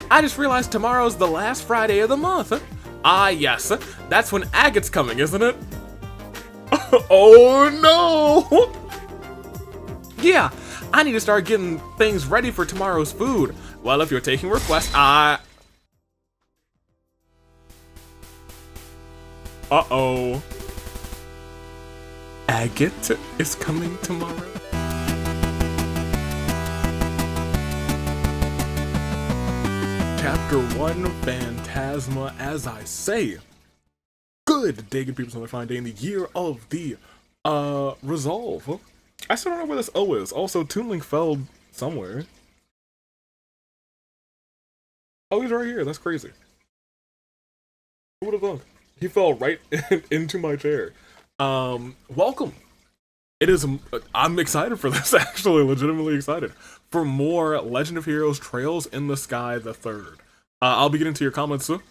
I just realized tomorrow's the last Friday of the month. Ah, yes, that's when AGATE's coming, isn't it? Oh no! Yeah, I need to start getting things ready for tomorrow's food. Well, if you're taking requests, uh-oh. AGATE is coming tomorrow. Chapter 1, Phantasma, as I say. Good day, good people, another fine day in the year of the, Resolve. I still don't know where this O is. Also, Toon Link fell somewhere. Oh, he's right here. That's crazy. Who would have thought? He fell right into my chair. Welcome. It is, I'm excited for this, actually, legitimately excited. For more Legend of Heroes Trails in the Sky the 3rd. I'll be getting to your comments soon.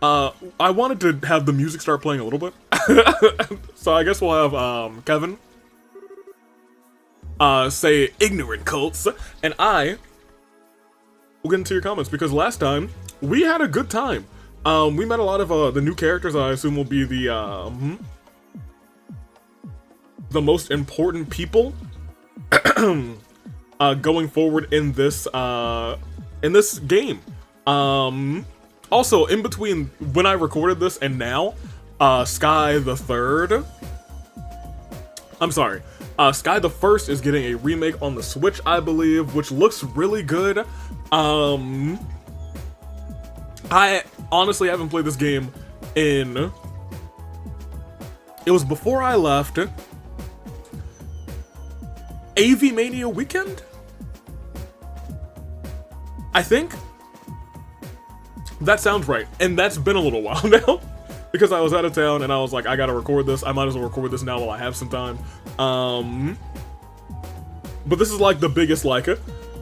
I wanted to have the music start playing a little bit. So I guess we'll have, Kevin say ignorant cults, and I will get into your comments, because last time we had a good time. We met a lot of the new characters. I assume will be the most important people going forward in this game. Also, in between when I recorded this and now, Sky the 3rd, I'm sorry, Sky the 1st is getting a remake on the Switch, I believe, which looks really good. I honestly haven't played this game in, it was before I left AV Mania weekend, I think. That sounds right, and that's been a little while now, because I was out of town and I was like, I gotta record this. I might as well record this now while I have some time. But this is like the biggest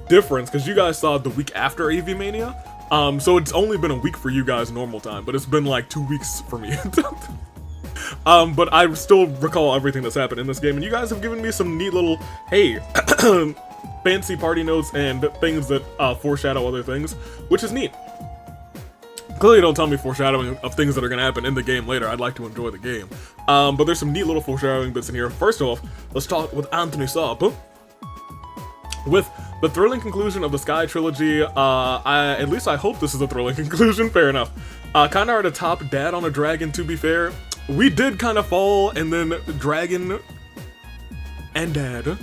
difference, because you guys saw it the week after AV Mania. So it's only been a week for you guys normal time, but it's been like 2 weeks for me. But I still recall everything that's happened in this game, and you guys have given me some neat little, hey, fancy party notes and things that foreshadow other things, which is neat. Clearly don't tell me foreshadowing of things that are going to happen in the game later. I'd like to enjoy the game. But there's some neat little foreshadowing bits in here. First off, let's talk with Anthony Sapp. With the thrilling conclusion of the Sky trilogy, at least I hope this is a thrilling conclusion, fair enough. Kinda are the top dad on a dragon, to be fair. We did kind of fall, and then dragon and dad.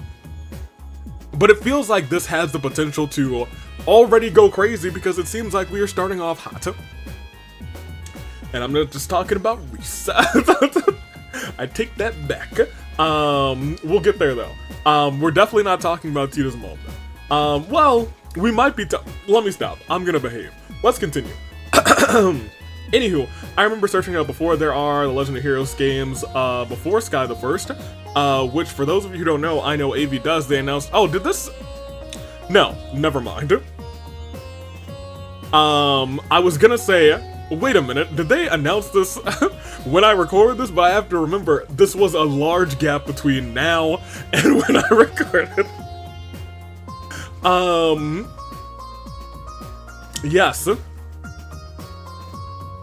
But it feels like this has the potential to already go crazy, because it seems like we are starting off hot. And I'm not just talking about Reese. I take that back. We'll get there though. We're definitely not talking about Tita's mom though. Well, we might be let me stop. I'm gonna behave. Let's continue. Anywho, I remember searching out before, there are the Legend of Heroes games before Sky the 1st, which for those of you who don't know, I know AV does. They announced, oh, did this? No, never mind. I was gonna say, wait a minute, did they announce this when I recorded this? But I have to remember, this was a large gap between now and when I recorded. Yes.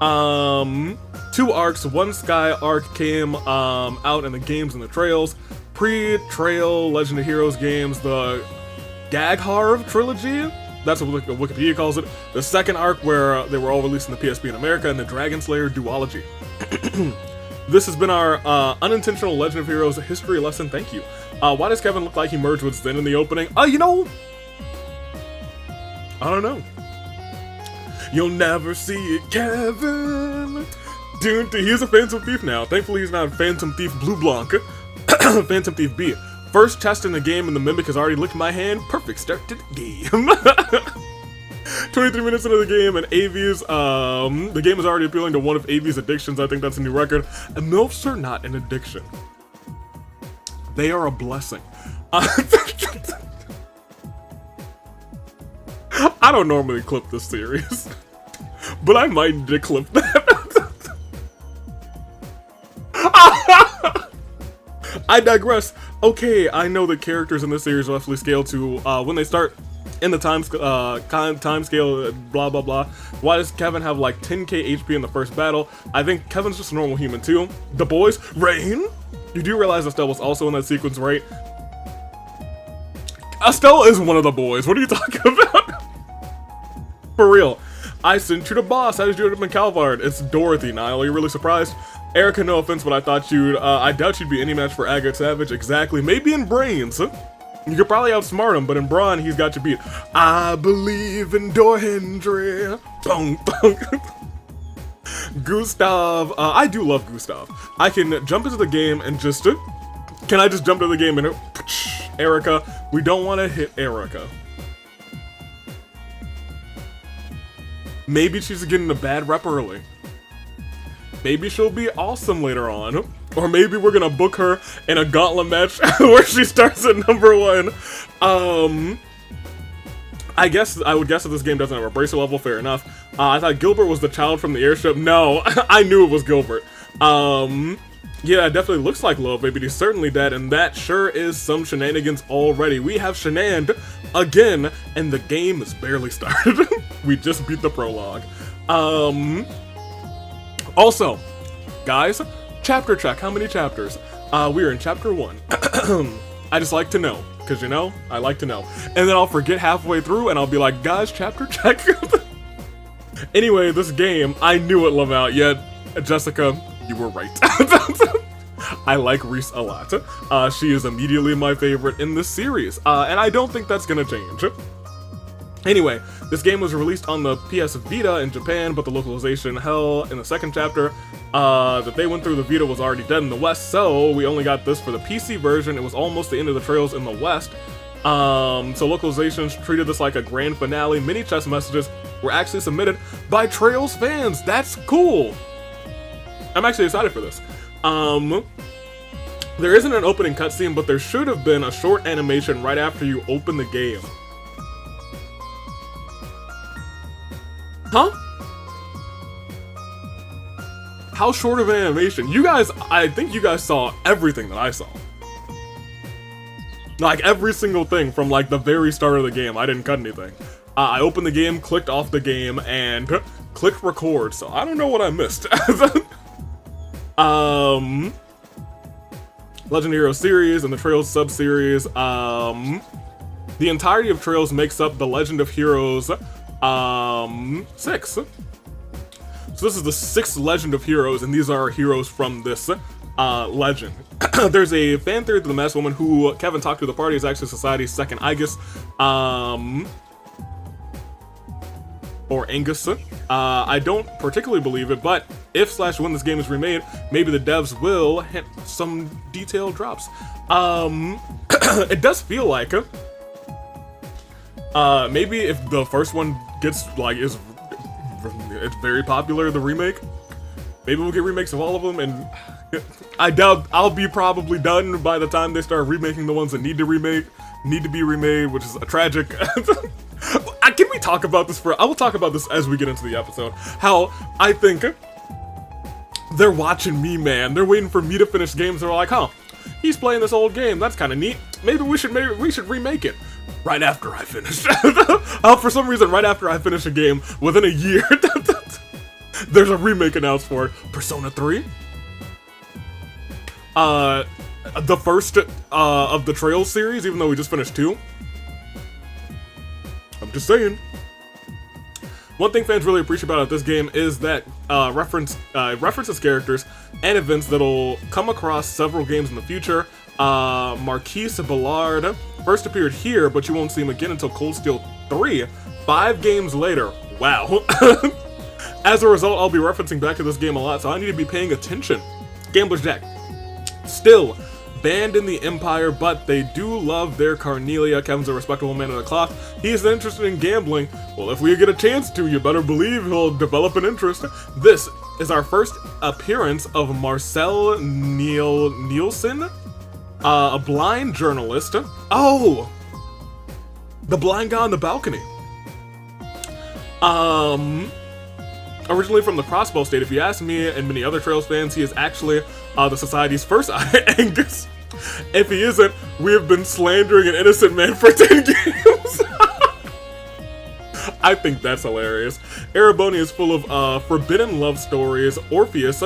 2 arcs, 1 Sky arc came out in the games and the trails. Pre-trail Legend of Heroes games, the Gagharv trilogy, that's what Wikipedia calls it. The 2nd arc where they were all released in the PSP in America, and the Dragon Slayer duology. This has been our unintentional Legend of Heroes history lesson, thank you. Why does Kevin look like he merged with Zen in the opening? You know, I don't know. You'll never see it, Kevin. Dude, he's a Phantom Thief now. Thankfully he's not Phantom Thief Blue Blanc. Phantom Thief B. First test in the game and the Mimic has already licked my hand. Perfect start to the game. 23 minutes into the game and AV's, the game is already appealing to one of AV's addictions. I think that's a new record. And MILFs are not an addiction. They are a blessing. I don't normally clip this series, but I might need to clip that. I digress. Okay, I know that characters in this series will actually scale to, when they start in the time scale, blah blah blah. Why does Kevin have like 10k HP in the first battle? I think Kevin's just a normal human too. The boys, Rain. You do realize Estelle was also in that sequence, right? Estelle is one of the boys. What are you talking about? For real. I sent you to boss. How did you end up in Calvard? It's Dorothy. Niall, are you really surprised? Erica, no offense, but I thought I doubt you'd be any match for Agate Savage. Exactly. Maybe in brains. You could probably outsmart him, but in brawn, he's got you beat. I believe in Dorhendry. Bong, bong. Gustav. I do love Gustav. I can jump into the game and just... Can I just jump into the game and... Erica. We don't want to hit Erica. Maybe she's getting a bad rep early. Maybe she'll be awesome later on. Or maybe we're gonna book her in a gauntlet match where she starts at #1. I would guess that this game doesn't have a bracer level, fair enough. I thought Gilbert was the child from the airship. No, I knew it was Gilbert. Yeah, it definitely looks like Lil Baby. He's certainly dead, and that sure is some shenanigans already. We have shenaned again, and the game is barely started. We just beat the prologue. Also, guys, chapter check. How many chapters? We are in chapter 1. I just like to know, because you know, I like to know. And then I'll forget halfway through, and I'll be like, guys, chapter check. Anyway, this game, I knew it, lmao, yet, Jessica, you were right. I like Reese a lot. She is immediately my favorite in this series, and I don't think that's gonna change. Anyway, this game was released on the PS Vita in Japan, but the localization hell in the second chapter that they went through the Vita was already dead in the West, so we only got this for the PC version. It was almost the end of the trails in the West. So localizations treated this like a grand finale. Mini chess messages were actually submitted by Trails fans. That's cool. I'm actually excited for this. There isn't an opening cutscene, but there should have been a short animation right after you open the game. Huh? How short of an animation? You guys, I think you guys saw everything that I saw. Like, every single thing from, like, the very start of the game. I didn't cut anything. I opened the game, clicked off the game, and clicked record, so I don't know what I missed. Legend Hero series and the Trails sub-series. The entirety of Trails makes up the Legend of Heroes 6. So this is the 6th Legend of Heroes, and these are heroes from this legend. There's a fan theory that the masked woman who Kevin talked to at the party is actually Society's second Aegis, or Angus. I don't particularly believe it, but if/when this game is remade, maybe the devs will hint some detailed drops. It does feel like maybe if the first one gets like it's very popular, the remake, maybe we'll get remakes of all of them, and I doubt I'll be probably done by the time they start remaking the ones that need to be remade, which is a tragic. Can we talk about this I will talk about this as we get into the episode. How I think they're watching me, man. They're waiting for me to finish games. They're like, huh, he's playing this old game. That's kind of neat. Maybe we should remake it. Right after I finish. For some reason, right after I finish a game, within a year, there's a remake announced for it. Persona 3. The first of the Trails series, even though we just finished 2. I'm just saying. One thing fans really appreciate about this game is that references characters and events that'll come across several games in the future. Marquise Ballard first appeared here, but you won't see him again until Cold Steel 3, 5 games later. Wow. As a result, I'll be referencing back to this game a lot, so I need to be paying attention. Gambler's Jack. Still banned in the Empire, but they do love their Carnelia. Kevin's a respectable man of the cloth. He's interested in gambling. Well, if we get a chance to, you better believe he'll develop an interest. This is our first appearance of Marcel Nielsen, a blind journalist. Oh! The blind guy on the balcony. Originally from the Crossbow State, if you ask me and many other Trails fans, he is actually the Society's first Angus. If he isn't, we have been slandering an innocent man for 10 games. I think that's hilarious. Ereboni is full of forbidden love stories. Orpheus,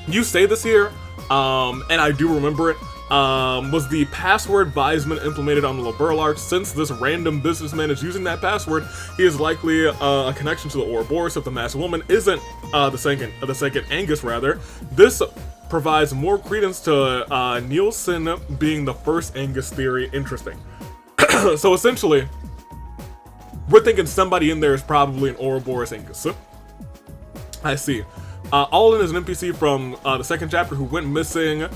you say this here, and I do remember it, was the password advisement implemented on the Liberal Arts. Since this random businessman is using that password, he is likely a connection to the Ouroboros. If the masked woman isn't the second Angus, rather, this provides more credence to Nielsen being the first Angus theory. Interesting. So essentially, we're thinking somebody in there is probably an Ouroboros Angus. I see. Alden is an NPC from the second chapter who went missing,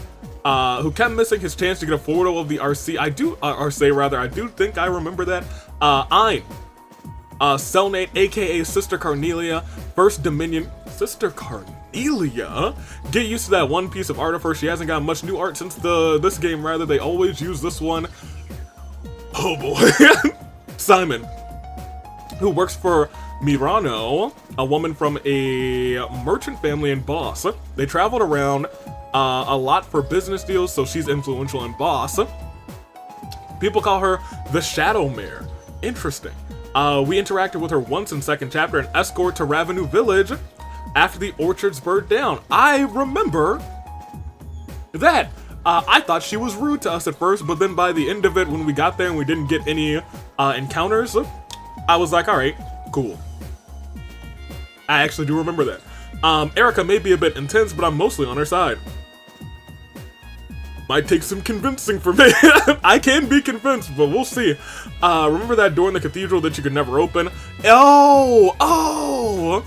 who kept missing his chance to get a photo of the RC. I do think I remember that. Ein, Cellnate, aka Sister Carnelia, First Dominion. Sister Carnelia? Get used to that one piece of art of her. She hasn't got much new art since this game, rather. They always use this one. Oh boy. Simon, who works for Mirano, a woman from a merchant family in Boss. They traveled around a lot for business deals, so she's influential in Boss. People call her the Shadow Mare. Interesting. We interacted with her once in second chapter and escort to Ravenue Village after the orchards burned down. I remember that. I thought she was rude to us at first, but then by the end of it, when we got there and we didn't get any encounters, I was like, alright, cool. I actually do remember that. Erica may be a bit intense, but I'm mostly on her side. Might take some convincing for me. I can be convinced, but we'll see. Remember that door in the cathedral that you could never open? Oh!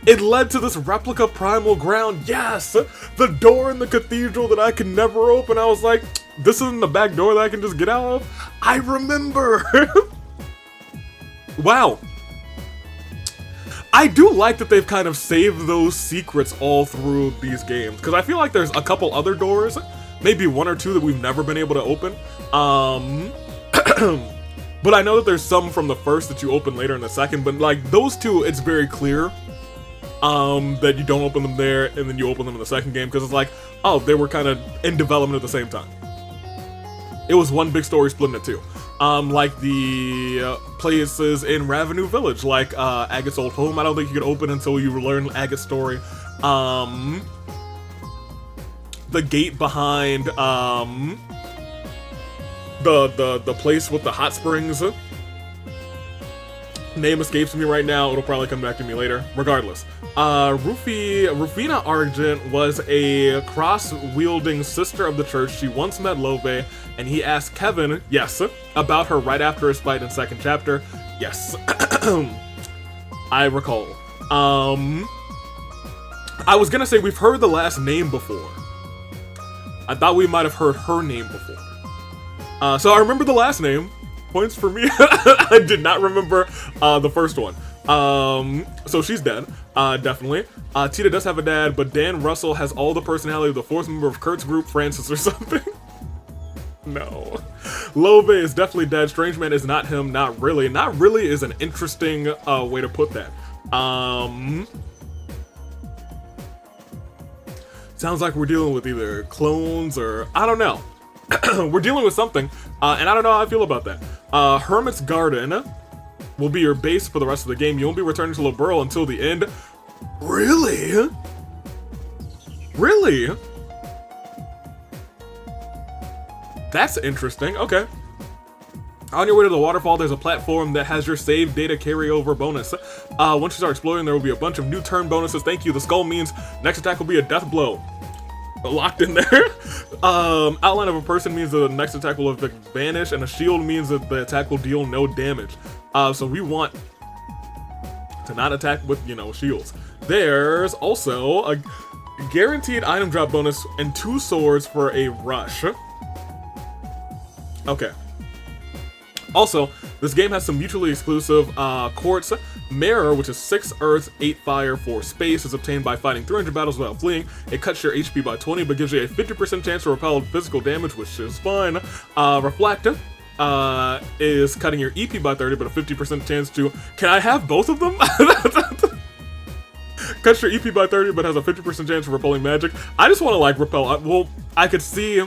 It led to this replica primal ground. Yes! The door in the cathedral that I could never open. I was like, this isn't the back door that I can just get out of? I remember! Wow. I do like that they've kind of saved those secrets all through these games, because I feel like there's a couple other doors, maybe one or two that we've never been able to open. But I know that there's some from the first that you open later in the second, but like those two, it's very clear that you don't open them there and then you open them in the second game, because it's like, oh, they were kind of in development at the same time. It was one big story split into two. Like the places in Ravenue Village, like Agate's old home. I don't think you could open until you learn Agate's story. The gate behind the place with the hot springs. Name escapes me right now. It'll probably come back to me later. Regardless, Rufina Argent was a cross-wielding sister of the church. She once met Love, and he asked Kevin, yes, about her right after his fight in second chapter. Yes, I recall. I was gonna say we've heard the last name before. I thought we might have heard her name before. So I remember the last name. Points for me. I did not remember the first one. So she's dead, definitely. Tita does have a dad, but Dan Russell has all the personality of the fourth member of Kurt's group, Francis or something. No. Love is definitely dead. Strange Man is not him, not really. Not really is an interesting way to put that. Sounds like we're dealing with either clones or, I don't know. We're dealing with something, and I don't know how I feel about that. Hermit's Garden will be your base for the rest of the game. You won't be returning to Liberal until the end. Really? Really? That's interesting. Okay. On your way to the waterfall, there's a platform that has your save data carryover bonus. Once you start exploring, there will be a bunch of new turn bonuses. Thank you. The skull means next attack will be a death blow. Locked in there. Outline of a person means the next attack will vanish, and a shield means that the attack will deal no damage. So we want to not attack with, you know, shields. There's also a guaranteed item drop bonus and 2 swords for a rush. Okay. Also, this game has some mutually exclusive quartz. Mirror, which is 6 earth, 8 fire, 4 space, is obtained by fighting 300 battles without fleeing. It cuts your HP by 20, but gives you a 50% chance to repel physical damage, which is fine. Reflect is cutting your EP by 30, but a 50% chance to... Can I have both of them? Cuts your EP by 30, but has a 50% chance of repelling magic. I just want to, like, repel... Well, I could see...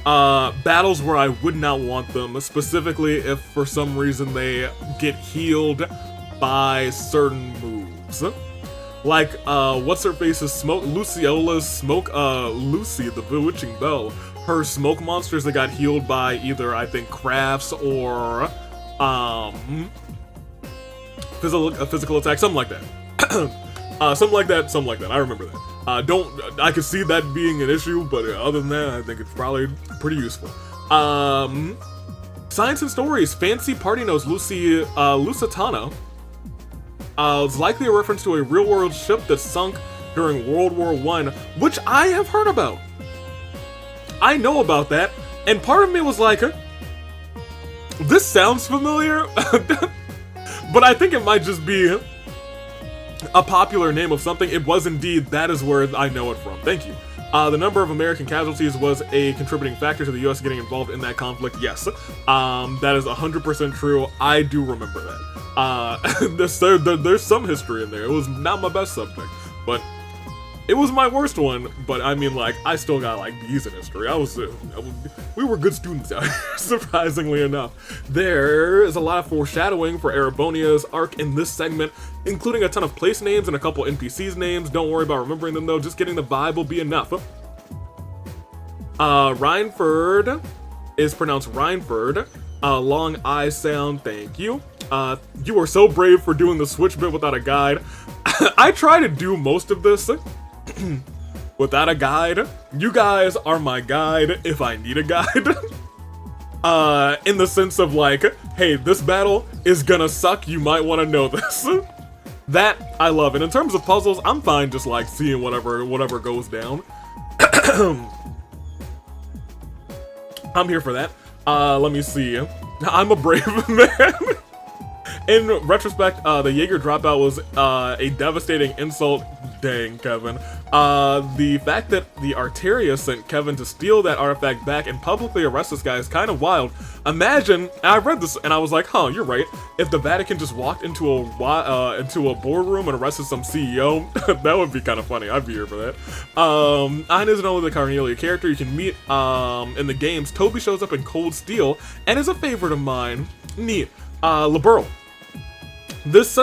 battles where I would not want them, specifically if for some reason they get healed by certain moves. Like, what's-her-face's Smoke, Luciola's Smoke, Lucy, the Bewitching Belle. Her smoke monsters that got healed by either, I think, crafts or, physical attack, something like that. Something like that, I remember that. I could see that being an issue, but other than that, I think it's probably pretty useful. Science and Stories, Fancy Party Nose Lusitana. It's likely a reference to a real-world ship that sunk during World War I, which I have heard about. I know about that, and part of me was like, this sounds familiar, but I think it might just be a popular name of something. It was indeed, that is where I know it from. Thank you. The number of American casualties was a contributing factor to the US getting involved in that conflict. Yes, that is 100% true. I do remember that. There's some history in there. It was not my best subject, but it was my worst one. But I mean, like, I still got like B's in history. We were good students out here, surprisingly enough. There is a lot of foreshadowing for Erebonia's arc in this segment, including a ton of place names and a couple NPCs names. Don't worry about remembering them though, just getting the vibe will be enough. Rhineford is pronounced Rhineford. Long I sound, thank you. You are so brave for doing the switch bit without a guide. I try to do most of this without a guide. You guys are my guide if I need a guide. In the sense of like, hey, this battle is gonna suck, you might want to know this. That I love. And in terms of puzzles, I'm fine just like seeing whatever goes down. I'm here for that. Let me see. I'm a brave man. In retrospect, the Jaeger dropout was a devastating insult. Dang, Kevin. The fact that the Arteria sent Kevin to steal that artifact back and publicly arrest this guy is kind of wild. Imagine, and I read this and I was like, huh, you're right. If the Vatican just walked into a boardroom and arrested some CEO, that would be kind of funny. I'd be here for that. Ein isn't only the Carnelia character you can meet in the games. Toby shows up in Cold Steel and is a favorite of mine. Neat. Liberal. This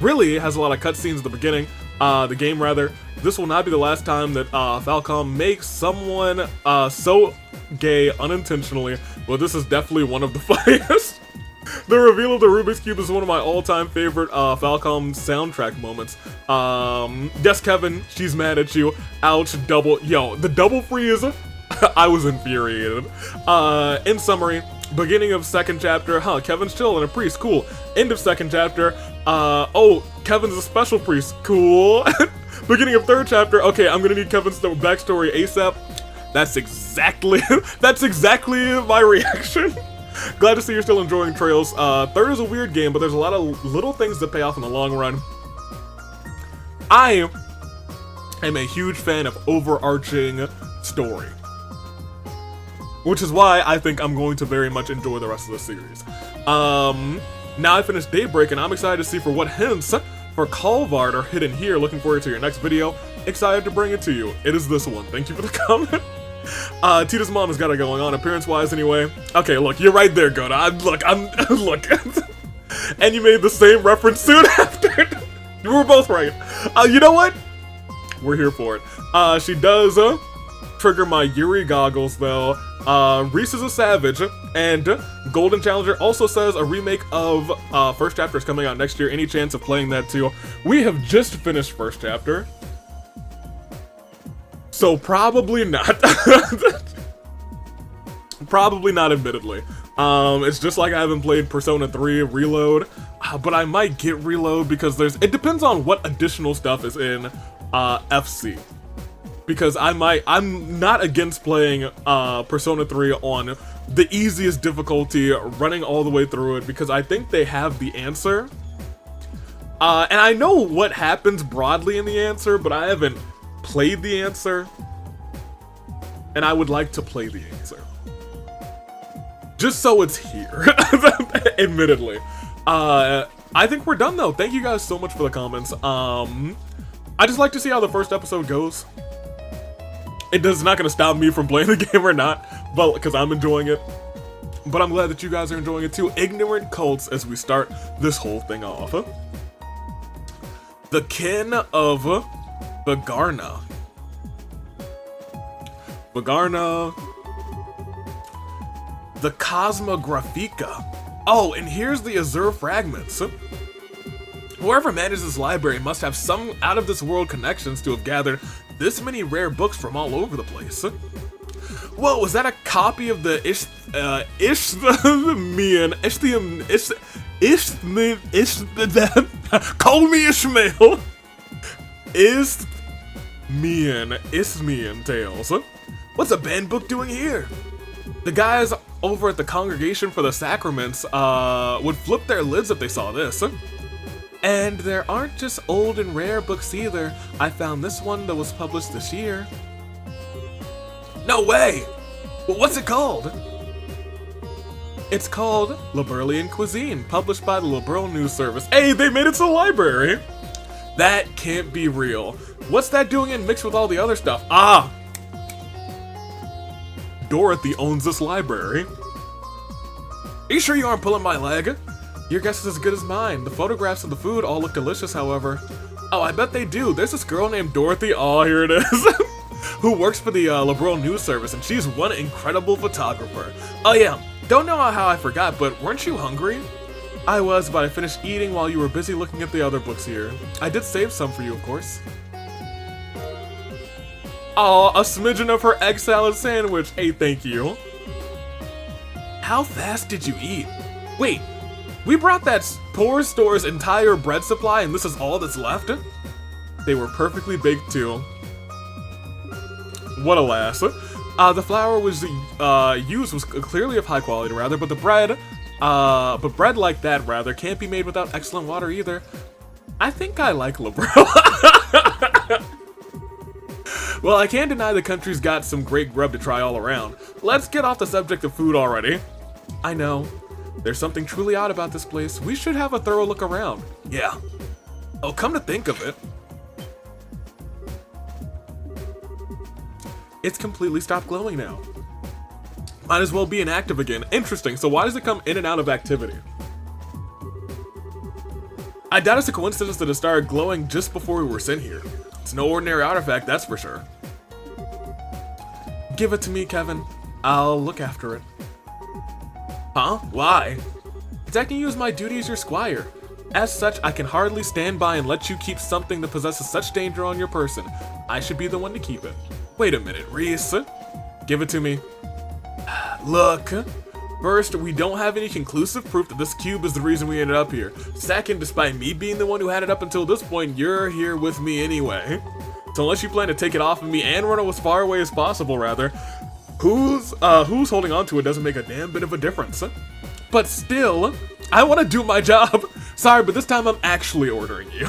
really has a lot of cutscenes at the beginning, the game rather. This will not be the last time that Falcom makes someone so gay unintentionally, but this is definitely one of the funniest. The reveal of the Rubik's Cube is one of my all-time favorite Falcom soundtrack moments. Yes, Kevin, she's mad at you. Ouch, the double freeze, I was infuriated. In summary, beginning of second chapter, Kevin's chill and a priest, cool. End of second chapter, oh, Kevin's a special priest, cool. Beginning of third chapter, okay, I'm gonna need Kevin's backstory ASAP. That's exactly my reaction. Glad to see you're still enjoying Trails. Third is a weird game, but there's a lot of little things that pay off in the long run. I am a huge fan of overarching story, which is why I think I'm going to very much enjoy the rest of the series. Now I finished Daybreak, and I'm excited to see for what hints for Calvard are hidden here. Looking forward to your next video. Excited to bring it to you. It is this one. Thank you for the comment. Tita's mom has got it going on, appearance-wise anyway. Okay, look, you're right there, Goda. Look. And you made the same reference soon after. We were both right. You know what? We're here for it. She does trigger my Yuri goggles, though. Reese is a savage, and Golden Challenger also says a remake of First Chapter is coming out next year. Any chance of playing that too? We have just finished First Chapter, so probably not. Probably not, admittedly. It's just like I haven't played Persona 3 Reload, but I might get Reload because it depends on what additional stuff is in FC. Because I'm not against playing Persona 3 on the easiest difficulty, running all the way through it, because I think they have the answer. And I know what happens broadly in the answer, but I haven't played the answer. And I would like to play the answer. Just so it's here, admittedly. I think we're done though. Thank you guys so much for the comments. I just like to see how the first episode goes. It does not gonna stop me from playing the game or not, but because I'm enjoying it. But I'm glad that you guys are enjoying it too. Ignorant cults as we start this whole thing off. The kin of Bagarna. Bagarna. The Cosmographica. Oh, and here's the Azure fragments. Whoever manages this library must have some out-of-this-world connections to have gathered this many rare books from all over the place. Whoa, was that a copy of the call me Ishmael. Isthmian tales. What's a banned book doing here? The guys over at the Congregation for the Sacraments would flip their lids if they saw this. And there aren't just old and rare books either. I found this one that was published this year. No way! Well, what's it called? It's called Liberalian Cuisine, published by the Liberal News Service. Hey, they made it to the library! That can't be real. What's that doing in mixed with all the other stuff? Ah! Dorothy owns this library. Are you sure you aren't pulling my leg? Your guess is as good as mine. The photographs of the food all look delicious, however. Oh, I bet they do. There's this girl named Dorothy, oh, here it is, who works for the Liberal News Service, and she's one incredible photographer. Oh yeah, don't know how I forgot, but weren't you hungry? I was, but I finished eating while you were busy looking at the other books here. I did save some for you, of course. Oh, a smidgen of her egg salad sandwich. Hey, thank you. How fast did you eat? Wait. We brought that poor store's entire bread supply and this is all that's left? They were perfectly baked too. What a lass. The flour was used was clearly of high quality rather, but the bread, bread like that rather can't be made without excellent water either. I think I like liberal. Well, I can't deny the country's got some great grub to try all around. Let's get off the subject of food already. I know. There's something truly odd about this place. We should have a thorough look around. Yeah. Oh, come to think of it. It's completely stopped glowing now. Might as well be inactive again. Interesting, so why does it come in and out of activity? I doubt it's a coincidence that it started glowing just before we were sent here. It's no ordinary artifact, that's for sure. Give it to me, Kevin. I'll look after it. Huh? Why? It's acting you as my duty as your squire. As such, I can hardly stand by and let you keep something that possesses such danger on your person. I should be the one to keep it. Wait a minute, Reese. Give it to me. Look. First, we don't have any conclusive proof that this cube is the reason we ended up here. Second, despite me being the one who had it up until this point, you're here with me anyway. So unless you plan to take it off of me and run it as far away as possible, rather, who's holding on to it doesn't make a damn bit of a difference. But still, I want to do my job. Sorry, but this time I'm actually ordering you.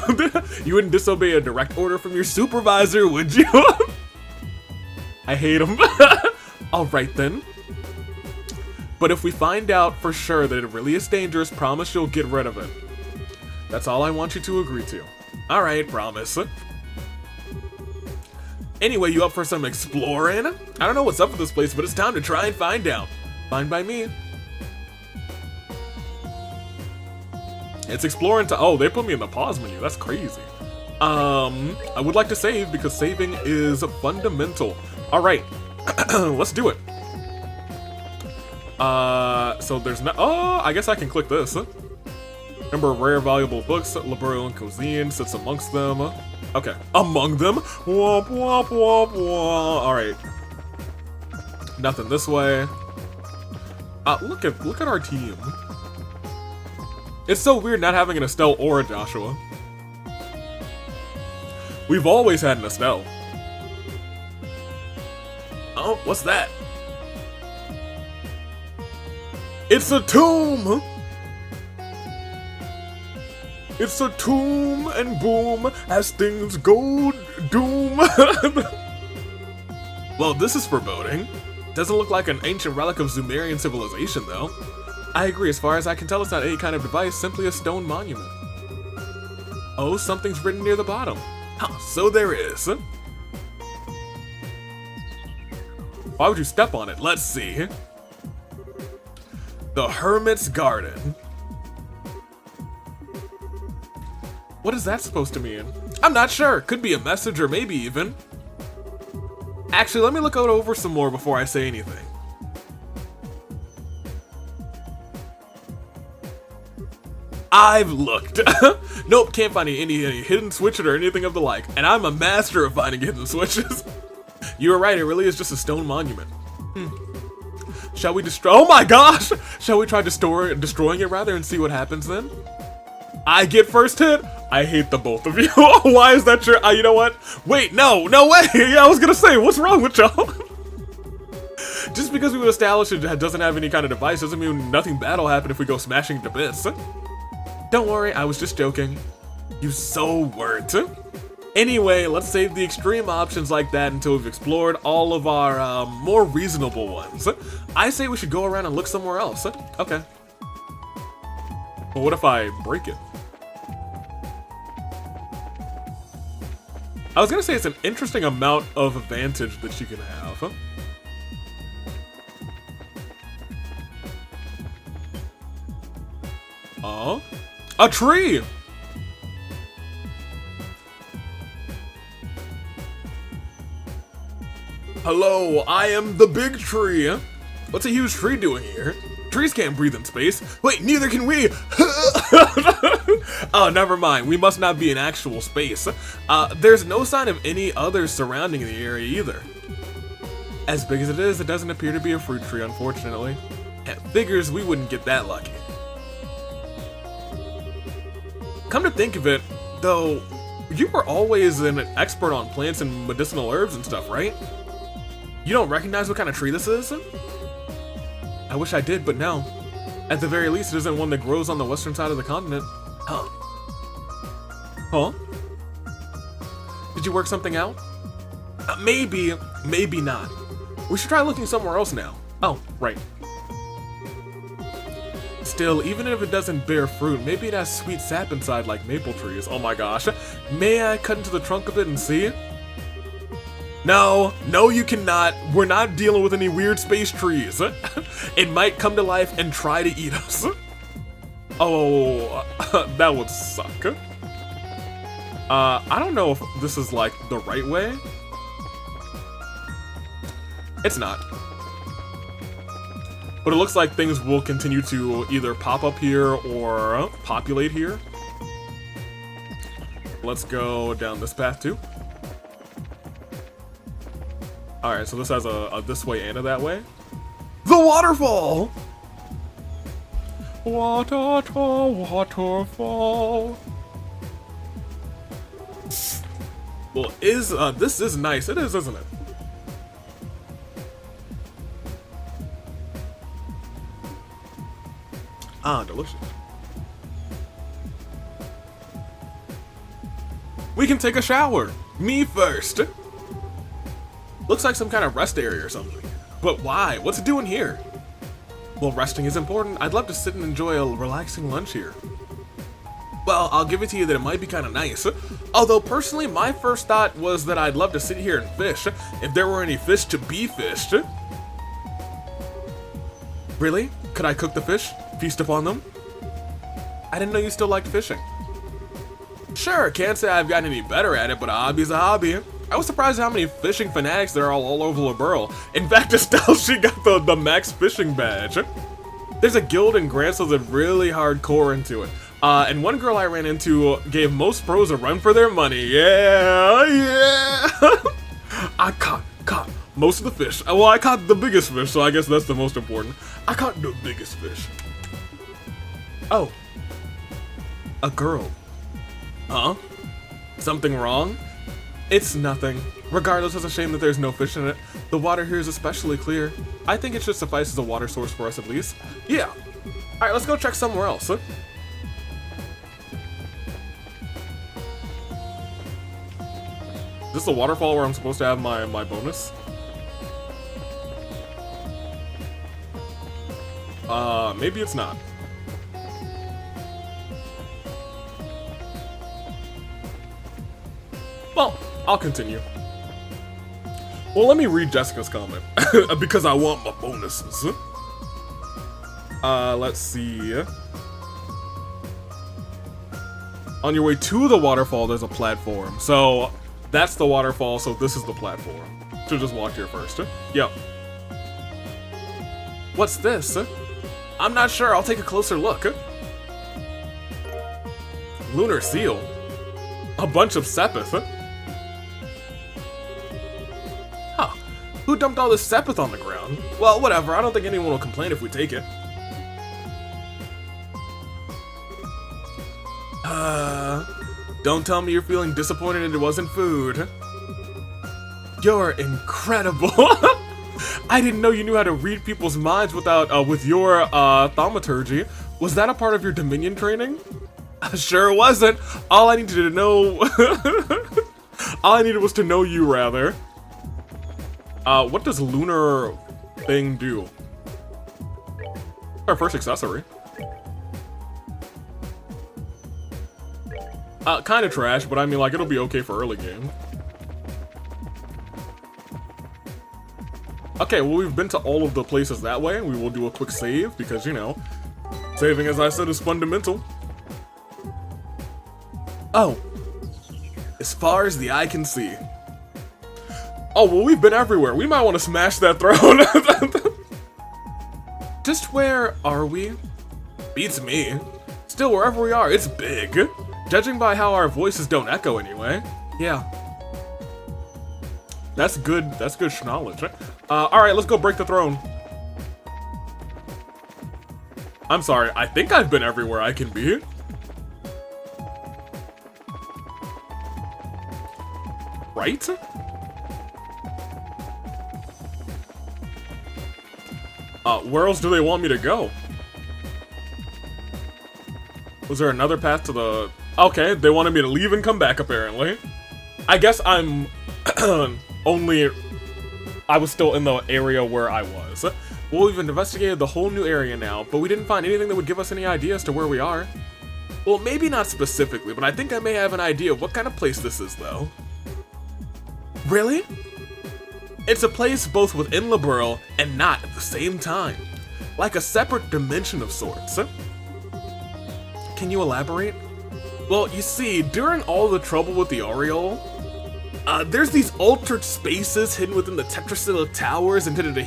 You wouldn't disobey a direct order from your supervisor, would you? I hate him. Alright then. But if we find out for sure that it really is dangerous, promise you'll get rid of it. That's all I want you to agree to. Alright, promise. Anyway, you up for some exploring? I don't know what's up with this place, but it's time to try and find out. Fine by me. It's exploring to- oh, they put me in the pause menu, that's crazy. I would like to save because saving is fundamental. Alright, let's do it. So there's no- oh, I guess I can click this. Number of rare valuable books, Liberal and Cuisine sits amongst them. Okay, among them? Womp womp womp womp. Alright. Nothing this way. Look at our team. It's so weird not having an Estelle or a Joshua. We've always had an Estelle. Oh, what's that? It's a tomb! It's a tomb and boom as things go doom. Well, this is foreboding. Doesn't look like an ancient relic of Sumerian civilization, though. I agree, as far as I can tell, it's not any kind of device, simply a stone monument. Oh, something's written near the bottom. Huh, so there is. Why would you step on it? Let's see. The Hermit's Garden. What is that supposed to mean? I'm not sure. Could be a message or maybe even. Actually, let me look it over some more before I say anything. I've looked. Nope, can't find any hidden switches or anything of the like. And I'm a master of finding hidden switches. You were right, it really is just a stone monument. Shall we destroy? Oh my gosh! Shall we try destroying it rather and see what happens then? I get first hit? I hate the both of you. Why is that your? You know what? Wait, no way! Yeah, I was gonna say, what's wrong with y'all? Just because we would establish it doesn't have any kind of device doesn't mean nothing bad will happen if we go smashing to bits. Don't worry, I was just joking. You so weren't. Anyway, let's save the extreme options like that until we've explored all of our more reasonable ones. I say we should go around and look somewhere else. Okay. But what if I break it? I was gonna say it's an interesting amount of advantage that you can have. Oh, a tree! Hello, I am the big tree. What's a huge tree doing here? Trees can't breathe in space. Wait, neither can we. Oh, never mind. We must not be in actual space. There's no sign of any others surrounding the area either. As big as it is, it doesn't appear to be a fruit tree, unfortunately. It figures we wouldn't get that lucky. Come to think of it, though, you were always an expert on plants and medicinal herbs and stuff, right? You don't recognize what kind of tree this is? I wish I did, but no. At the very least, it isn't one that grows on the western side of the continent. Huh? Huh? Did you work something out? Maybe, maybe not. We should try looking somewhere else now. Oh, right. Still, even if it doesn't bear fruit, maybe it has sweet sap inside like maple trees. Oh my gosh. May I cut into the trunk of it and see? No, you cannot. We're not dealing with any weird space trees. It might come to life and try to eat us. Oh, that would suck. I don't know if this is like the right way. It's not. But it looks like things will continue to either pop up here or populate here. Let's go down this path too. Alright, so this has a this way and a that way. The waterfall! Waterfall. Well, this is nice. It is, isn't it? Ah, delicious. We can take a shower. Me first. Looks like some kind of rest area or something. But why? What's it doing here? Well, resting is important. I'd love to sit and enjoy a relaxing lunch here. Well, I'll give it to you that it might be kind of nice. Although, personally, my first thought was that I'd love to sit here and fish, if there were any fish to be fished. Really? Could I cook the fish? Feast upon them? I didn't know you still liked fishing. Sure, can't say I've gotten any better at it, but a hobby's a hobby. I was surprised at how many fishing fanatics there are all over Liberl. In fact, Estelle, she got the max fishing badge. There's a guild in Grants that's really hardcore into it. And one girl I ran into gave most pros a run for their money. Yeah. I caught most of the fish. Well, I caught the biggest fish, so I guess that's the most important. I caught the biggest fish. Oh. A girl. Huh? Something wrong? It's nothing. Regardless, it's a shame that there's no fish in it. The water here is especially clear. I think it should suffice as a water source for us at least. Yeah. Alright, let's go check somewhere else. Is this the waterfall where I'm supposed to have my bonus? Maybe it's not. Well, I'll continue. Well, let me read Jessica's comment because I want my bonuses. Let's see. On your way to the waterfall, there's a platform. So that's the waterfall. So this is the platform. Should just walk here first. Yep. What's this? I'm not sure. I'll take a closer look. Lunar seal. A bunch of sepith. Huh. Who dumped all this sepith on the ground? Well, whatever. I don't think anyone will complain if we take it. Don't tell me you're feeling disappointed it wasn't food. You're incredible. I didn't know you knew how to read people's minds without with your thaumaturgy. Was that a part of your Dominion training? Sure wasn't. All I needed to know all I needed was to know you, rather. What does lunar thing do? Our first accessory. Kinda trash, but I mean, like, it'll be okay for early game. Okay, well, we've been to all of the places that way. We will do a quick save because, you know, saving, as I said, is fundamental. Oh, as far as the eye can see. Oh, well, we've been everywhere. We might want to smash that throne. Just where are we? Beats me. Still, wherever we are, it's big. Judging by how our voices don't echo anyway. Yeah. That's good knowledge. Alright, let's go break the throne. I'm sorry, I think I've been everywhere I can be. Right? Where else do they want me to go? Was there another path to the... Okay, they wanted me to leave and come back, apparently. I guess I'm I was still in the area where I was. Well, we've investigated the whole new area now, but we didn't find anything that would give us any idea as to where we are. Well, maybe not specifically, but I think I may have an idea of what kind of place this is, though. Really? It's a place both within Liberl and not at the same time. Like a separate dimension of sorts. Can you elaborate? Well, you see, during all the trouble with the Aureole, there's these altered spaces hidden within the Tetracilla Towers intended to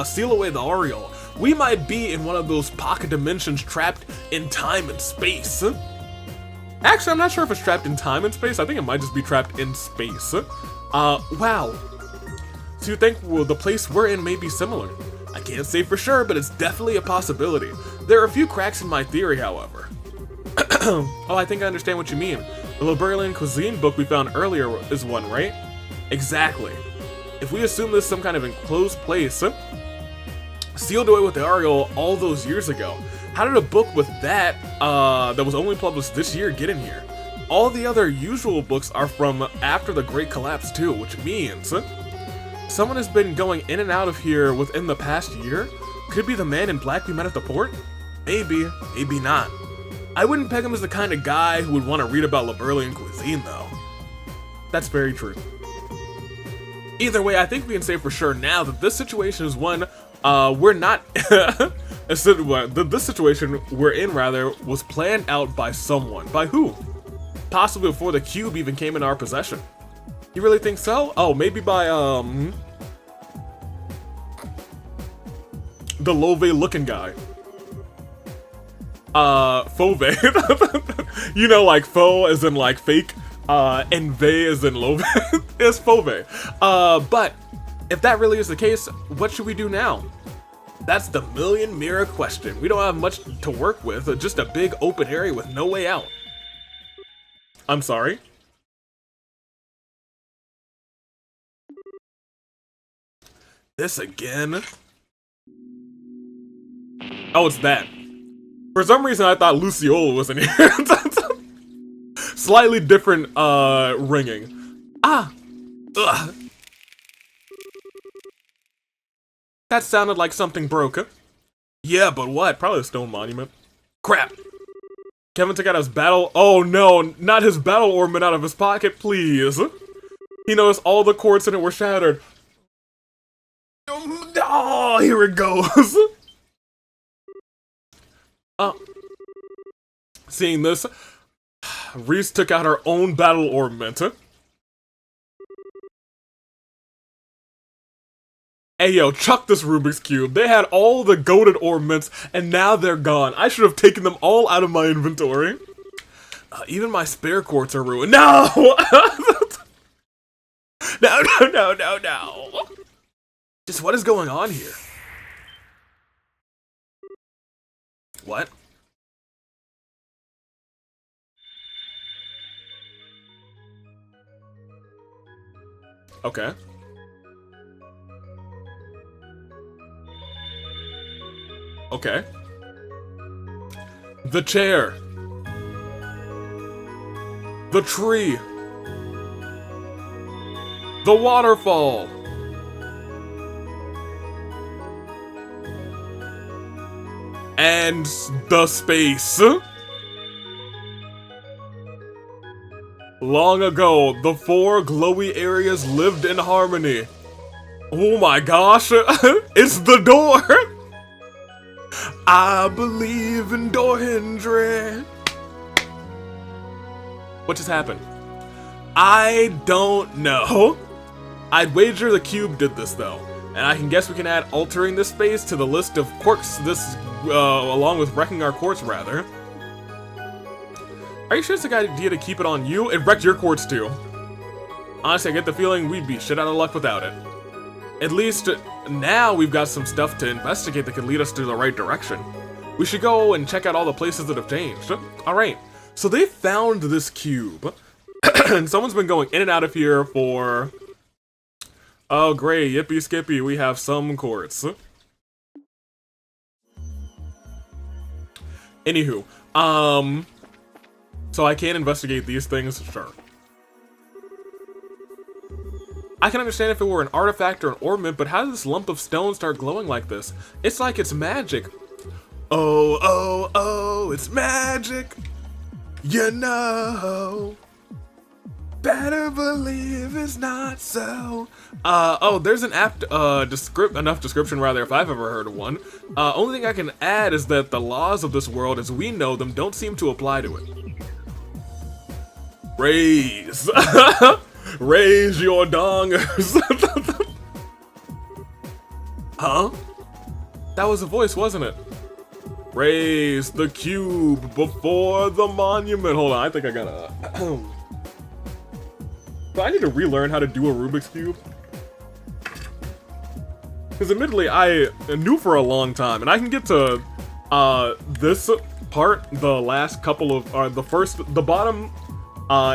seal away the Aureole. We might be in one of those pocket dimensions trapped in time and space. Actually, I'm not sure if it's trapped in time and space. I think it might just be trapped in space. Wow. So you think, well, the place we're in may be similar? I can't say for sure, but it's definitely a possibility. There are a few cracks in my theory, however. Oh, I think I understand what you mean. The Liberalian cuisine book we found earlier is one, right? Exactly. If we assume this is some kind of enclosed place, sealed away with the Aureole all those years ago, how did a book with that, that was only published this year get in here? All the other usual books are from after the Great Collapse too, which means someone has been going in and out of here within the past year? Could it be the man in black we met at the port? Maybe, maybe not. I wouldn't peg him as the kind of guy who would want to read about Liberalian cuisine, though. That's very true. Either way, I think we can say for sure now that this situation is one we're not... this situation we're in, rather, was planned out by someone. By who? Possibly before the cube even came in our possession. You really think so? Oh, maybe by, the Love-looking guy. Fauve. You know, like faux as in like fake, and ve as in Love. It's Fauve. But if that really is the case, what should we do now? That's the million mirror question. We don't have much to work with, just a big open area with no way out. I'm sorry? This again? Oh, it's that. For some reason, I thought Luciola was in here. Slightly different, ringing. Ah! Ugh. That sounded like something broke. Yeah, but what? Probably a stone monument. Crap! Kevin took out his battle- Oh no, not his battle ornament out of his pocket, please! He noticed all the cords in it were shattered. Oh, here it goes. Seeing this, Reese took out her own battle ornament. Hey yo, chuck this Rubik's Cube. They had all the goated ornaments, and now they're gone. I should have taken them all out of my inventory. Even my spare quartz are ruined. No! No. Just what is going on here? What? Okay. Okay. The chair. The tree. The waterfall. And the space. Long ago, the 4 glowy areas lived in harmony. Oh my gosh, it's the door! I believe in door hindrance. What just happened? I don't know. I'd wager the cube did this though, and I can guess we can add altering this space to the list of quirks along with wrecking our quartz rather. Are you sure it's a good idea to keep it on you? It wrecked your quartz too. Honestly, I get the feeling we'd be shit out of luck without it. At least, now we've got some stuff to investigate that could lead us to the right direction. We should go and check out all the places that have changed. Alright, so they found this cube. And someone's been going in and out of here for... Oh great, yippee skippy, we have some quartz. Anywho, so I can't investigate these things? Sure. I can understand if it were an artifact or an ornament, but how did this lump of stone start glowing like this? It's like it's magic. Oh, it's magic. You know. Better believe it's not so. There's an apt enough description rather if I've ever heard of one. Only thing I can add is that the laws of this world as we know them don't seem to apply to it. Raise. Raise your dongers. Huh? That was a voice, wasn't it? Raise the cube before the monument. Hold on, I think I gotta... So I need to relearn how to do a Rubik's Cube. Because admittedly, I knew for a long time, and I can get to this part, the last couple of, the bottom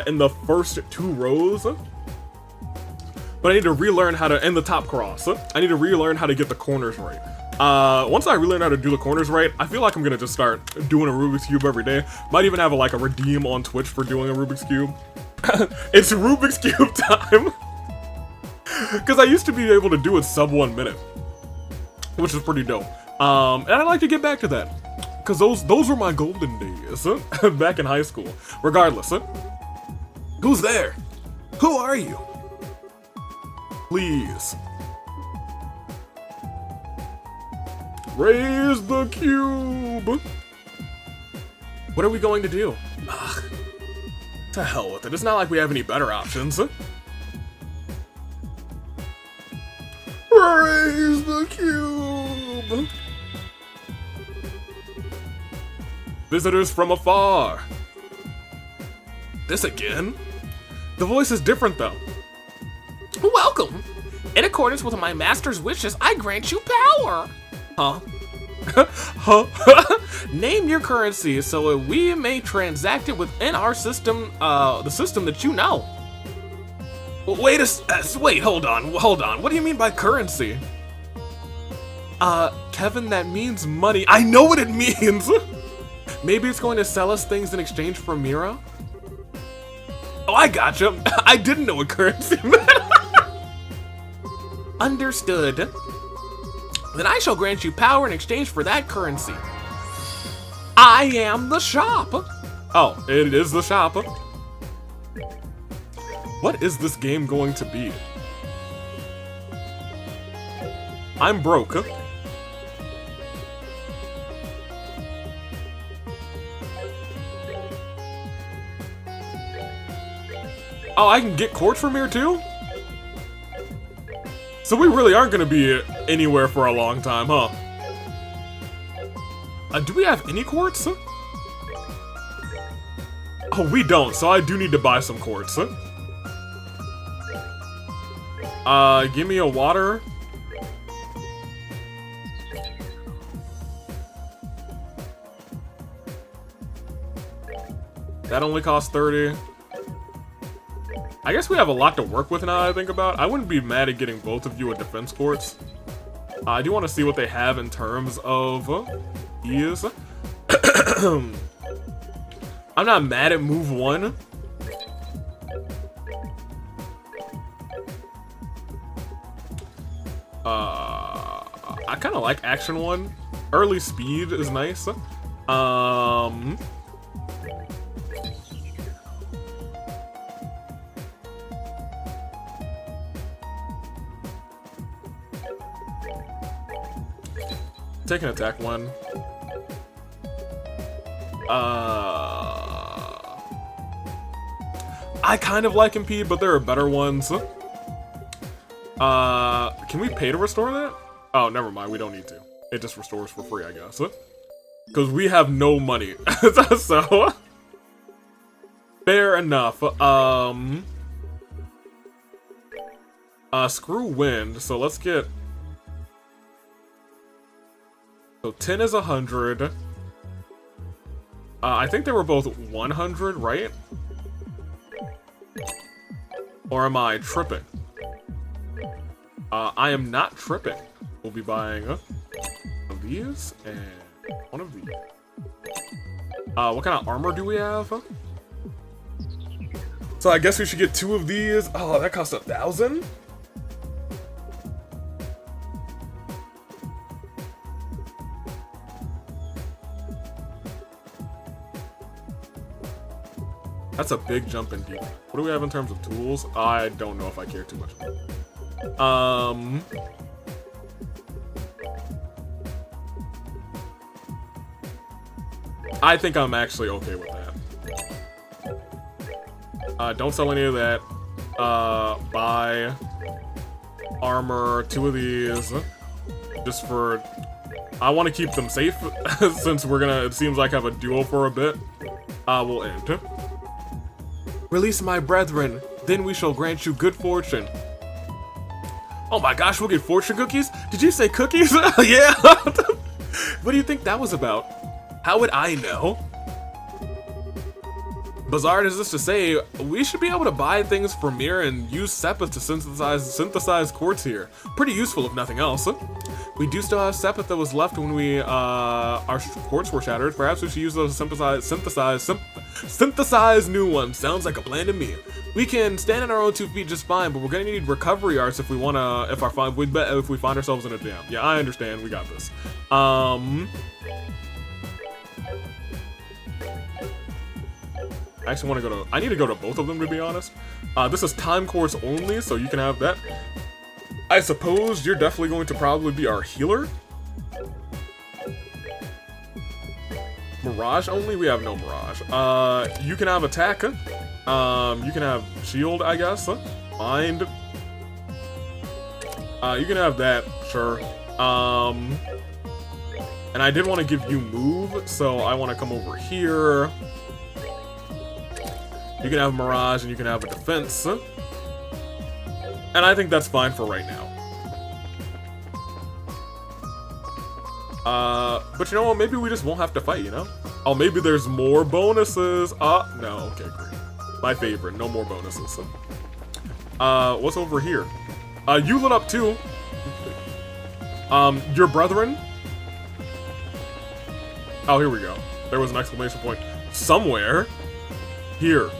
in the first 2 rows. But I need to relearn how to, and the top cross. I need to relearn how to get the corners right. Once I relearn how to do the corners right, I feel like I'm gonna just start doing a Rubik's Cube every day. Might even have a redeem on Twitch for doing a Rubik's Cube. It's Rubik's Cube time! Because I used to be able to do it sub 1 minute. Which is pretty dope. And I'd like to get back to that. Because those were my golden days. Back in high school. Regardless. Who's there? Who are you? Please. Raise the cube! What are we going to do? Ugh. To hell with it. It's not like we have any better options. Raise the cube! Visitors from afar. This again? The voice is different though. Welcome! In accordance with my master's wishes, I grant you power! Huh? Huh? Name your currency so we may transact it within our system, the system that you know. Wait, hold on. What do you mean by currency? Kevin, that means money. I know what it means! Maybe it's going to sell us things in exchange for Mira? Oh, I gotcha. I didn't know what currency meant. Understood. Then I shall grant you power in exchange for that currency. I am the shop. Oh, it is the shop. What is this game going to be? I'm broke. Oh, I can get quartz from here too? So we really aren't gonna be anywhere for a long time, huh? Do we have any quartz? Oh, we don't, so I do need to buy some quartz. Give me a water. That only costs 30. I guess we have a lot to work with now that I think about it. I wouldn't be mad at getting both of you a defense quartz. I do want to see what they have in terms of ease. I'm not mad at move 1. I kind of like action 1. Early speed is nice. Take an attack 1. I kind of like impede, but there are better ones. Can we pay to restore that? Oh, never mind. We don't need to. It just restores for free, I guess. Because we have no money. So, fair enough. Screw wind. So let's get. So 10 is 100. I think they were both 100, right? Or am I tripping? I am not tripping. We'll be buying one of these and one of these. What kind of armor do we have? So I guess we should get 2 of these. Oh, that costs 1,000? That's a big jump in deep. What do we have in terms of tools? I don't know if I care too much. I think I'm actually okay with that. Don't sell any of that. Buy armor, 2 of these. Just for... I want to keep them safe, since we're gonna, it seems like, have a duo for a bit. We'll end. Release my brethren, then we shall grant you good fortune. Oh my gosh, we'll get fortune cookies? Did you say cookies? Yeah! What do you think that was about? How would I know? Bizarre is this to say, we should be able to buy things from here and use Sepith to synthesize quartz here. Pretty useful if nothing else. We do still have Sepith that was left when we, our quartz were shattered. Perhaps we should use those to synthesize new ones. Sounds like a plan to me. We can stand on our own 2 feet just fine, but we're gonna need recovery arts if we wanna, if we find ourselves in a jam. Yeah, I understand. We got this. I actually want to go to... I need to go to both of them, to be honest. This is time course only, so you can have that. I suppose you're definitely going to probably be our healer. Mirage only? We have no Mirage. You can have attack. You can have shield, I guess. Mind. You can have that, sure. And I did want to give you move, so I want to come over here. You can have Mirage and you can have a defense. And I think that's fine for right now. But you know what? Maybe we just won't have to fight, you know? Oh, maybe there's more bonuses. No. Okay, great. My favorite. No more bonuses. What's over here? You lit up too. Your brethren? Oh, here we go. There was an exclamation point. Somewhere. Here.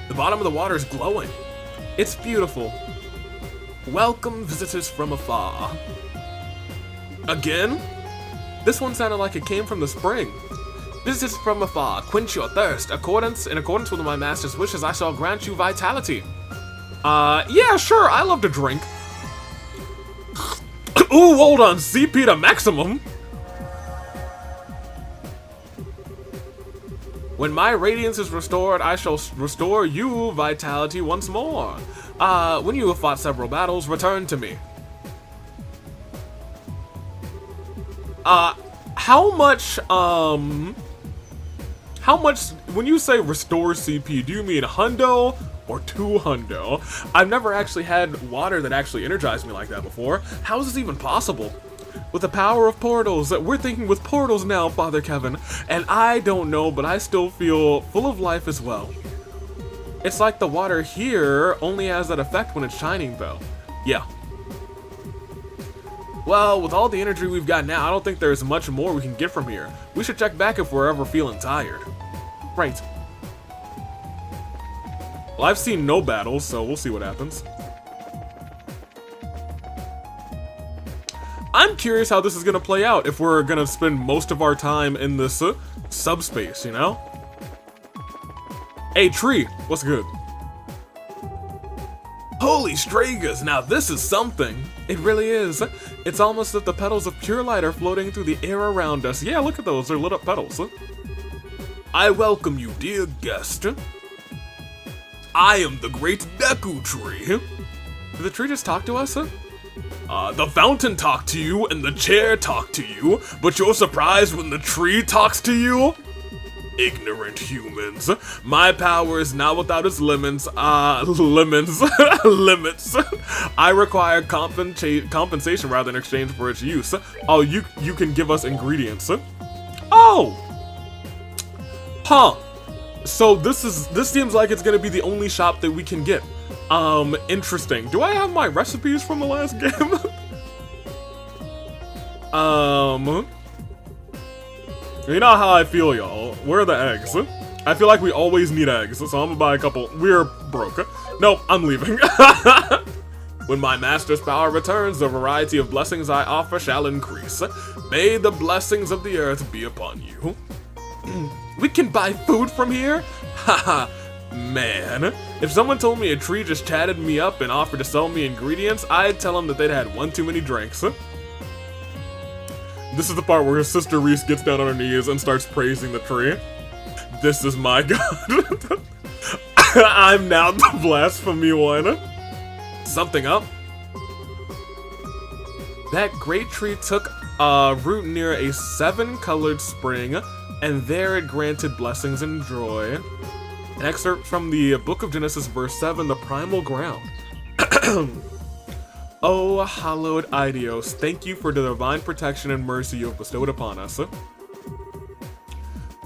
The bottom of the water is glowing. It's beautiful. Welcome visitors from afar. Again? This one sounded like it came from the spring. Visitors from afar, quench your thirst. In accordance with my master's wishes, I shall grant you vitality. Yeah, sure, I love to drink. Ooh, hold on, CP to maximum. When my radiance is restored, I shall restore you vitality once more. When you have fought several battles, return to me. How much, when you say restore CP, do you mean hundo or 2 hundo? I've never actually had water that actually energized me like that before. How is this even possible? With the power of portals, we're thinking with portals now, Father Kevin, and I don't know, but I still feel full of life as well. It's like the water here only has that effect when it's shining, though. Yeah. Well, with all the energy we've got now, I don't think there's much more we can get from here. We should check back if we're ever feeling tired. Right. Well, I've seen no battles, so we'll see what happens. I'm curious how this is gonna play out if we're gonna spend most of our time in this subspace, you know? Hey, tree, what's good? Holy Stragas, now this is something. It really is. It's almost as if the petals of pure light are floating through the air around us. Yeah, look at those, they're lit up petals. I welcome you, dear guest. I am the great Deku Tree. Did the tree just talk to us? The fountain talked to you and the chair talked to you, but you're surprised when the tree talks to you? Ignorant humans. My power is not without its limits. Limits. I require compensation rather in exchange for its use. Oh, you can give us ingredients. Oh! Huh. So this seems like it's gonna be the only shop that we can get. Interesting. Do I have my recipes from the last game? You know how I feel, y'all. Where are the eggs? I feel like we always need eggs, so I'm gonna buy a couple. We're broke. Nope, I'm leaving. When my master's power returns, the variety of blessings I offer shall increase. May the blessings of the earth be upon you. We can buy food from here? Haha, man. If someone told me a tree just chatted me up and offered to sell me ingredients, I'd tell them that they'd had one too many drinks. This is the part where his sister Reese gets down on her knees and starts praising the tree. This is my god. I'm now the blasphemy one. Something up? That great tree took root near a 7-colored spring, and there it granted blessings and joy. An excerpt from the Book of Genesis, verse 7, the primal ground. Oh, hallowed Idios, thank you for the divine protection and mercy you have bestowed upon us.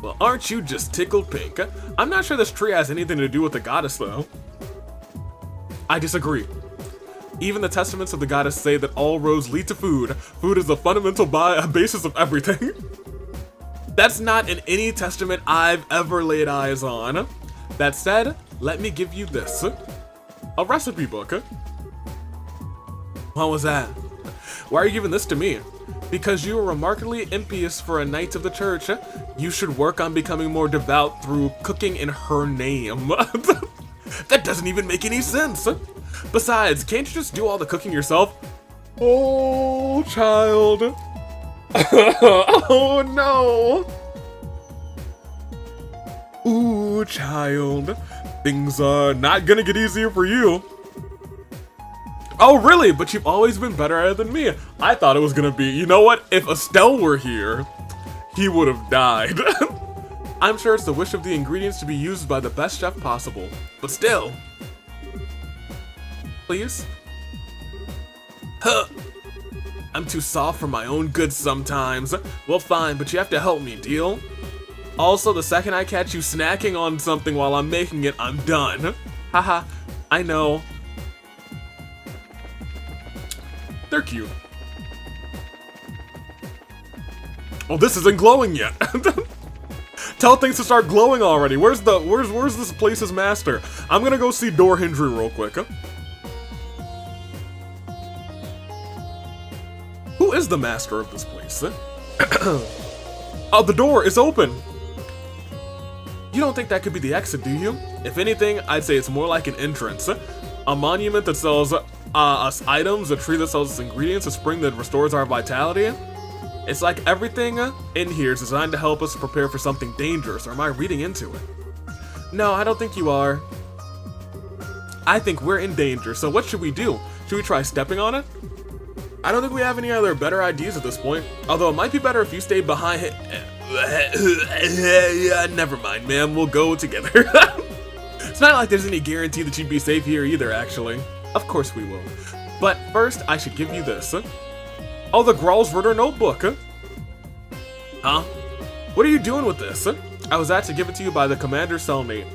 Well, aren't you just tickled pink? I'm not sure this tree has anything to do with the goddess, though. I disagree. Even the testaments of the goddess say that all roads lead to food. Food is the fundamental basis of everything. That's not in any testament I've ever laid eyes on. That said, let me give you this. A recipe book. What was that? Why are you giving this to me? Because you are remarkably impious for a knight of the church. You should work on becoming more devout through cooking in her name. That doesn't even make any sense. Besides, can't you just do all the cooking yourself? Oh, child. Oh, no. Ooh, child. Things are not gonna get easier for you. Oh, really? But you've always been better at it than me. I thought it was gonna be, you know what? If Estelle were here, he would have died. I'm sure it's the wish of the ingredients to be used by the best chef possible. But still. Please? Huh. I'm too soft for my own good sometimes. Well, fine, but you have to help me, deal? Also, the second I catch you snacking on something while I'm making it, I'm done. Haha, I know. They're cute. Oh, this isn't glowing yet. Tell things to start glowing already. Where's this place's master? I'm gonna go see Door Hendry real quick. Who is the master of this place? Oh, the door is open. You don't think that could be the exit, do you? If anything, I'd say it's more like an entrance. A monument that says us items, a tree that sells us ingredients, a spring that restores our vitality. It's like everything in here is designed to help us prepare for something dangerous, or am I reading into it? No, I don't think you are. I think we're in danger, so what should we do? Should we try stepping on it? I don't think we have any other better ideas at this point, although it might be better if you stayed behind. Never mind, ma'am, we'll go together. It's not like there's any guarantee that you'd be safe here either, actually. Of course we will. But first, I should give you this. Oh, the Growl's Ritter notebook. Huh? What are you doing with this? I was asked to give it to you by the commander's cellmate.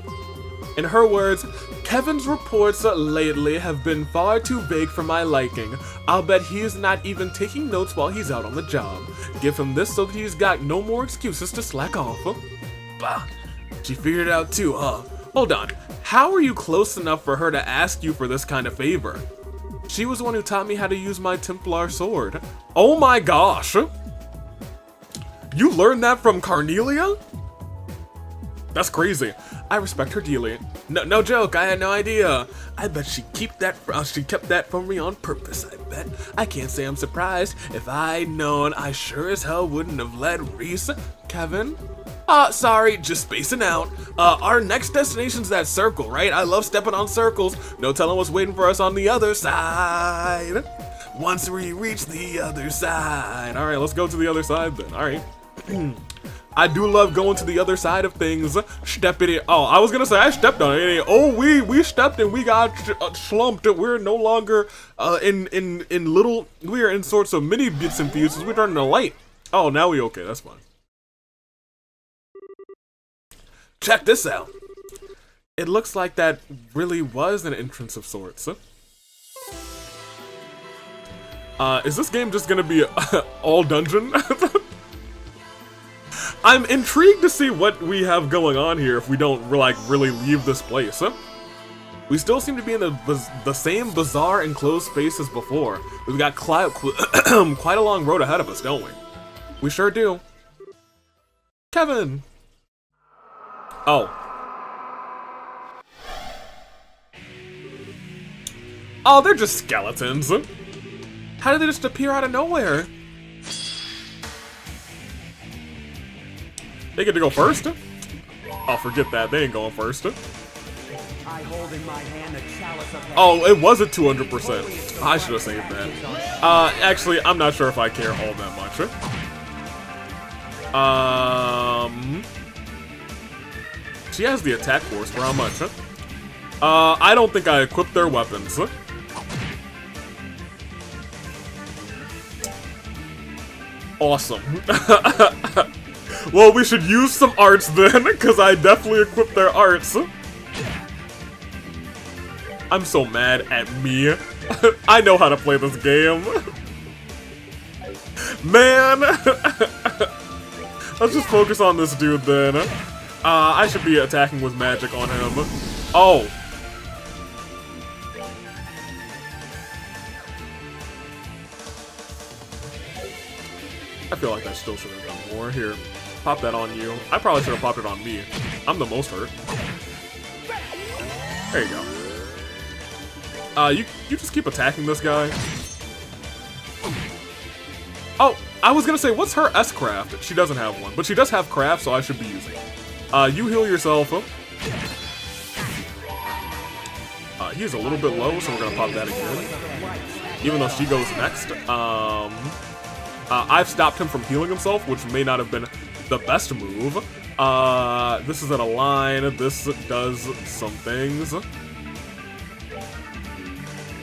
In her words, Kevin's reports lately have been far too vague for my liking. I'll bet he is not even taking notes while he's out on the job. Give him this so that he's got no more excuses to slack off. Bah, she figured it out too, huh? Hold on, how are you close enough for her to ask you for this kind of favor? She was the one who taught me how to use my Templar sword. Oh my gosh! You learned that from Carnelia? That's crazy. I respect her dearly. No joke, I had no idea. I bet she kept that from me on purpose, I bet. I can't say I'm surprised. If I'd known, I sure as hell wouldn't have let Reese. Kevin? Sorry, just spacing out. Our next destination's that circle, right? I love stepping on circles. No telling what's waiting for us on the other side. Once we reach the other side. Alright, let's go to the other side then. Alright. I do love going to the other side of things. Step it in. Oh, I was gonna say I stepped on it. Oh, we stepped and we got slumped. We're no longer in little. We are in sorts of mini bits and pieces. We turned into light. Oh, now we okay. That's fine. Check this out. It looks like that really was an entrance of sorts. Is this game just gonna be all dungeon? I'm intrigued to see what we have going on here if we don't like really leave this place. We still seem to be in the same bizarre enclosed space as before. We've got quite a long road ahead of us, don't we? We sure do. Kevin! Oh. Oh, they're just skeletons. How did they just appear out of nowhere? They get to go first? Oh, forget that. They ain't going first. Oh, it was at 200%. I should have saved that. Actually, I'm not sure if I care all that much. She has the attack force for how much? I don't think I equipped their weapons. Awesome. Well, we should use some arts then, because I definitely equipped their arts. I'm so mad at me. I know how to play this game. Man! Let's just focus on this dude then. I should be attacking with magic on him. Oh! I feel like I still should have done more. Here, pop that on you. I probably should have popped it on me. I'm the most hurt. There you go. You just keep attacking this guy. Oh, I was gonna say, what's her S-craft? She doesn't have one, but she does have craft, so I should be using it. You heal yourself. He's a little bit low, so we're gonna pop that again. Even though she goes next. I've stopped him from healing himself, which may not have been the best move. This is at a line. This does some things.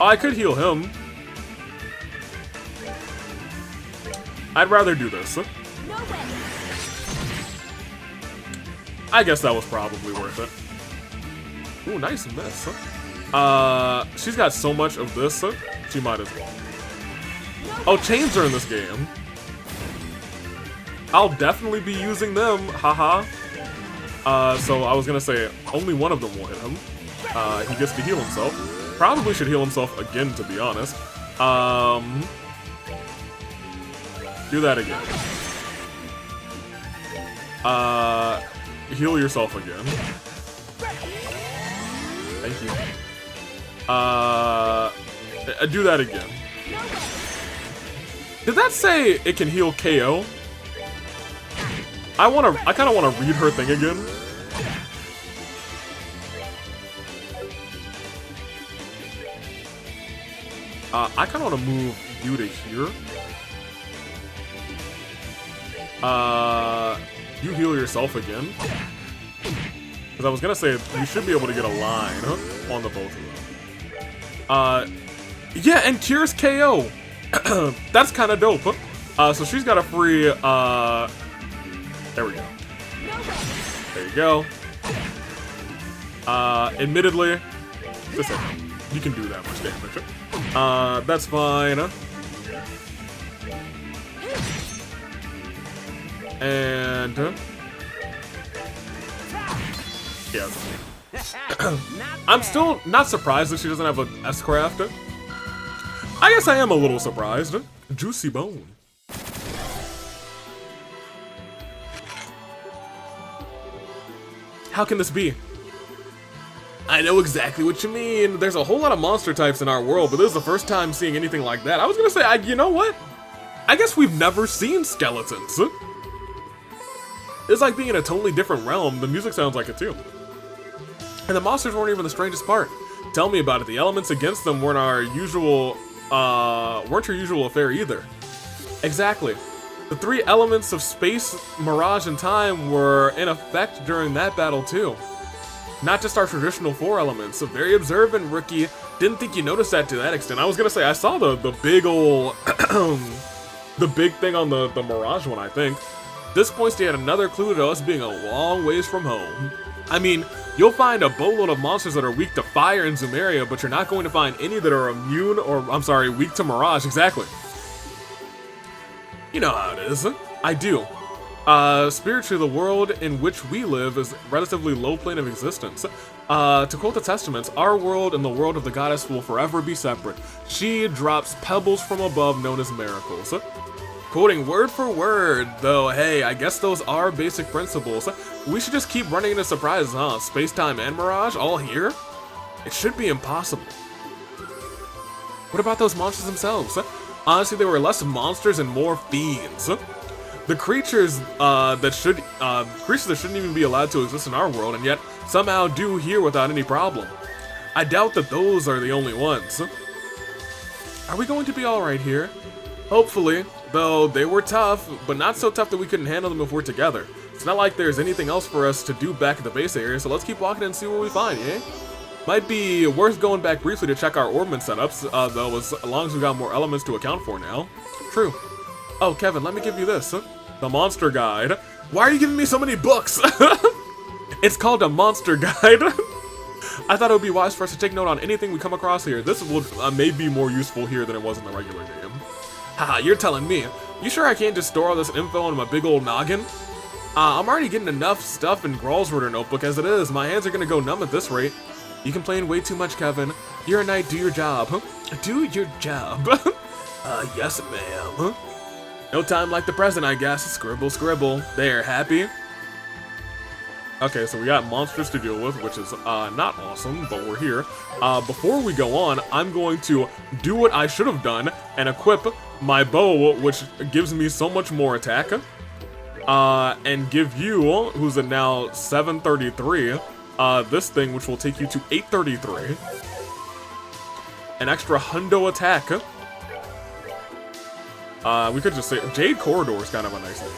Oh, I could heal him. I'd rather do this. I guess that was probably worth it. Ooh, nice miss. She's got so much of this, she might as well. Oh, chains are in this game. I'll definitely be using them, haha. So I was gonna say, only one of them will hit him. He gets to heal himself. Probably should heal himself again, to be honest. Do that again. Heal yourself again. Thank you. Do that again. Did that say it can heal KO? I kind of want to read her thing again. I kind of want to move you to here. You heal yourself again. Because I was gonna say, we should be able to get a line on the both of them. Yeah, and cures KO. That's kind of dope. So she's got a free, there we go. There you go. Admittedly, you can do that much damage. That's fine. And yeah. I'm still not surprised that she doesn't have an S-Craft. I guess I am a little surprised. Juicy bone. How can this be? I know exactly what you mean. There's a whole lot of monster types in our world, but this is the first time seeing anything like that. I was gonna say, you know what? I guess we've never seen skeletons. It's like being in a totally different realm. The music sounds like it too. And the monsters weren't even the strangest part. Tell me about it. The elements against them weren't our usual, weren't your usual affair either. Exactly. The three elements of space, mirage, and time were in effect during that battle too. Not just our traditional four elements. So very observant, rookie. Didn't think you noticed that to that extent. I was gonna say, I saw the big ol' the big thing on the mirage one, I think. This points to yet another clue to us being a long ways from home. I mean, you'll find a boatload of monsters that are weak to fire in Zumeria, but you're not going to find any that are immune or, I'm sorry, weak to Mirage. Exactly. You know how it is. I do. Spiritually, the world in which we live is relatively low plane of existence. To quote the Testaments, our world and the world of the goddess will forever be separate. She drops pebbles from above known as miracles. Quoting word for word, though, hey, I guess those are basic principles. We should just keep running into surprises, huh? Space-time and Mirage, all here? It should be impossible. What about those monsters themselves? Honestly, they were less monsters and more fiends. The creatures that shouldn't even be allowed to exist in our world, and yet somehow do here without any problem. I doubt that those are the only ones. Are we going to be alright here? Hopefully, though they were tough, but not so tough that we couldn't handle them if we're together. It's not like there's anything else for us to do back at the base area, so let's keep walking and see what we find, eh? Might be worth going back briefly to check our orbment setups, though, as long as we got more elements to account for now. True. Oh, Kevin, let me give you this. The Monster Guide. Why are you giving me so many books? It's called a Monster Guide. I thought it would be wise for us to take note on anything we come across here. This will may be more useful here than it was in the regular game. Haha, you're telling me. You sure I can't just store all this info in my big old noggin? I'm already getting enough stuff in Graal's Rudder notebook as it is. My hands are gonna go numb at this rate. You complain way too much, Kevin. You're a knight, do your job. Do your job. Yes, ma'am. No time like the present, I guess. Scribble, scribble. There, happy? Okay, so we got monsters to deal with, which is not awesome, but we're here. Before we go on, I'm going to do what I should have done and equip my bow, which gives me so much more attack. And give you, who's at now 733, this thing, which will take you to 833. An extra hundo attack. We could just say Jade Corridor is kind of a nice name.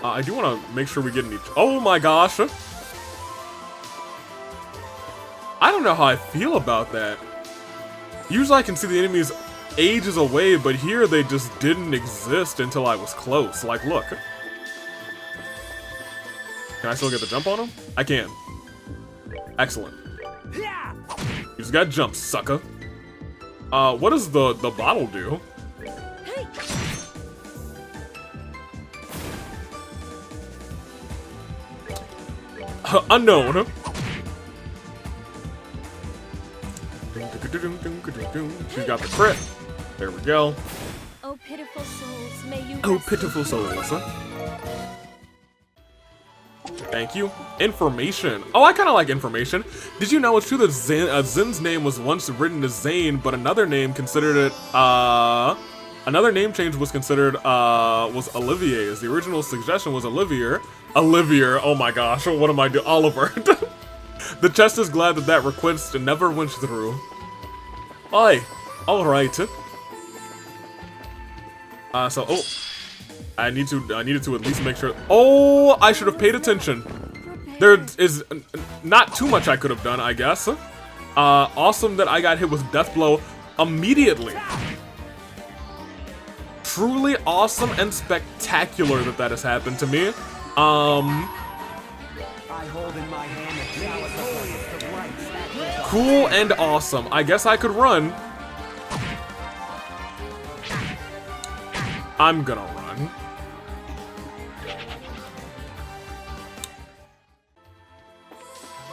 I do want to make sure we get any. Oh my gosh! I don't know how I feel about that. Usually I can see the enemies ages away, but here they just didn't exist until I was close. Like, look. Can I still get the jump on them? I can. Excellent. You just got jump, sucker. What does the bottle do? Unknown. She's got the crit. There we go. Oh, pitiful souls, may you. Oh, pitiful souls. Thank you. Information. Oh, I kind of like information. Did you know it's true that Zin's name was once written as Zane, but another name considered it, another name change was considered, was Olivier's. The original suggestion was Olivier. Olivier, oh my gosh, what am I doing? Oliver. The chest is glad that request never went through. Oi, alright. Oh. I needed to at least make sure. Oh, I should have paid attention. There is not too much I could have done, I guess. Awesome that I got hit with Death Blow immediately. Truly awesome and spectacular that has happened to me. Cool and awesome. I guess I could run. I'm gonna run.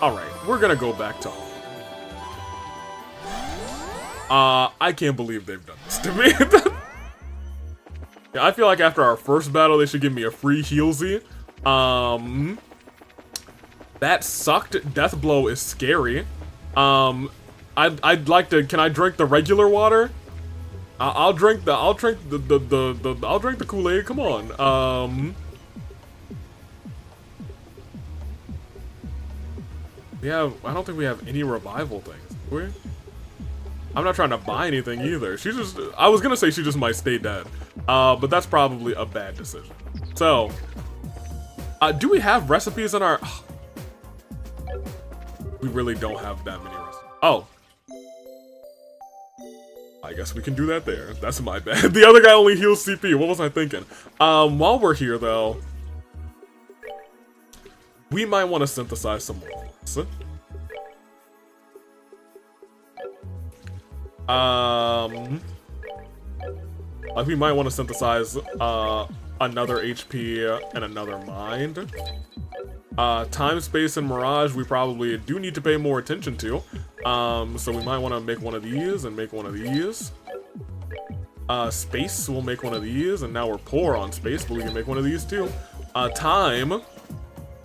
Alright, we're gonna go back to home. I can't believe they've done this to me. Yeah, I feel like after our first battle, they should give me a free healsy. That sucked. Death Blow is scary. I'd like to. Can I drink the regular water? I'll drink the Kool-Aid. Come on. Yeah, I don't think we have any revival things, do we? I'm not trying to buy anything either. She just, I was gonna say she just might stay dead. But that's probably a bad decision. So, do we have recipes in our... We really don't have that many recipes. Oh. I guess we can do that there. That's my bad. The other guy only heals CP. What was I thinking? While we're here, though, we might want to synthesize some more. Like we might want to synthesize another HP and another mind. Time, space, and mirage we probably do need to pay more attention to. So we might want to make one of these and make one of these. Space, we'll make one of these, and now we're poor on space, but we can make one of these too. Time,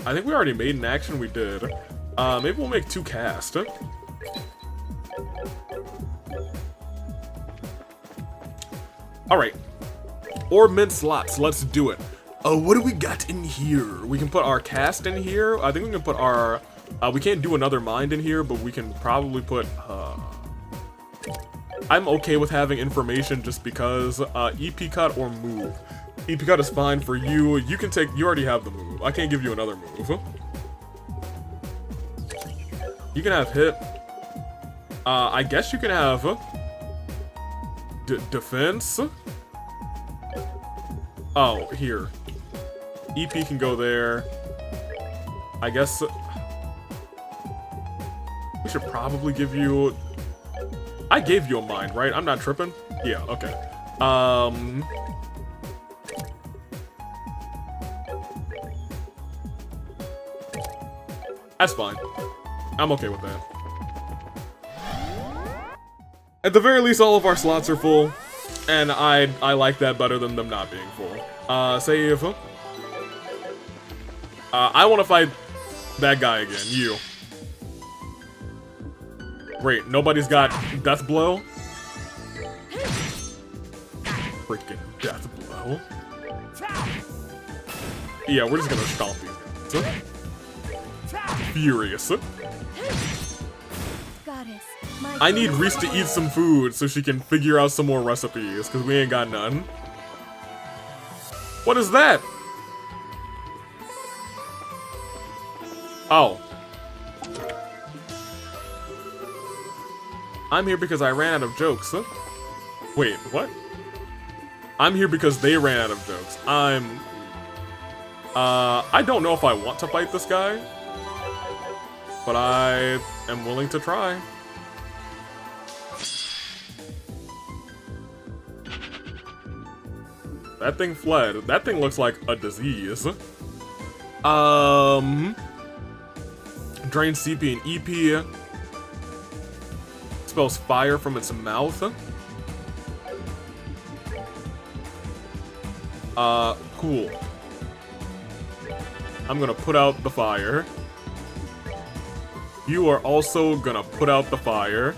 I think we already made an action, we did. Maybe we'll make 2 cast. Alright. Or mint slots, let's do it. What do we got in here? We can put our cast in here. I think we can put our... we can't do another mind in here, but we can probably put... I'm okay with having information just because EP cut or move. EP cut is fine for you. You can take... You already have the move. I can't give you another move. You can have hit. I guess you can have... defense? Oh, here. EP can go there. I guess... We should probably give you... I gave you a mind, right? I'm not tripping? Yeah, okay. That's fine. I'm okay with that. At the very least, all of our slots are full, and I like that better than them not being full. Save. I want to fight that guy again. You. Great. Nobody's got Death Blow. Freaking Death Blow. Yeah, we're just gonna stomp these guys. Furious. I need Reese to eat some food so she can figure out some more recipes, because we ain't got none. What is that? Oh. I'm here because I ran out of jokes. Wait, what? I'm here because they ran out of jokes. I don't know if I want to fight this guy, but I am willing to try. That thing fled. That thing looks like a disease. Drain CP and EP. Spells fire from its mouth. Cool. I'm gonna put out the fire. You are also gonna put out the fire.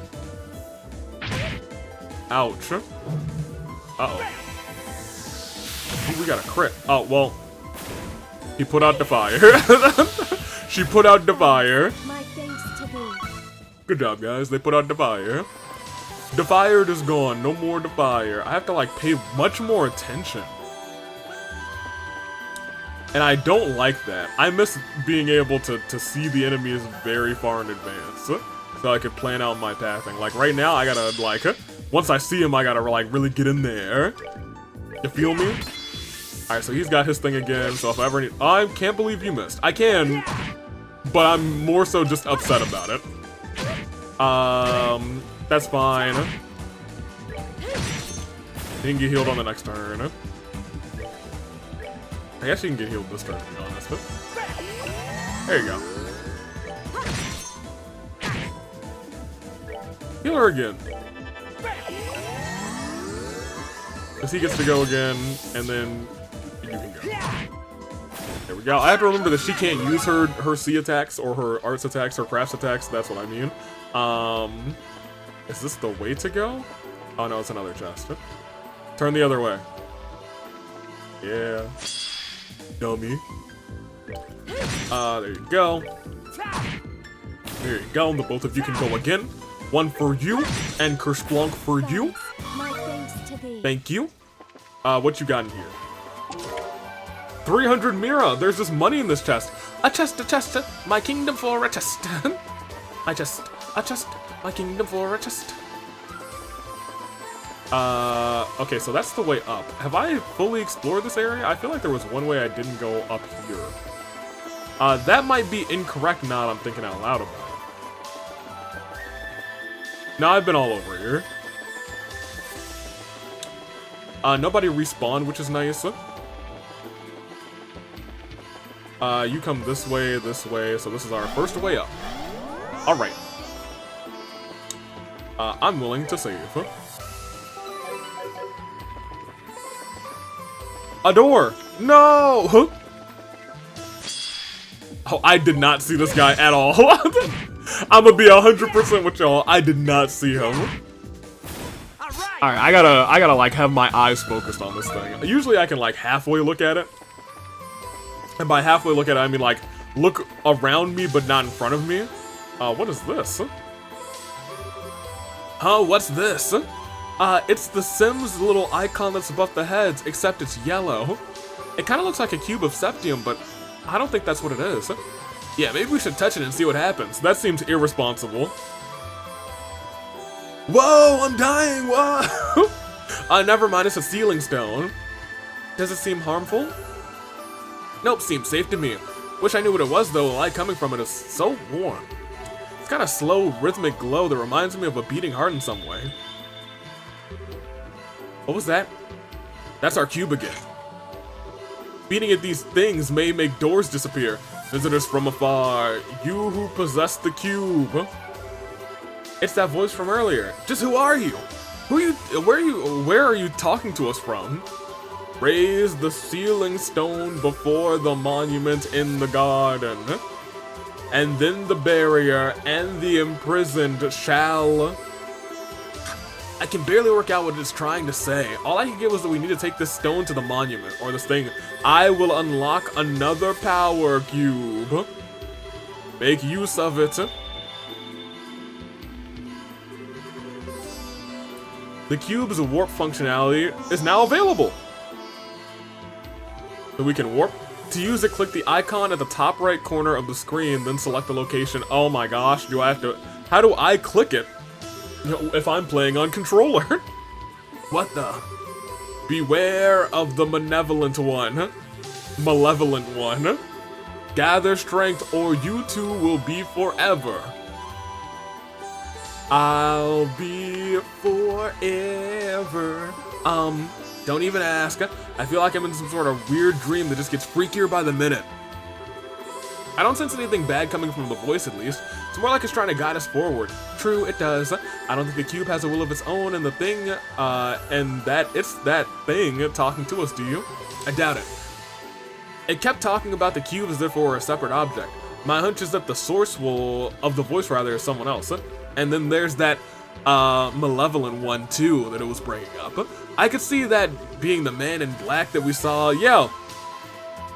Ouch. Uh-oh. Ooh, we got a crit. Oh, well. He put out the fire. She put out the fire. My thanks to thee. Good job, guys. They put out the fire. The fire is gone. No more the fire. I have to, like, pay much more attention. And I don't like that. I miss being able to see the enemies very far in advance. So I could plan out my pathing. Like, right now, I gotta, like, once I see him, I gotta, like, really get in there. You feel me? Alright, so he's got his thing again, so if I ever need... I can't believe you missed. I can, but I'm more so just upset about it. That's fine. He can get healed on the next turn. I guess he can get healed this turn, to be honest. There you go. Heal her again. Because he gets to go again, and then you can go. There we go. I have to remember that she can't use her C attacks, or her arts attacks, or crafts attacks, that's what I mean. Is this the way to go? Oh no, it's another chest. Turn the other way. Yeah. Dummy. There you go. There you go. The both of you can go again. One for you, and Kersplunkk for you. My thanks to thee. Thank you. What you got in here? 300 Mira. There's just money in this chest. A chest, my kingdom for a chest. A chest, my kingdom for a chest. Okay, so that's the way up. Have I fully explored this area? I feel like there was one way I didn't go up here. That might be incorrect now that I'm thinking out loud about it. No, I've been all over here. Nobody respawned, which is nice. You come this way, so this is our first way up. Alright. I'm willing to save. A door! No! Oh, I did not see this guy at all. I'm gonna be 100% with y'all. I did not see him. Alright, I gotta like have my eyes focused on this thing. Usually I can like halfway look at it. And by halfway look at it, I mean like look around me but not in front of me. What is this? Oh, what's this? It's the Sims little icon that's above the heads, except it's yellow. It kind of looks like a cube of septium, but I don't think that's what it is. Yeah, maybe we should touch it and see what happens. That seems irresponsible. Whoa, I'm dying, whoa! Never mind, it's a sealing stone. Does it seem harmful? Nope, seems safe to me. Wish I knew what it was though, the light coming from it is so warm. It's got a slow, rhythmic glow that reminds me of a beating heart in some way. What was that? That's our cube again. Beating at these things may make doors disappear. Visitors from afar, you who possess the cube. It's that voice from earlier. Just who are you? Where are you talking to us from? Raise the sealing stone before the monument in the garden. And then the barrier and the imprisoned shall... I can barely work out what it's trying to say. All I can get was that we need to take this stone to the monument, or this thing. I will unlock another power cube. Make use of it. The cube's warp functionality is now available. So we can warp. To use it, click the icon at the top right corner of the screen, then select the location. Oh my gosh, do I have to... How do I click it? If I'm playing on controller. What the? Beware of the malevolent one. Gather strength or you two will be forever. I'll be forever. Don't even ask. I feel like I'm in some sort of weird dream that just gets freakier by the minute. I don't sense anything bad coming from the voice, at least. It's more like it's trying to guide us forward. True, it does. I don't think the cube has a will of its own, and the thing, and that it's that thing talking to us, do you? I doubt it. It kept talking about the cube as if it were a separate object. My hunch is that the source of the voice rather is someone else. And then there's that malevolent one too that it was bringing up. I could see that being the man in black that we saw, yeah,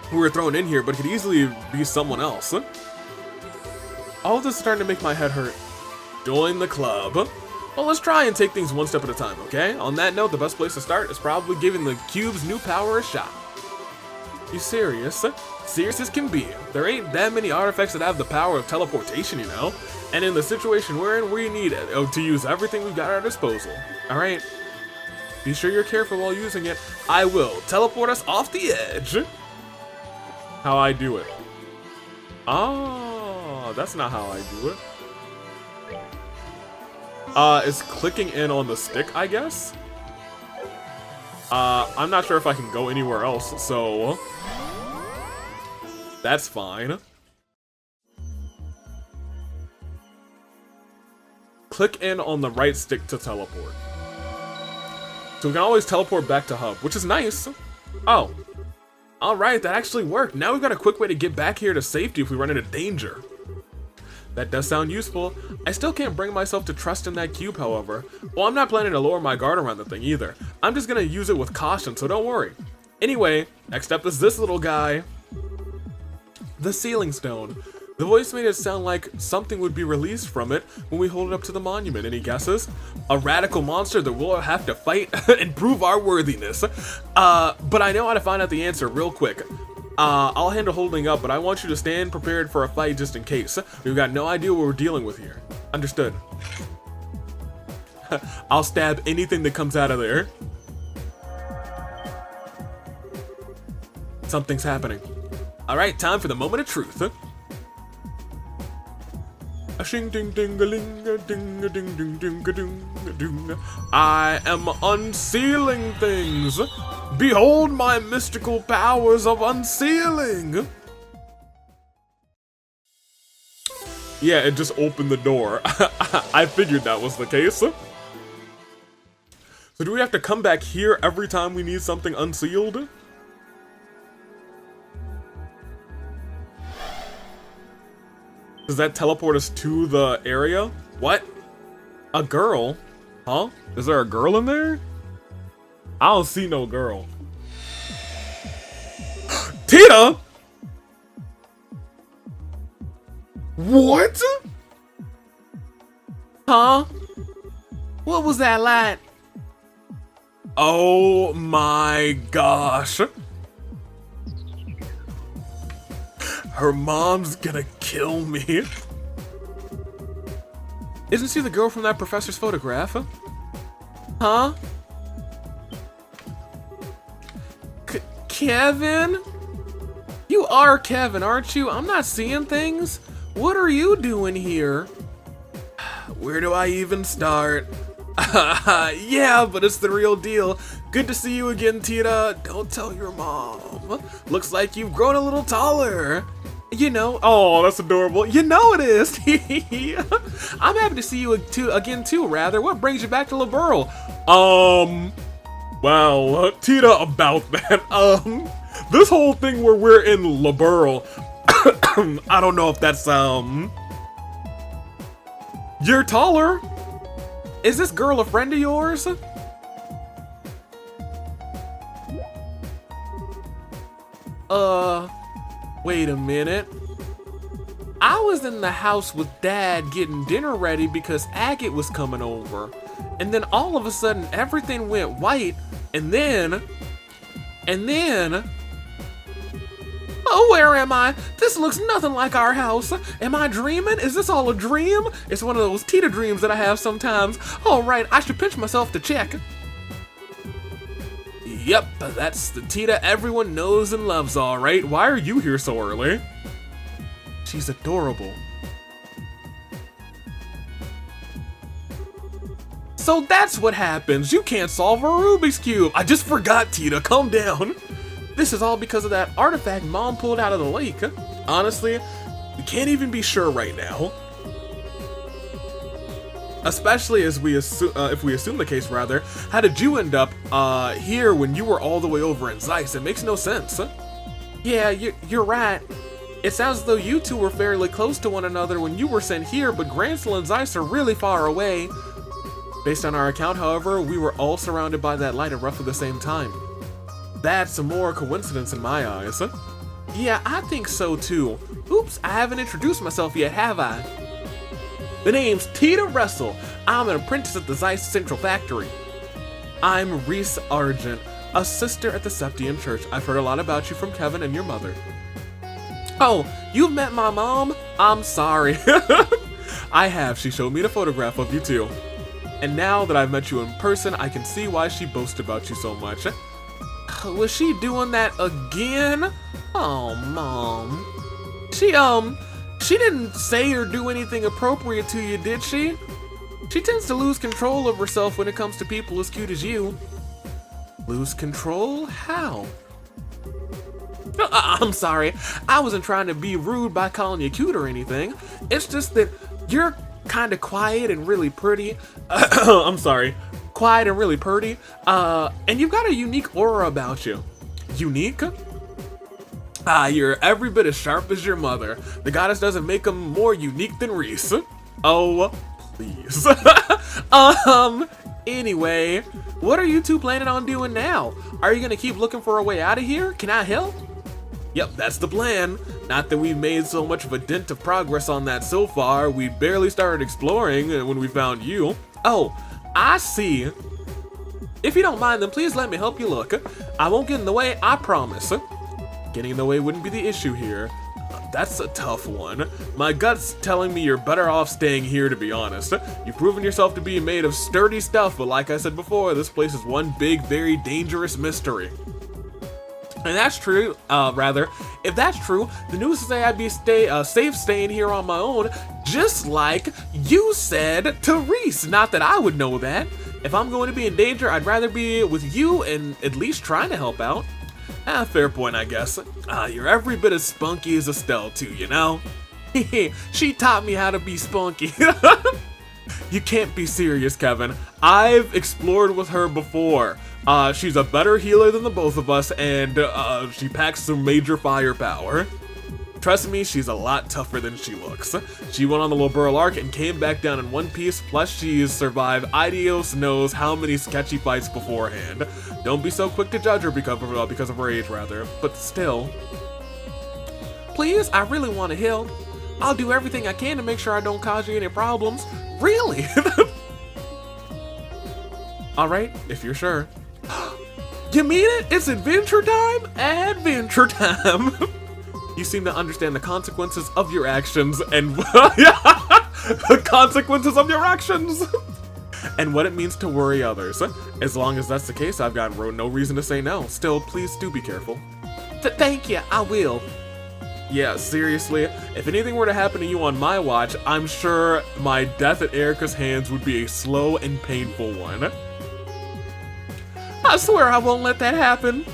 who were thrown in here, but it could easily be someone else. All of this is starting to make my head hurt. Join the club. Well, let's try and take things one step at a time, okay? On that note, the best place to start is probably giving the cube's new power a shot. You serious? Serious as can be. There ain't that many artifacts that have the power of teleportation, you know? And in the situation we're in, we need to use everything we've got at our disposal. Alright? Be sure you're careful while using it. I will teleport us off the edge. How I do it. Oh, that's not how I do it. Is clicking in on the stick, I guess? I'm not sure if I can go anywhere else, so that's fine. Click in on the right stick to teleport. So we can always teleport back to hub, which is nice. Oh. Alright, that actually worked. Now we've got a quick way to get back here to safety if we run into danger. That does sound useful. I still can't bring myself to trust in that cube, however. Well, I'm not planning to lower my guard around the thing either. I'm just gonna use it with caution, so don't worry. Anyway, next up is this little guy. The ceiling stone. The voice made it sound like something would be released from it when we hold it up to the monument. Any guesses? A radical monster that we'll have to fight and prove our worthiness. But I know how to find out the answer real quick. I'll handle holding up, but I want you to stand prepared for a fight just in case. We've got no idea what we're dealing with here. Understood. I'll stab anything that comes out of there. Something's happening. Alright, time for the moment of truth. A shing ding ding a ling a ding a ding ding ding a ding a ding. I am unsealing things. Behold my mystical powers of unsealing. Yeah, it just opened the door. I figured that was the case. So do we have to come back here every time we need something unsealed? Does that teleport us to the area? What? A girl? Huh? Is there a girl in there? I don't see no girl. Tina? What? Huh? What was that like? Oh my gosh. Her mom's gonna kill me. Isn't she the girl from that professor's photograph? Huh? Kevin? You are Kevin, aren't you? I'm not seeing things. What are you doing here? Where do I even start? Yeah, but it's the real deal. Good to see you again, Tita. Don't tell your mom. Looks like you've grown a little taller. You know, oh, that's adorable. You know it is. I'm happy to see you again too, rather. What brings you back to LaBurle? Well, Tita, about that. This whole thing where we're in LaBurle, I don't know if that's, you're taller. Is this girl a friend of yours? Wait a minute. I was in the house with Dad getting dinner ready because Agate was coming over. And then all of a sudden everything went white, and then... Oh, where am I? This looks nothing like our house. Am I dreaming? Is this all a dream? It's one of those Tita dreams that I have sometimes. All right, I should pinch myself to check. Yep, that's the Tita everyone knows and loves, all right. Why are you here so early? She's adorable. So that's what happens. You can't solve a Rubik's Cube. I just forgot, Tita. Calm down. This is all because of that artifact Mom pulled out of the lake. Honestly, we can't even be sure right now. Especially as we if we assume the case, rather. How did you end up here when you were all the way over in Zeiss? It makes no sense. Yeah, you're right. It sounds as though you two were fairly close to one another when you were sent here, but Grancel and Zeiss are really far away. Based on our account, however, we were all surrounded by that light at roughly the same time. That's a more coincidence in my eyes. Yeah, I think so too. Oops, I haven't introduced myself yet, have I? The name's Tita Russell. I'm an apprentice at the Zeiss Central Factory. I'm Reese Argent, a sister at the Septian Church. I've heard a lot about you from Kevin and your mother. Oh, you've met my mom? I'm sorry. I have. She showed me the photograph of you too. And now that I've met you in person, I can see why she boasted about you so much. Was she doing that again? Oh, Mom. She didn't say or do anything appropriate to you, did she? She tends to lose control of herself when it comes to people as cute as you. Lose control? How? I'm sorry. I wasn't trying to be rude by calling you cute or anything. It's just that you're kind of quiet and really pretty. I'm sorry. Quiet and really pretty. And you've got a unique aura about you. Unique? You're every bit as sharp as your mother. The goddess doesn't make them more unique than Reese. Oh, please. Anyway, what are you two planning on doing now? Are you gonna keep looking for a way out of here? Can I help? Yep, that's the plan. Not that we've made so much of a dent of progress on that so far. We barely started exploring when we found you. Oh, I see. If you don't mind, then please let me help you look. I won't get in the way, I promise. Getting in the way wouldn't be the issue here. That's a tough one. My gut's telling me you're better off staying here, to be honest. You've proven yourself to be made of sturdy stuff, but like I said before, this place is one big, very dangerous mystery. And that's true, if that's true, the news say I'd be safe staying here on my own, just like you said to Reese. Not that I would know that. If I'm going to be in danger, I'd rather be with you and at least trying to help out. Fair point, I guess. You're every bit as spunky as Estelle, too, you know? She taught me how to be spunky. You can't be serious, Kevin. I've explored with her before. She's a better healer than the both of us, and she packs some major firepower. Trust me, she's a lot tougher than she looks. She went on the Loburl arc and came back down in one piece, plus she's survived Idios knows how many sketchy fights beforehand. Don't be so quick to judge her because of her age, rather, but still. Please, I really want to help. I'll do everything I can to make sure I don't cause you any problems. Really? Alright, if you're sure. You mean it? It's adventure time? Adventure time! You seem to understand the consequences of your actions and the consequences of your actions and what it means to worry others. As long as that's the case, I've got no reason to say no. Still, please do be careful. Thank you, I will. Yeah, seriously, if anything were to happen to you on my watch, I'm sure my death at Erica's hands would be a slow and painful one. I swear I won't let that happen.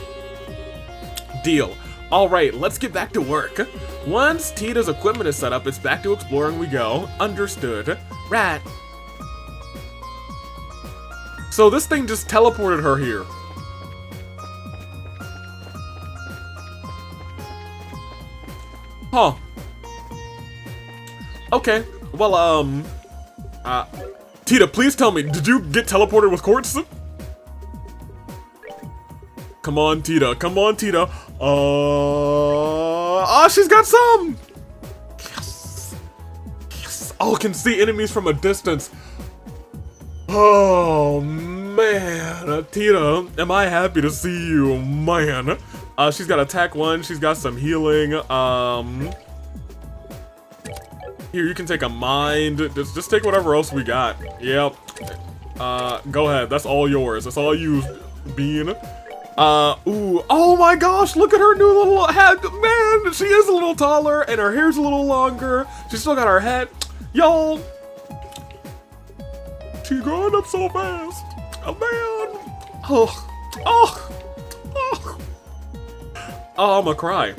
Deal. Alright, let's get back to work. Once Tita's equipment is set up, it's back to exploring we go. Understood. Right. So this thing just teleported her here. Huh. Okay. Well, Tita, please tell me, did you get teleported with quartz? Come on, Tita. Come on, Tita. She's got some! Yes! Yes! Oh, can see enemies from a distance. Oh, man. Tita, am I happy to see you, man. She's got attack 1. She's got some healing. Here, you can take a mind. Just take whatever else we got. Yep. Go ahead. That's all yours. That's all you, Bean. Ooh, oh my gosh, look at her new little head, man, she is a little taller, and her hair's a little longer, she's still got her head, y'all, she's growing up so fast, oh man, oh, I'm gonna cry.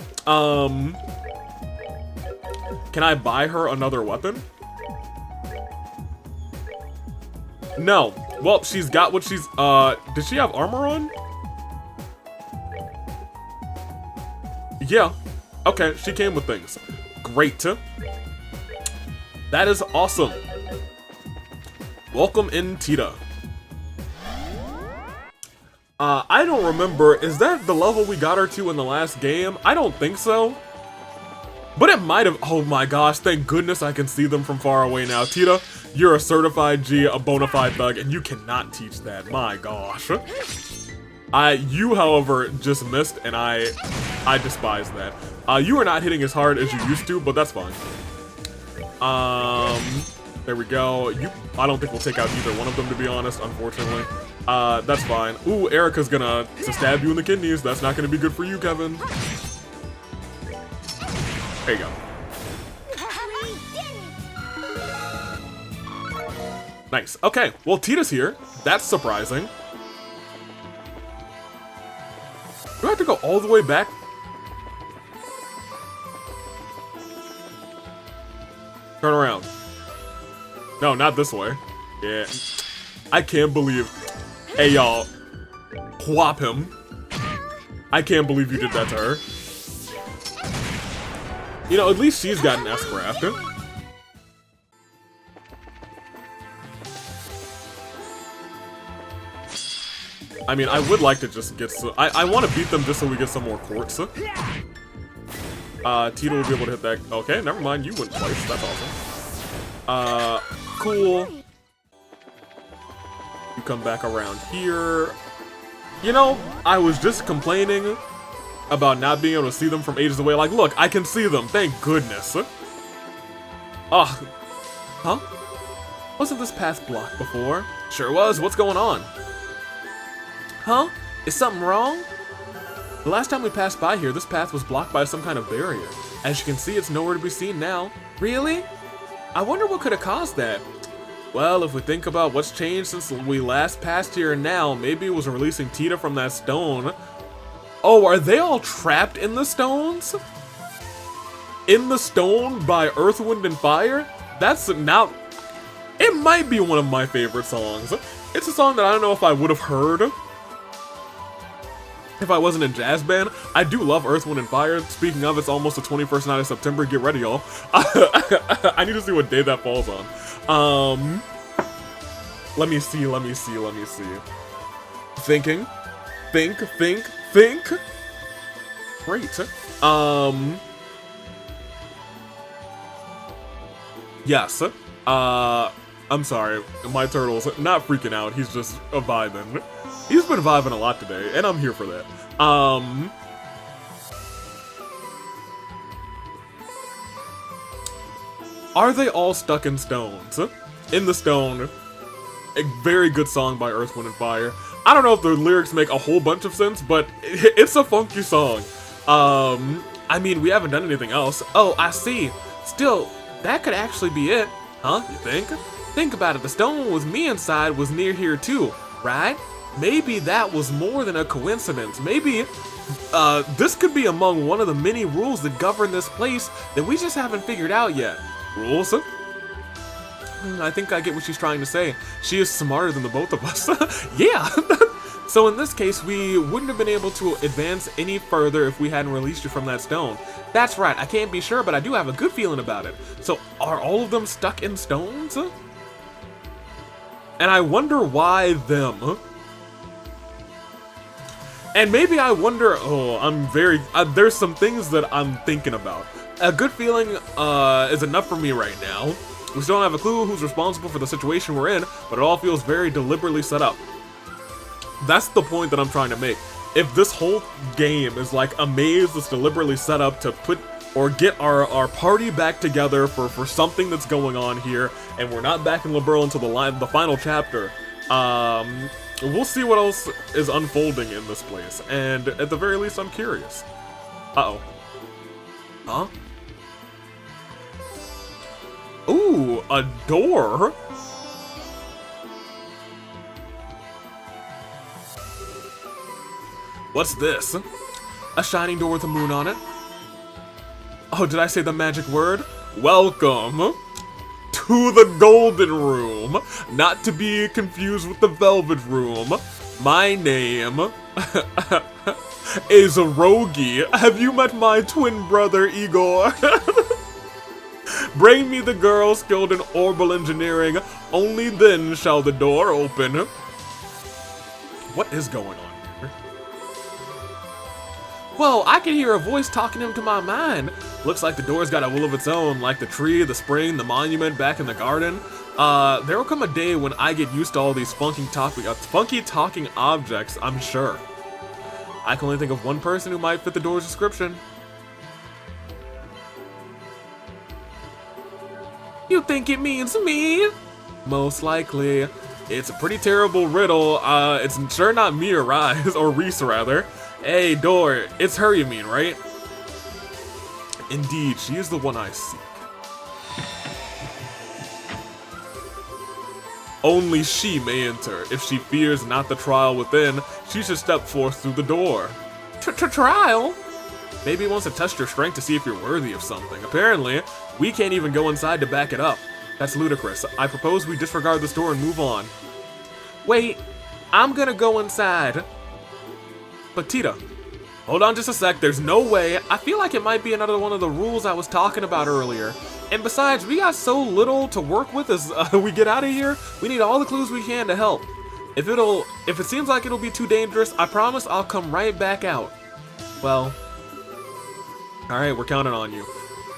Can I buy her another weapon? No, well, she's got what she's, did she have armor on? Yeah. Okay, she came with things. Great. That is awesome. Welcome in, Tita. I don't remember, is that the level we got her to in the last game? I don't think so. But it might have, oh my gosh, thank goodness I can see them from far away now. Tita, you're a certified G, a bona fide thug, and you cannot teach that, my gosh. You, however, just missed, and I despise that. You are not hitting as hard as you used to, but that's fine. There we go. I don't think we'll take out either one of them, to be honest, unfortunately. That's fine. Ooh, Erica's gonna stab you in the kidneys. That's not gonna be good for you, Kevin. There you go. Nice. Okay, well, Tita's here. That's surprising. Do I have to go all the way back? Turn around. No, not this way. Yeah. I can't believe... Hey, y'all. Whop him. I can't believe you did that to her. You know, at least she's got an S-craft. I mean, I would like to just get some... I want to beat them just so we get some more quartz. Tita will be able to hit that... Okay, never mind. You went twice. That's awesome. Cool. You come back around here. You know, I was just complaining about not being able to see them from ages away. Like, look, I can see them. Thank goodness. Ugh. Huh? Wasn't this path blocked before? Sure was. What's going on? Huh? Is something wrong? The last time we passed by here, this path was blocked by some kind of barrier. As you can see, it's nowhere to be seen now. Really? I wonder what could have caused that. Well, if we think about what's changed since we last passed here now, maybe it was releasing Tita from that stone. Oh, are they all trapped in the stones? In the stone by Earth, Wind, and Fire? That's now... It might be one of my favorite songs. It's a song that I don't know if I would have heard if I wasn't in jazz band. I do love Earth, Wind, and Fire. Speaking of, it's almost the 21st night of September. Get ready, y'all. I need to see what day that falls on. Let me see. Thinking. Think. Great. Yes. I'm sorry. My turtle's not freaking out. He's just vibing. He's been vibing a lot today, and I'm here for that. Are they all stuck in stones? In the stone. A very good song by Earth, Wind, and Fire. I don't know if the lyrics make a whole bunch of sense, but it's a funky song. I mean, we haven't done anything else. Oh, I see. Still, that could actually be it. Huh, you think? Think about it, the stone with me inside was near here too, right? Maybe that was more than a coincidence. Maybe this could be among one of the many rules that govern this place that we just haven't figured out yet. Rules? I think I get what she's trying to say. She is smarter than the both of us. Yeah! So in this case, we wouldn't have been able to advance any further if we hadn't released you from that stone. That's right, I can't be sure, but I do have a good feeling about it. So are all of them stuck in stones? And I wonder why them? And maybe I wonder, there's some things that I'm thinking about. A good feeling is enough for me right now. We still don't have a clue who's responsible for the situation we're in, but it all feels very deliberately set up. That's the point that I'm trying to make. If this whole game is like a maze that's deliberately set up to put or get our party back together for something that's going on here, and we're not back in LeBurl until the final chapter, we'll see what else is unfolding in this place, and at the very least, I'm curious. Uh-oh. Huh? Ooh, a door? What's this? A shining door with a moon on it? Oh, did I say the magic word? Welcome to the Golden Room, not to be confused with the Velvet Room. My name A Zerogi, have you met my twin brother Igor? Bring me the girl skilled in orbital engineering, only then shall the door open. What is going on here? Well, I can hear a voice talking into my mind. Looks like the door's got a will of its own, like the tree, the spring, the monument back in the garden. There will come a day when I get used to all these funky talking objects, I'm sure. I can only think of one person who might fit the door's description. You think it means me? Most likely. It's a pretty terrible riddle. It's sure not me or Rise, or Reese rather. Hey, door, it's her you mean, right? Indeed, she is the one I seek. Only she may enter. If she fears not the trial within, she should step forth through the door. Trial? Maybe it wants to test your strength to see if you're worthy of something. Apparently, we can't even go inside to back it up. That's ludicrous. I propose we disregard this door and move on. Wait, I'm gonna go inside. But Tita, hold on just a sec, there's no way. I feel like it might be another one of the rules I was talking about earlier. And besides, we got so little to work with as we get out of here. We need all the clues we can to help. If it seems like it'll be too dangerous, I promise I'll come right back out. Well, alright, we're counting on you.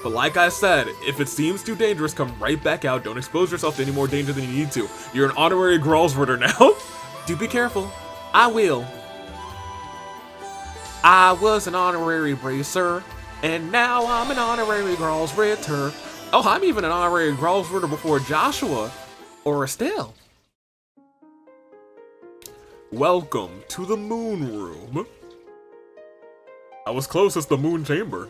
But like I said, if it seems too dangerous, come right back out. Don't expose yourself to any more danger than you need to. You're an honorary Gralsritter now. Do be careful. I will. I was an honorary bracer, and now I'm an honorary Gralsritter. Oh, I'm even an honorary Gralsritter before Joshua or Estelle. Welcome to the Moon Room. I was closest the Moon Chamber.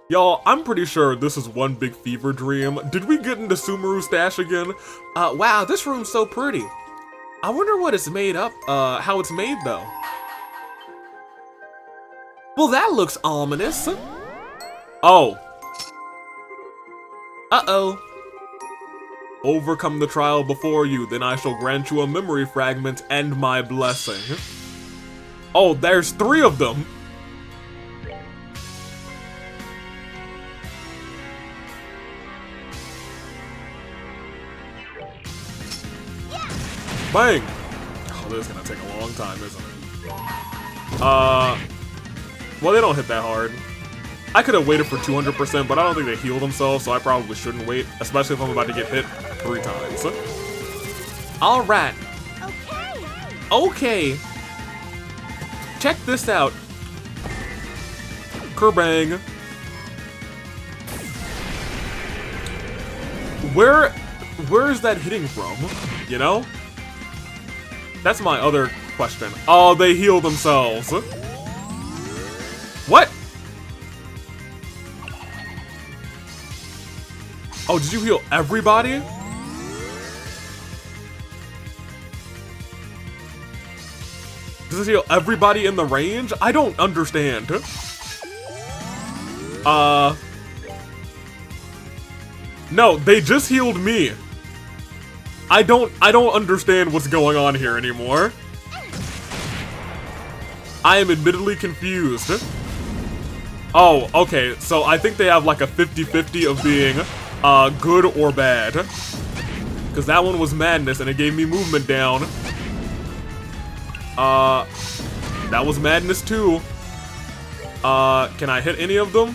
Y'all, I'm pretty sure this is one big fever dream. Did we get into Sumeru's stash again? Wow, this room's so pretty. I wonder what it's made up, how it's made though. Well, that looks ominous. Oh. Uh-oh. Overcome the trial before you, then I shall grant you a memory fragment and my blessing. Oh, there's 3 of them. Bang! Oh, this is gonna take a long time, isn't it? Well, they don't hit that hard. I could have waited for 200%, but I don't think they heal themselves, so I probably shouldn't wait, especially if I'm about to get hit 3 times. Alright. Okay. Check this out. Kerbang. Where is that hitting from? You know? That's my other question. Oh, they heal themselves. What? Oh, did you heal everybody? Does it heal everybody in the range? I don't understand. No, they just healed me. I don't understand what's going on here anymore. I am admittedly confused. Oh, okay, so I think they have like a 50-50 of being good or bad. Because that one was madness and it gave me movement down. That was madness too. Can I hit any of them?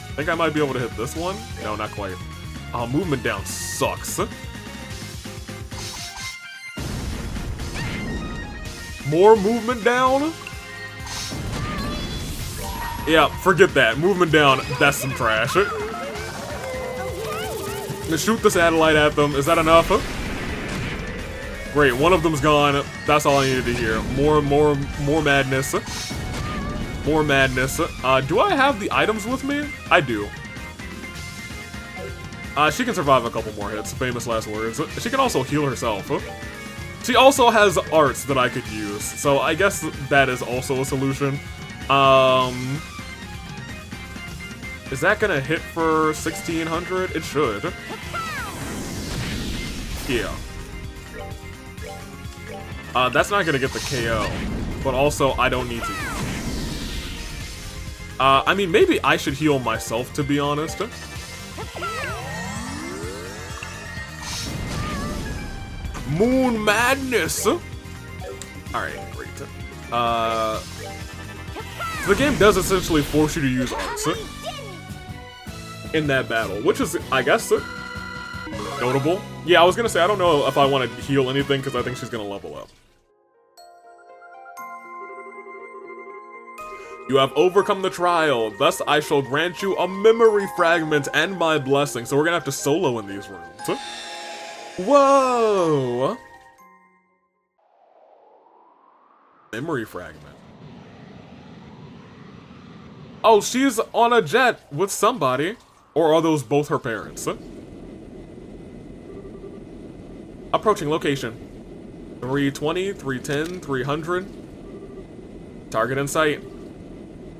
I think I might be able to hit this one. No, not quite. Movement down sucks. More movement down? Yeah, forget that. Movement down, that's some trash. Let's shoot the satellite at them. Is that enough? Great, one of them's gone. That's all I needed to hear. More madness. More madness. Do I have the items with me? I do. She can survive a couple more hits. Famous last words. She can also heal herself. She also has arts that I could use, so I guess that is also a solution. Is that gonna hit for 1600? It should. Yeah. That's not gonna get the KO, but also I don't need to. I mean, maybe I should heal myself, to be honest. Moon Madness! Alright, great. The game does essentially force you to use arts in that battle, which is, I guess, notable. Yeah, I was gonna say, I don't know if I want to heal anything, because I think she's gonna level up. You have overcome the trial, thus I shall grant you a memory fragment and my blessing. So we're gonna have to solo in these rooms. Whoa! Memory fragment. Oh, she's on a jet with somebody. Or are those both her parents? Approaching location. 320, 310, 300. Target in sight.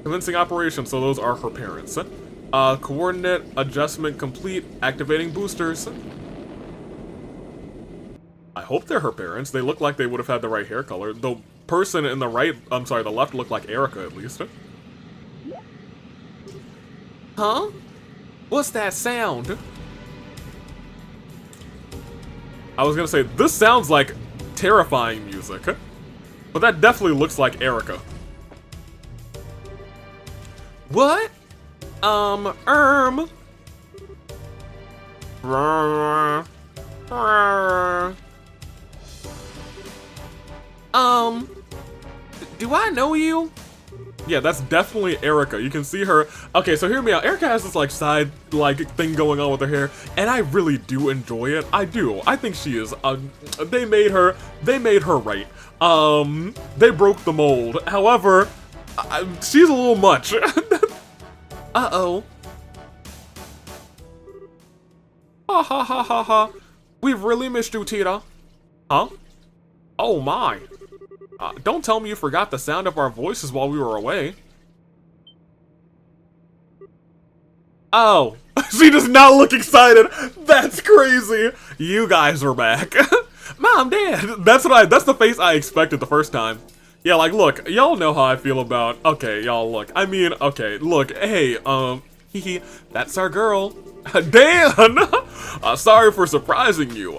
Commencing operation, so those are her parents. Coordinate adjustment complete. Activating boosters. I hope they're her parents. They look like they would have had the right hair color. The person in the right, I'm sorry, the left looked like Erica at least. Huh? What's that sound? I was gonna say, this sounds like terrifying music. But that definitely looks like Erica. What? Do I know you? Yeah, that's definitely Erica. You can see her. Okay, so hear me out. Erica has this like side like thing going on with her hair, and I really do enjoy it. I do. I think she is. They made her right. They broke the mold. However, she's a little much. Uh-oh. Ha ha ha ha ha. We've really missed you, Tita. Huh? Oh my. Don't tell me you forgot the sound of our voices while we were away. Oh. She does not look excited. That's crazy. You guys are back. Mom, Dad. That's the face I expected the first time. Yeah, like, look, y'all know how I feel about, okay, y'all, look, I mean, okay, look, hey, hee, that's our girl, Dan! Sorry for surprising you,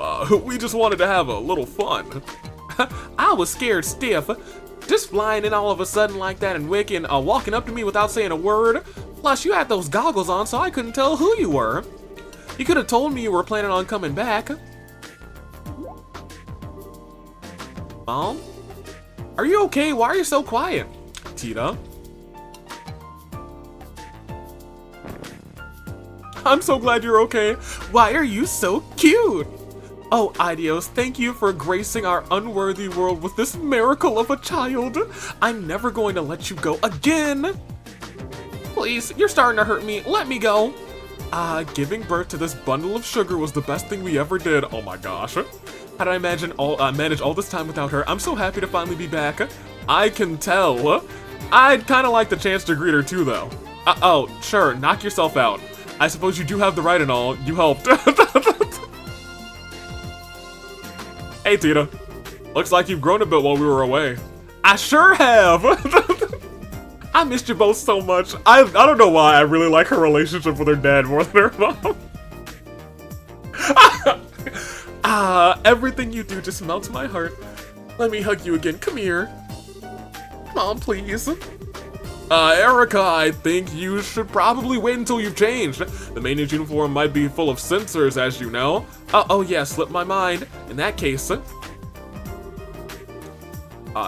we just wanted to have a little fun. I was scared stiff, just flying in all of a sudden like that and walking up to me without saying a word, plus you had those goggles on so I couldn't tell who you were. You could have told me you were planning on coming back. Mom? Are you okay? Why are you so quiet? Tita? I'm so glad you're okay. Why are you so cute? Oh, Idios, thank you for gracing our unworthy world with this miracle of a child. I'm never going to let you go again. Please, you're starting to hurt me. Let me go. Giving birth to this bundle of sugar was the best thing we ever did. Oh my gosh. How did I manage all this time without her? I'm so happy to finally be back. I can tell. I'd kind of like the chance to greet her too, though. Oh, sure, knock yourself out. I suppose you do have the right and all. You helped. Hey, Tita. Looks like you've grown a bit while we were away. I sure have. I missed you both so much. I don't know why I really like her relationship with her dad more than her mom. Everything you do just melts my heart. Let me hug you again. Come here. Come on, please. Erica, I think you should probably wait until you've changed. The maintenance uniform might be full of sensors, as you know. Oh yeah, slipped my mind. In that case,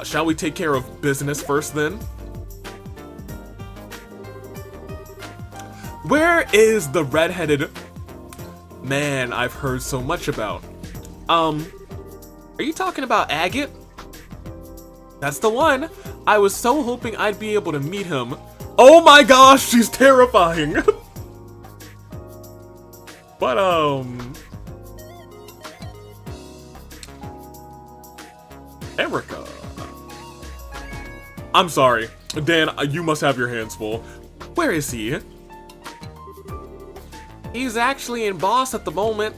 shall we take care of business first then? Where is the redheaded man I've heard so much about? Are you talking about Agate? That's the one. I was so hoping I'd be able to meet him. Oh my gosh, she's terrifying. But, Erica. I'm sorry. Dan, you must have your hands full. Where is he? He's actually in Boss at the moment.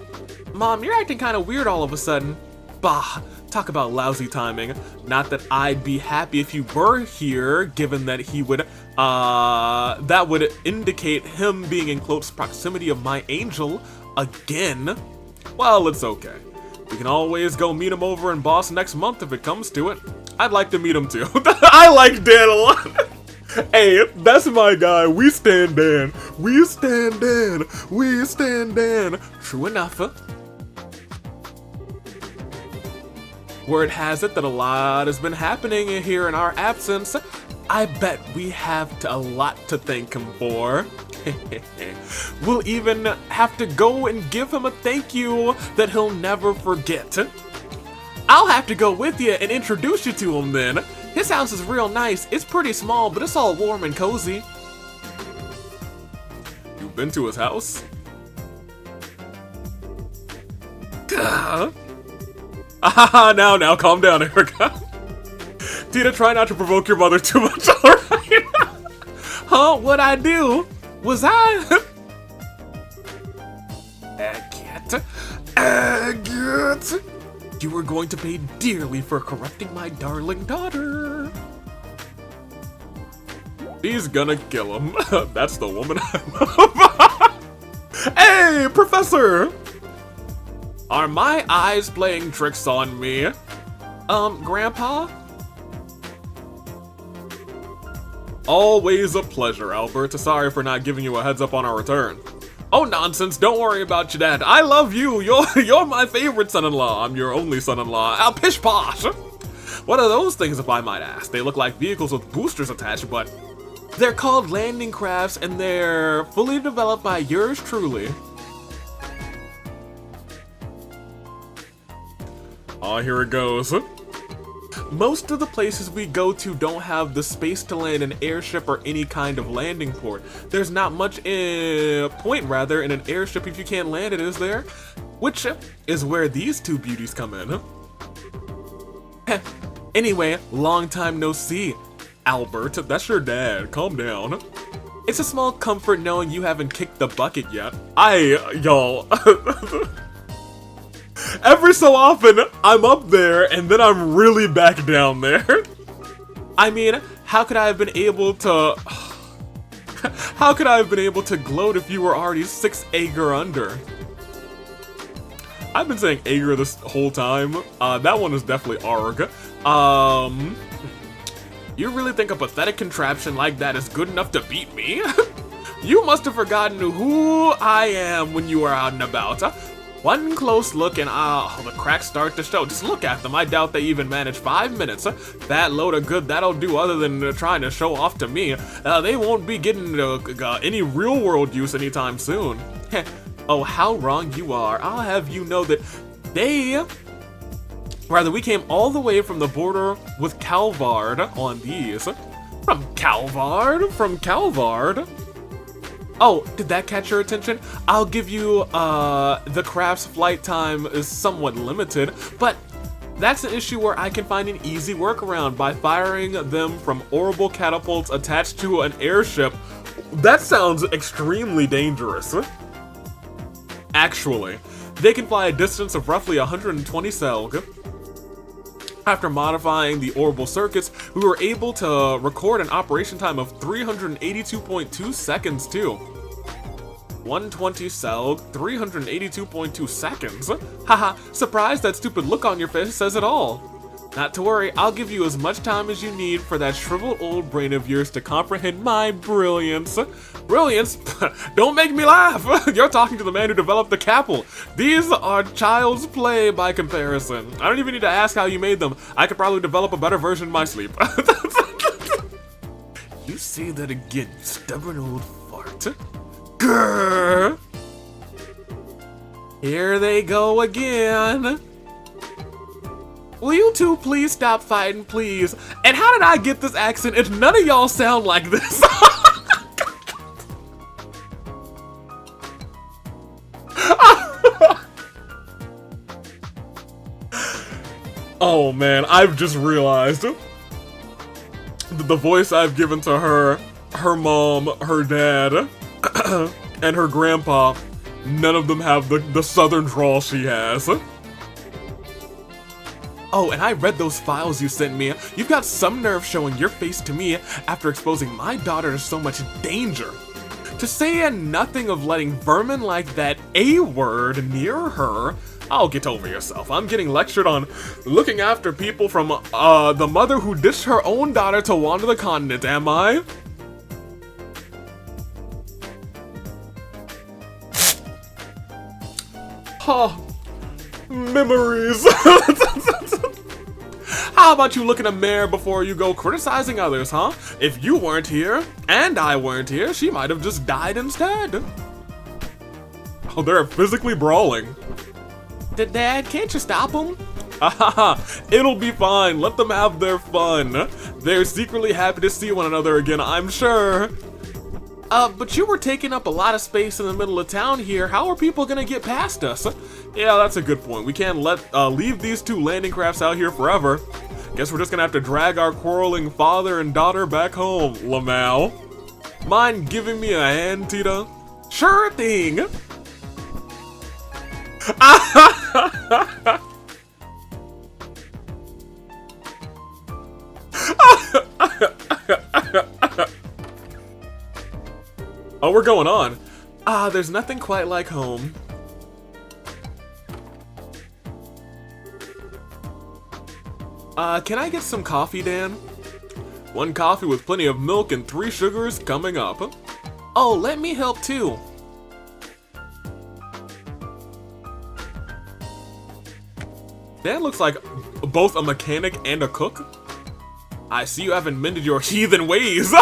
Mom, you're acting kind of weird all of a sudden. Bah, Talk about lousy timing. Not that I'd be happy if you were here, given that he would, that would indicate him being in close proximity of my angel again. Well, it's okay. We can always go meet him over in Boss next month if it comes to it. I'd like to meet him too. I like Dan a lot. Hey, that's my guy. We stand Dan. We stand Dan. We stand Dan. True enough. Word has it that a lot has been happening here in our absence. I bet we have a lot to thank him for. We'll even have to go and give him a thank you that he'll never forget. I'll have to go with you and introduce you to him then. His house is real nice. It's pretty small, but it's all warm and cozy. You've been to his house? Now, calm down, Erica. Tina, try not to provoke your mother too much, alright? Huh? What'd I do? Was I? Agate. You were going to pay dearly for corrupting my darling daughter. She's gonna kill him. That's the woman I love. Hey, Professor! Are my eyes playing tricks on me? Grandpa? Always a pleasure, Albert. Sorry for not giving you a heads up on our return. Oh, nonsense. Don't worry about your dad. I love you. You're my favorite son-in-law. I'm your only son-in-law. Pish posh. What are those things, if I might ask? They look like vehicles with boosters attached, but they're called landing crafts, and they're fully developed by yours truly. Oh, here it goes. Most of the places we go to don't have the space to land an airship or any kind of landing port. There's not much point in an airship if you can't land it, is there? Which is where these two beauties come in. Anyway, long time no see. Albert, that's your dad. Calm down. It's a small comfort knowing you haven't kicked the bucket yet. Y'all. Every so often, I'm up there, and then I'm really back down there. I mean, how could I have been able to... How could I have been able to gloat if you were already 6 Ager under? I've been saying Ager this whole time. That one is definitely Arg. You really think a pathetic contraption like that is good enough to beat me? You must have forgotten who I am when you were out and about. One close look and the cracks start to show. Just look at them. I doubt they even manage 5 minutes. That load of good that'll do other than trying to show off to me. They won't be getting any real world use anytime soon. Oh, how wrong you are. I'll have you know that we came all the way from the border with Calvard on these. From Calvard? Oh, did that catch your attention? I'll give you, the craft's flight time is somewhat limited, but that's an issue where I can find an easy workaround by firing them from orbital catapults attached to an airship. That sounds extremely dangerous. Actually, they can fly a distance of roughly 120 Selg. After modifying the orbital circuits, we were able to record an operation time of 382.2 seconds too. 120 Selg, 382.2 seconds? Haha, surprised that stupid look on your face says it all. Not to worry, I'll give you as much time as you need for that shriveled old brain of yours to comprehend my brilliance. Brilliance? Don't make me laugh! You're talking to the man who developed the Capel. These are child's play by comparison. I don't even need to ask how you made them. I could probably develop a better version in my sleep. You say that again, you stubborn old fart. Grrr! Here they go again. Will you two please stop fighting, please? And how did I get this accent if none of y'all sound like this? Oh man, I've just realized that the voice I've given to her mom, her dad, and her grandpa, none of them have the southern drawl she has. Oh, and I read those files you sent me. You've got some nerve showing your face to me after exposing my daughter to so much danger. To say nothing of letting vermin like that A-word near her. Oh, get over yourself. I'm getting lectured on looking after people from the mother who ditched her own daughter to wander the continent, am I? Oh, memories. How about you look in a mirror before you go criticizing others, huh? If you weren't here, and I weren't here, she might have just died instead. Oh, they're physically brawling. Dad, can't you stop them? It'll be fine. Let them have their fun. They're secretly happy to see one another again, I'm sure. But you were taking up a lot of space in the middle of town here. How are people gonna get past us? Yeah, that's a good point. We can't leave these two landing crafts out here forever. Guess we're just gonna have to drag our quarreling father and daughter back home, lmao. Mind giving me a hand, Tita? Sure thing. Oh, we're going on. There's nothing quite like home. Can I get some coffee, Dan? 1 coffee with plenty of milk and 3 sugars coming up. Oh, let me help too. Dan looks like both a mechanic and a cook. I see you haven't mended your heathen ways.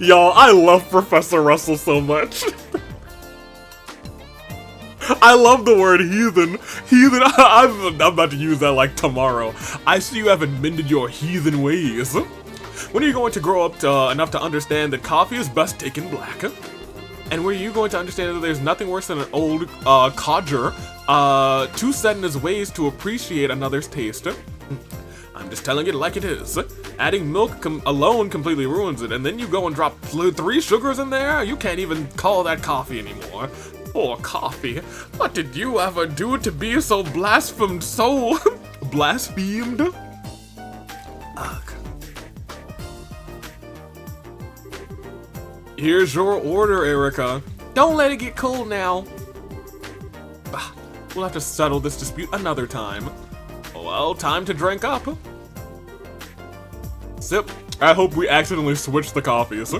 Y'all, I love Professor Russell so much. I love the word heathen. Heathen, I'm about to use that like tomorrow. I see you haven't mended your heathen ways. When are you going to grow up enough to understand that coffee is best taken black? And when are you going to understand that there's nothing worse than an old codger too set in his ways to appreciate another's taste? I'm just telling it like it is. Adding milk alone completely ruins it, and then you go and drop 3 sugars in there? You can't even call that coffee anymore. Poor coffee. What did you ever do to be so blasphemed, so blasphemed? Ugh. Here's your order, Erica. Don't let it get cold now. We'll have to settle this dispute another time. Well, time to drink up. Sip. I hope we accidentally switched the coffees.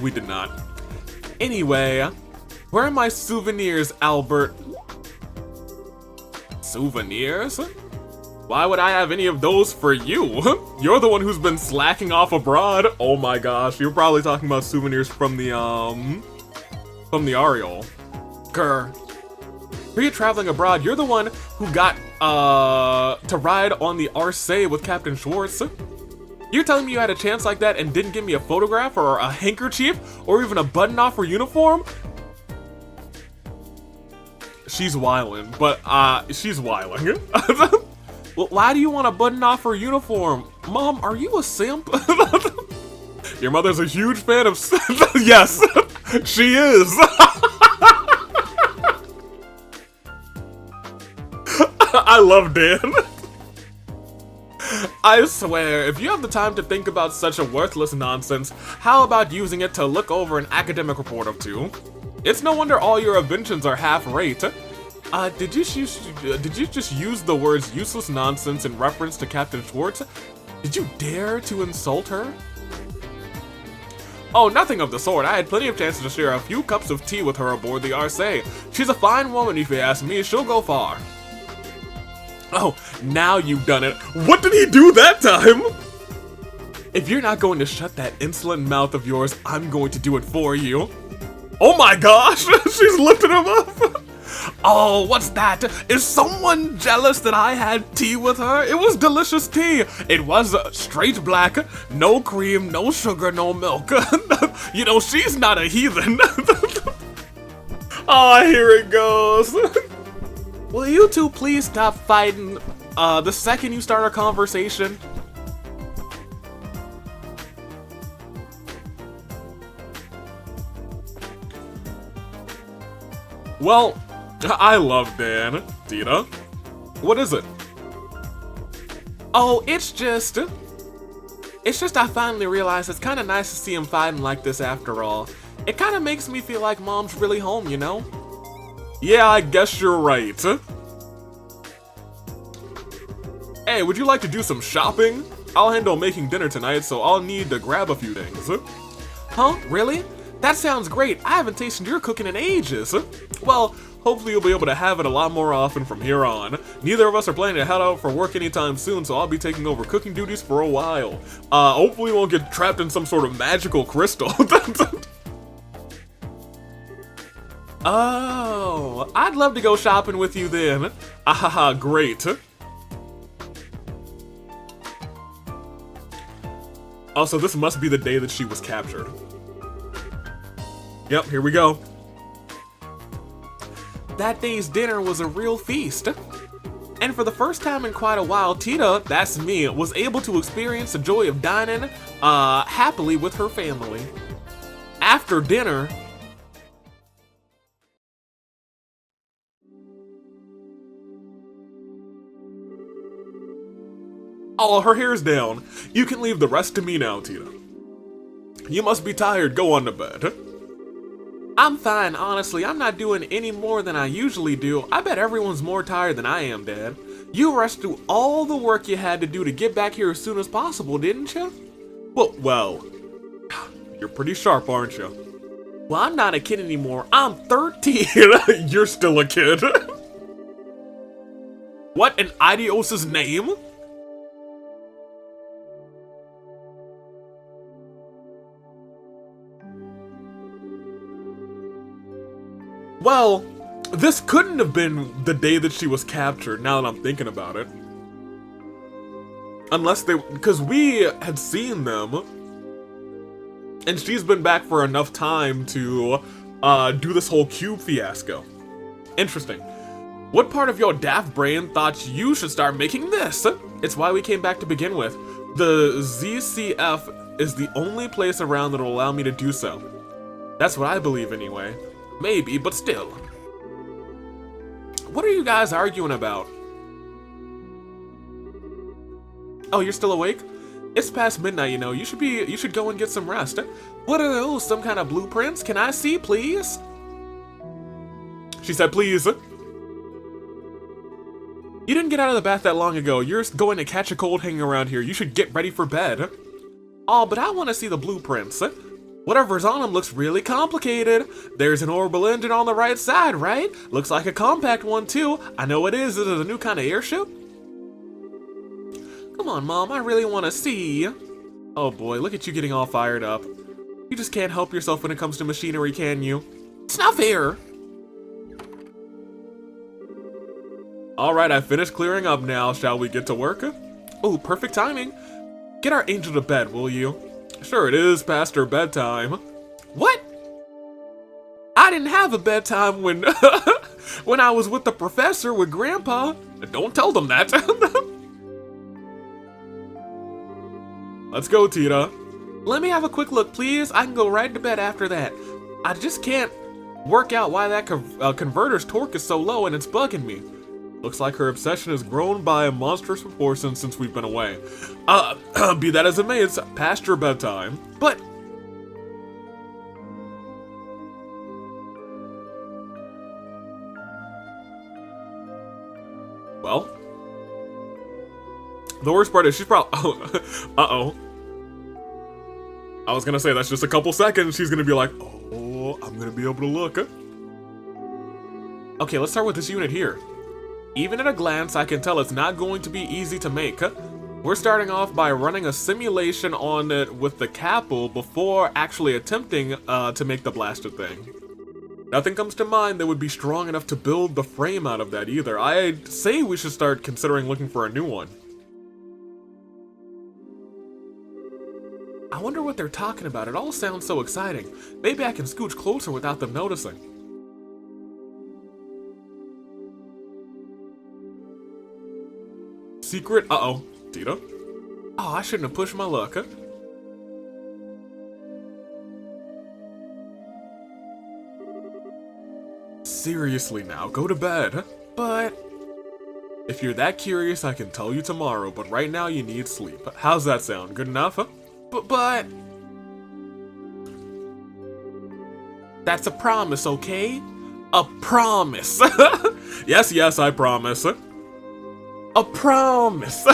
We did not. Anyway, where are my souvenirs, Albert? Souvenirs? Why would I have any of those for you? You're the one who's been slacking off abroad. Oh my gosh, you're probably talking about souvenirs from the Ariel. Grr. When you're traveling abroad, you're the one who got, to ride on the Arce with Captain Schwartz. You're telling me you had a chance like that and didn't give me a photograph or a handkerchief or even a button off her uniform? She's wildin', but, she's wilding. Well, why do you want a button off her uniform? Mom, are you a simp? Your mother's a huge fan of yes, she is. I love Dan. I swear, if you have the time to think about such a worthless nonsense, how about using it to look over an academic report or two? It's no wonder all your inventions are half-rate. Did you just use the words useless nonsense in reference to Captain Schwartz? Did you dare to insult her? Oh, nothing of the sort. I had plenty of chances to share a few cups of tea with her aboard the Arce. She's a fine woman, if you ask me. She'll go far. Oh, now you've done it. What did he do that time? If you're not going to shut that insolent mouth of yours, I'm going to do it for you. Oh my gosh, she's lifting him up. Oh, what's that? Is someone jealous that I had tea with her? It was delicious tea. It was straight black, no cream, no sugar, no milk. You know, she's not a heathen. Oh, here it goes. Will you two please stop fighting the second you start a conversation? Well, I love Dan. Tita, what is it? Oh, it's just I finally realized it's kind of nice to see him fighting like this after all. It kind of makes me feel like Mom's really home, you know? Yeah, I guess you're right. Hey, would you like to do some shopping? I'll handle making dinner tonight, so I'll need to grab a few things. Huh? Really? That sounds great. I haven't tasted your cooking in ages. Well, hopefully you'll be able to have it a lot more often from here on. Neither of us are planning to head out for work anytime soon, so I'll be taking over cooking duties for a while. Hopefully we won't get trapped in some sort of magical crystal. Oh, I'd love to go shopping with you then. Ahaha, great. Also, this must be the day that she was captured. Yep, here we go. That day's dinner was a real feast. And for the first time in quite a while, Tita, that's me, was able to experience the joy of dining happily with her family. After dinner, Oh, her hair's down. You can leave the rest to me now, Tita. You must be tired. Go on to bed. I'm fine, honestly. I'm not doing any more than I usually do. I bet everyone's more tired than I am, Dad. You rushed through all the work you had to do to get back here as soon as possible, didn't you? Well, you're pretty sharp, aren't you? Well, I'm not a kid anymore. I'm 13. You're still a kid. What in Idios's name? Well, this couldn't have been the day that she was captured, now that I'm thinking about it. Unless because we had seen them, and she's been back for enough time to do this whole cube fiasco. Interesting. What part of your daft brain thought you should start making this? It's why we came back to begin with. The ZCF is the only place around that will allow me to do so. That's what I believe anyway. Maybe, but still. What are you guys arguing about? Oh, you're still awake? It's past midnight, you know. You should go and get some rest. What are those? Some kind of blueprints? Can I see, please? She said, please. You didn't get out of the bath that long ago. You're going to catch a cold hanging around here. You should get ready for bed. Oh, but I want to see the blueprints. Whatever's on them looks really complicated. There's an orbital engine on the right side, right? Looks like a compact one, too. I know it is. Is it a new kind of airship? Come on, Mom. I really want to see. Oh, boy. Look at you getting all fired up. You just can't help yourself when it comes to machinery, can you? It's not fair. Alright, I finished clearing up now. Shall we get to work? Oh, perfect timing. Get our angel to bed, will you? Sure, it is past her bedtime. What? I didn't have a bedtime when when I was with the professor with Grandpa. Don't tell them that. Let's go, Tita. Let me have a quick look, please. I can go right to bed after that. I just can't work out why that converter's torque is so low and it's bugging me. Looks like her obsession has grown by monstrous proportions since we've been away. Be that as it may, it's past your bedtime. But... Well... The worst part is she's probably... Uh-oh. I was gonna say, that's just a couple seconds. She's gonna be like, oh, I'm gonna be able to look. Okay, let's start with this unit here. Even at a glance, I can tell it's not going to be easy to make. We're starting off by running a simulation on it with the capsule before actually attempting to make the blaster thing. Nothing comes to mind that would be strong enough to build the frame out of that either. I'd say we should start considering looking for a new one. I wonder what they're talking about. It all sounds so exciting. Maybe I can scooch closer without them noticing. Secret? Uh-oh. Tita? Oh, I shouldn't have pushed my luck. seriously now, go to bed. But If you're that curious, I can tell you tomorrow, but right now you need sleep. How's that sound? Good enough? but that's a promise, okay? A promise. Yes, yes, I promise. A promise.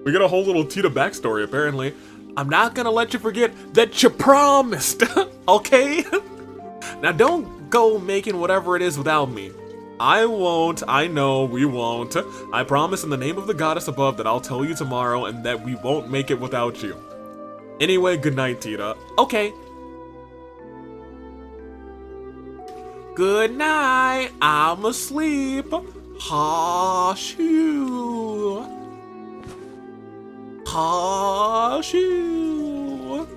We got a whole little Tita backstory, apparently. I'm not gonna let you forget that you promised, okay? Now don't go making whatever it is without me. I won't, I know, we won't. I promise in the name of the goddess above that I'll tell you tomorrow and that we won't make it without you. Anyway, good night, Tita. Okay. Good night. I'm asleep. Ha shoo. Ha shoo.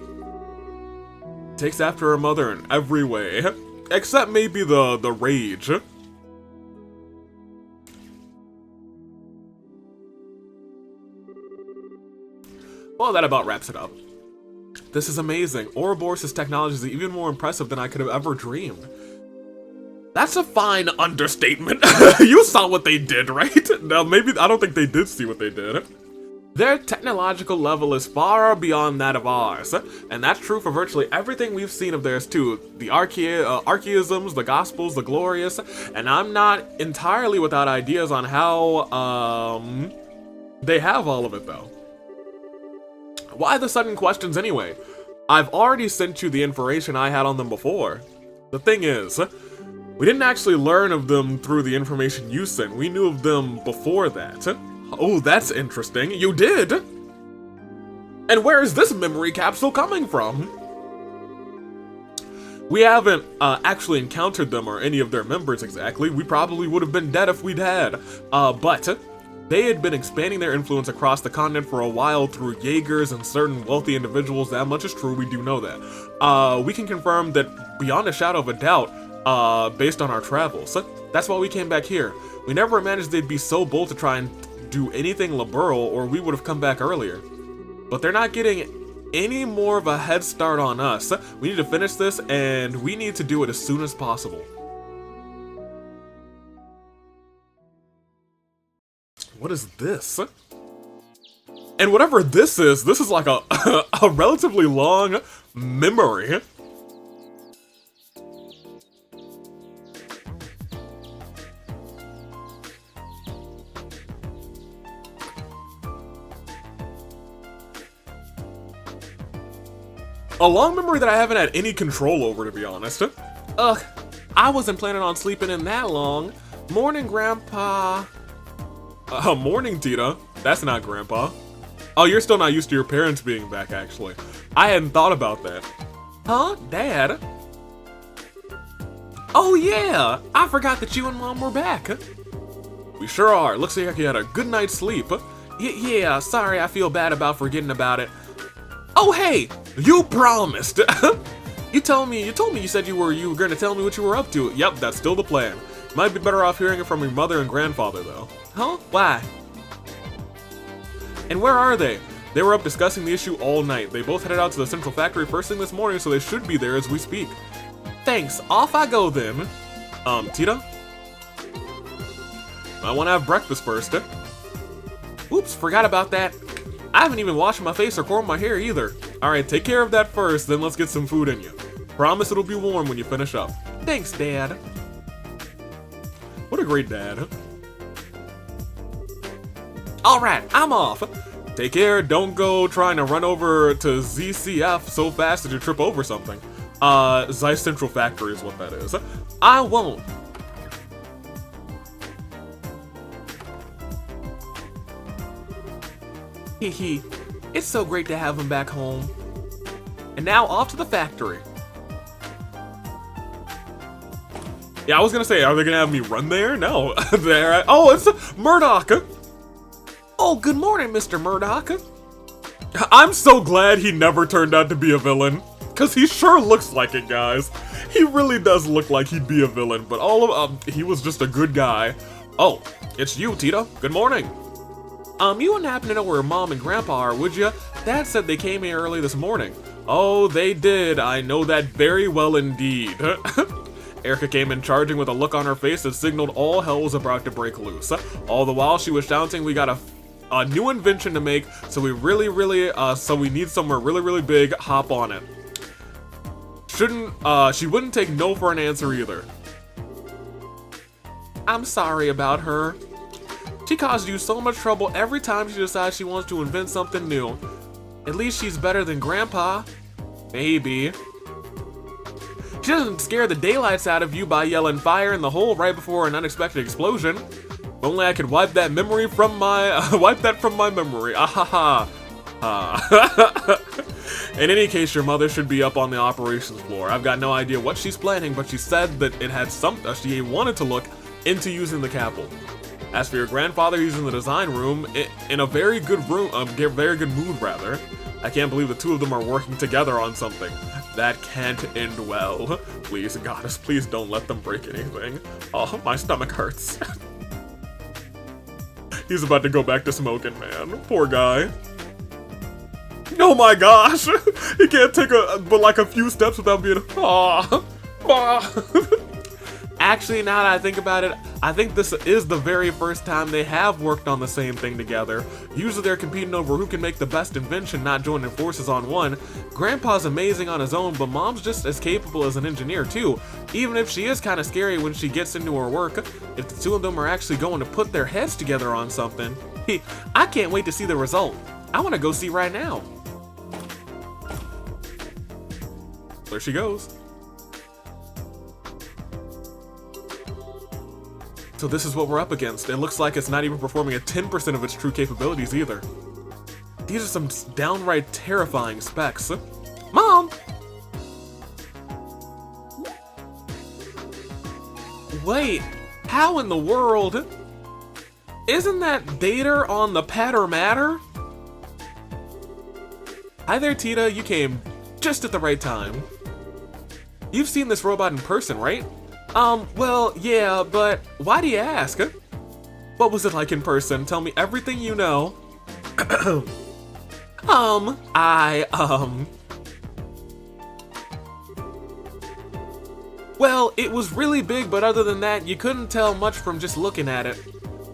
Takes after her mother in every way, except maybe the rage. Well, that about wraps it up. This is amazing. Ouroboros' technology is even more impressive than I could have ever dreamed. That's a fine understatement. You saw what they did, right? Now, maybe, I don't think they did see what they did. Their technological level is far beyond that of ours, and that's true for virtually everything we've seen of theirs too. The archaisms, the gospels, the glorious, and I'm not entirely without ideas on how, they have all of it though. Why the sudden questions anyway? I've already sent you the information I had on them before. The thing is, we didn't actually learn of them through the information you sent. We knew of them before that. Oh, that's interesting. You did? And where is this memory capsule coming from? We haven't actually encountered them or any of their members exactly. We probably would have been dead if we'd had. But they had been expanding their influence across the continent for a while through Jaegers and certain wealthy individuals. That much is true, we do know that. We can confirm that beyond a shadow of a doubt, based on our travels. That's why we came back here. We never imagined they'd be so bold to try and do anything liberal, or we would have come back earlier. But they're not getting any more of a head start on us. We need to finish this, and we need to do it as soon as possible. What is this? And whatever this is like a, a relatively long memory. A long memory that I haven't had any control over, to be honest. Ugh, I wasn't planning on sleeping in that long. Morning, Grandpa. Morning, Tita. That's not Grandpa. Oh, you're still not used to your parents being back, actually. I hadn't thought about that. Huh, Dad? Oh yeah, I forgot that you and Mom were back. We sure are. Looks like you had a good night's sleep. Yeah, sorry, I feel bad about forgetting about it. Oh hey, you promised. You told me you said you were going to tell me what you were up to. Yep, that's still the plan. Might be better off hearing it from your mother and grandfather, though. Huh? Why? And where are they? They were up discussing the issue all night. They both headed out to the central factory first thing this morning, so they should be there as we speak. Thanks, off I go then. Tita? I want to have breakfast first. Oops, forgot about that. I haven't even washed my face or combed my hair either. Alright, take care of that first, then let's get some food in you. Promise it'll be warm when you finish up. Thanks, Dad. What a great dad. Alright, I'm off. Take care, don't go trying to run over to ZCF so fast that you trip over something. Zeiss Central Factory is what that is. I won't. Hee, it's so great to have him back home. And now off to the factory. Yeah, I was gonna say, are they gonna have me run there? No. Oh, it's Murdoch! Oh, good morning, Mr. Murdoch. I'm so glad he never turned out to be a villain. Cause he sure looks like it, guys. He really does look like he'd be a villain, but he was just a good guy. Oh, it's you, Tita. Good morning. You wouldn't happen to know where Mom and Grandpa are, would ya? Dad said they came here early this morning. Oh, they did. I know that very well indeed. Erica came in charging with a look on her face that signaled all hell was about to break loose. All the while she was shouting, we got a new invention to make, so we need somewhere really big, hop on it. She wouldn't take no for an answer either. I'm sorry about her. She caused you so much trouble every time she decides she wants to invent something new. At least she's better than Grandpa. Maybe. She doesn't scare the daylights out of you by yelling fire in the hole right before an unexpected explosion. If only I could wipe that memory from my wipe that from my memory. Ahaha. In any case, your mother should be up on the operations floor. I've got no idea what she's planning, but she said that it had she wanted to look into using the Capel. As for your grandfather, he's in the design room in a very good very good mood rather. I can't believe the two of them are working together on something. That can't end well. Please, goddess, please don't let them break anything. Oh, my stomach hurts. He's about to go back to smoking, man. Poor guy. Oh my gosh! He can't take but like a few steps without being Actually, now that I think about it, I think this is the very first time they have worked on the same thing together. Usually they're competing over who can make the best invention, not joining forces on one. Grandpa's amazing on his own, but Mom's just as capable as an engineer too. Even if she is kind of scary when she gets into her work, if the two of them are actually going to put their heads together on something, I can't wait to see the result. I want to go see right now. There she goes. So this is what we're up against. It looks like it's not even performing at 10% of its true capabilities either. These are some downright terrifying specs. Mom! Wait, how in the world? Isn't that data on the patter matter? Hi there, Tita. You came just at the right time. You've seen this robot in person, right? Well, yeah, but why do you ask? What was it like in person? Tell me everything you know. Well, it was really big, but other than that, you couldn't tell much from just looking at it.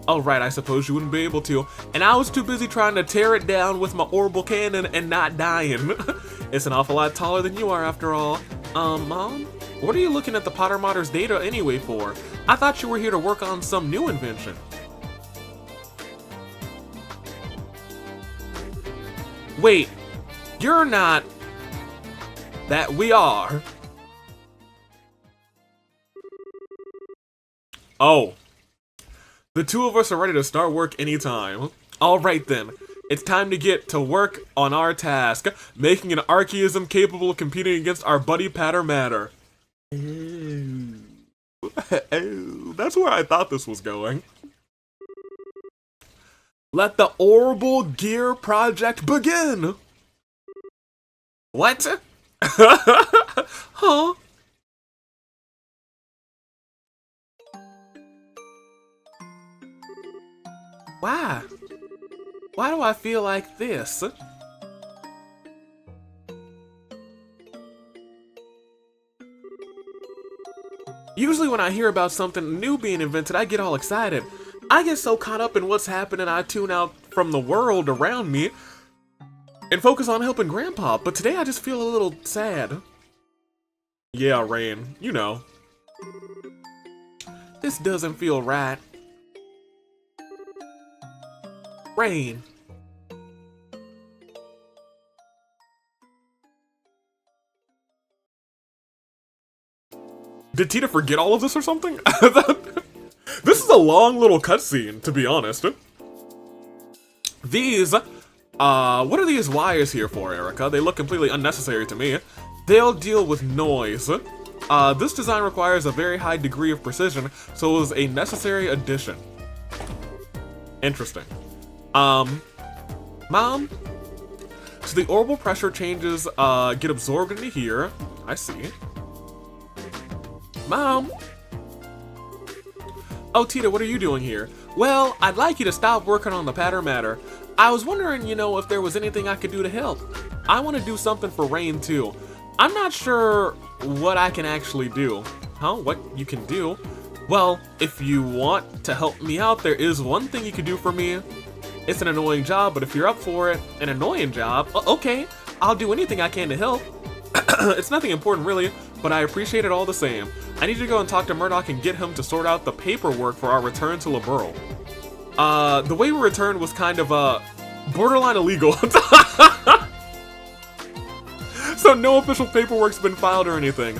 Oh, right, I suppose you wouldn't be able to. And I was too busy trying to tear it down with my orbital cannon and not dying. It's an awful lot taller than you are, after all. Mom? What are you looking at the Potter Modder's data anyway for? I thought you were here to work on some new invention. Wait, you're not... That we are. Oh. The two of us are ready to start work anytime. Alright then. It's time to get to work on our task, making an archaism capable of competing against our buddy Patter Matter. That's where I thought this was going. Let the Orbital Gear Project begin! What? Huh? Why? Why do I feel like this? Usually when I hear about something new being invented, I get all excited. I get so caught up in what's happening, I tune out from the world around me and focus on helping Grandpa, but today I just feel a little sad. Yeah, Rain, you know. This doesn't feel right. Rain. Did Tita forget all of this or something? This is a long little cutscene, to be honest. These, what are these wires here for, Erica? They look completely unnecessary to me. They'll deal with noise. This design requires a very high degree of precision, so it was a necessary addition. Interesting. Mom? So the orbital pressure changes, get absorbed into here. I see. Mom? Oh, Tita, what are you doing here? Well, I'd like you to stop working on the Patter Matter. I was wondering, you know, if there was anything I could do to help. I want to do something for Rain, too. I'm not sure what I can actually do. Huh? What you can do? Well, if you want to help me out, there is one thing you could do for me. It's an annoying job, but if you're up for it, an annoying job, okay, I'll do anything I can to help. It's nothing important really, but I appreciate it all the same. I need you to go and talk to Murdoch and get him to sort out the paperwork for our return to Liberl. The way we returned was kind of, borderline illegal. So no official paperwork's been filed or anything.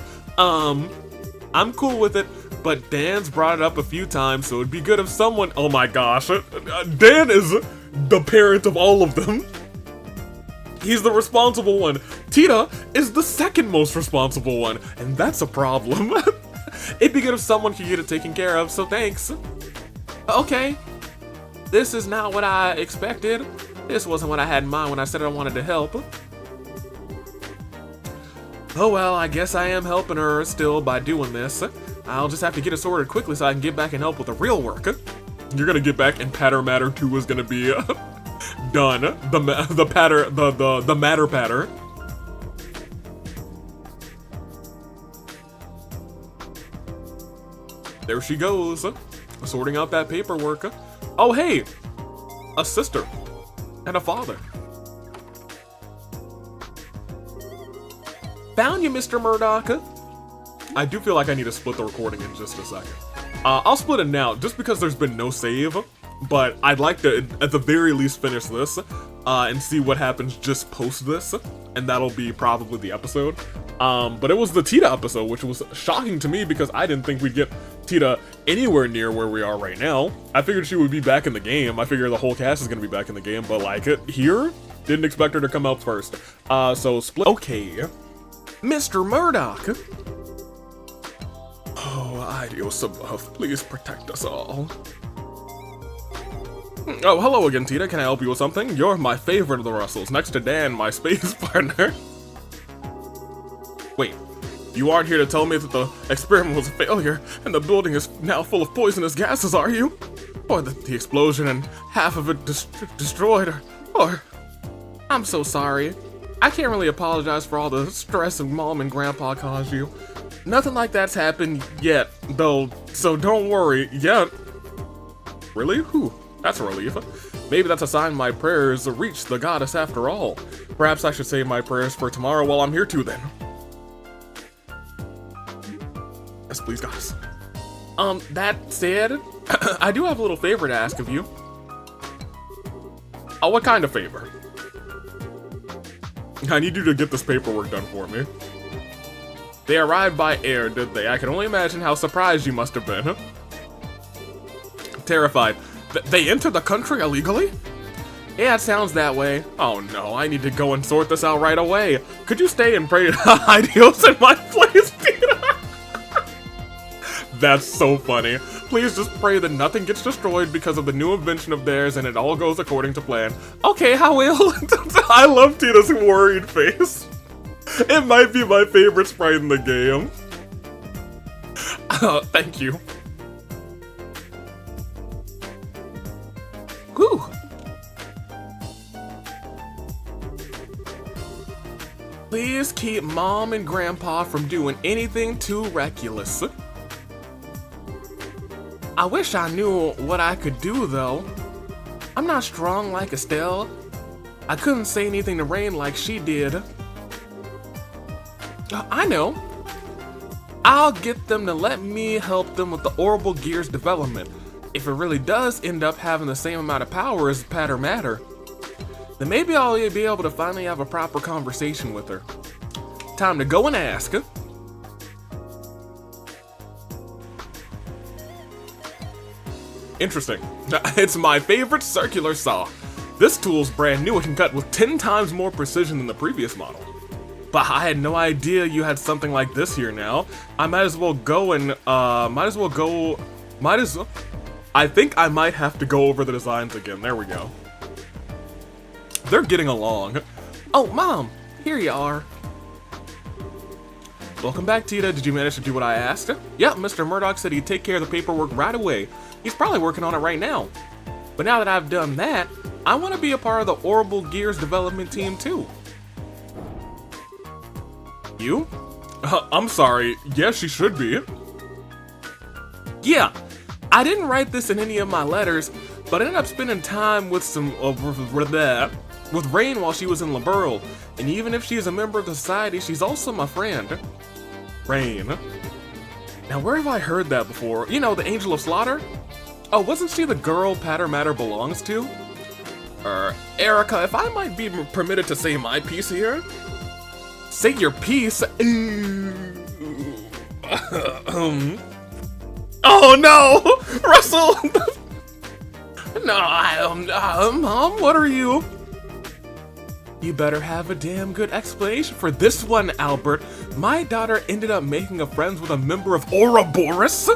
I'm cool with it, but Dan's brought it up a few times, so it'd be good if someone— oh my gosh, Dan is the parent of all of them. He's the responsible one. Tita is the second most responsible one, and that's a problem. It'd be good if someone could get it taken care of, so thanks. Okay. This is not what I expected. This wasn't what I had in mind when I said I wanted to help. Oh well, I guess I am helping her still by doing this. I'll just have to get it sorted quickly so I can get back and help with the real work. You're gonna get back and Patter Matter 2 is gonna be done. The Matter Patter. There she goes, sorting out that paperwork. Oh hey, a sister and a father. Found you, Mr. Murdoch. I do feel like I need to split the recording in just a second. I'll split it now, just because there's been no save, but I'd like to, at the very least, finish this, and see what happens just post this, and that'll be probably the episode. But it was the Tita episode, which was shocking to me because I didn't think we'd get Tita anywhere near where we are right now. I figured she would be back in the game. I figured the whole cast is gonna be back in the game, but like here, didn't expect her to come out first. So split. Okay. Mr. Murdoch. Oh, Ideos above, please protect us all. Oh, hello again, Tita. Can I help you with something? You're my favorite of the Russells, next to Dan, my space partner. Wait, you aren't here to tell me that the experiment was a failure and the building is now full of poisonous gases, are you? Or that the explosion and half of it destroyed, or... I'm so sorry. I can't really apologize for all the stress and Mom and Grandpa caused you. Nothing like that's happened yet, though, so don't worry, yet. Really? Whew, that's a relief. Maybe that's a sign my prayers reached the goddess after all. Perhaps I should save my prayers for tomorrow while I'm here too then. Yes, please, goddess. That said, I do have a little favor to ask of you. Oh, what kind of favor? I need you to get this paperwork done for me. They arrived by air, did they? I can only imagine how surprised you must have been. Terrified. They entered the country illegally? Yeah, it sounds that way. Oh no, I need to go and sort this out right away. Could you stay and pray to Ideals in my place, Tita? That's so funny. Please just pray that nothing gets destroyed because of the new invention of theirs and it all goes according to plan. Okay, I will. I love Tita's worried face. It might be my favorite sprite in the game. Thank you. Whew. Please keep Mom and Grandpa from doing anything too reckless. I wish I knew what I could do, though. I'm not strong like Estelle. I couldn't say anything to Rain like she did. I know. I'll get them to let me help them with the Orbital Gear's development. If it really does end up having the same amount of power as Patter Matter, then maybe I'll be able to finally have a proper conversation with her. Time to go and ask. Interesting. It's my favorite circular saw. This tool's brand new and can cut with 10 times more precision than the previous model. But I had no idea you had something like this here now. I might as well go and, I think I might have to go over the designs again. There we go. They're getting along. Oh, Mom, here you are. Welcome back, Tita. Did you manage to do what I asked? Yep, Mr. Murdoch said he'd take care of the paperwork right away. He's probably working on it right now. But now that I've done that, I want to be a part of the Orbital Gears development team too. You? I'm sorry. Yes, she should be. Yeah, I didn't write this in any of my letters, but I ended up spending time with with Rain while she was in Liberl, and even if she is a member of the society, she's also my friend. Rain. Now, where have I heard that before? You know, the Angel of Slaughter? Oh, wasn't she the girl Patter Matter belongs to? Erica, if I might be permitted to say my piece here? Say your piece? Oh no! Russell! No, Mom, what are you? You better have a damn good explanation for this one, Albert. My daughter ended up making a friends with a member of Ouroboros?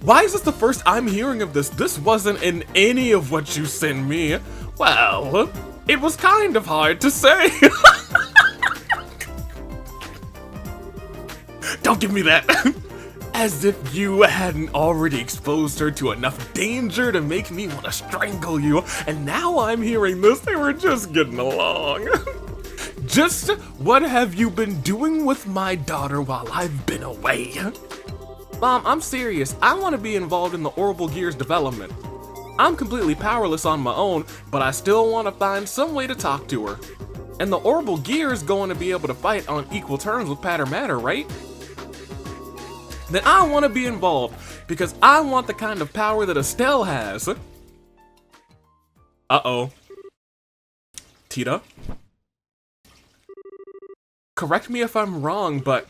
Why is this the first I'm hearing of this? This wasn't in any of what you sent me. Well, it was kind of hard to say. Don't give me that. As if you hadn't already exposed her to enough danger to make me want to strangle you, and now I'm hearing this, they were just getting along. Just what have you been doing with my daughter while I've been away? Mom, I'm serious. I want to be involved in the Orbital Gears development. I'm completely powerless on my own, but I still want to find some way to talk to her. And the Orbital Gears going to be able to fight on equal terms with Patter Matter, right? Then I want to be involved, because I want the kind of power that Estelle has. Uh-oh. Tita? Correct me if I'm wrong, but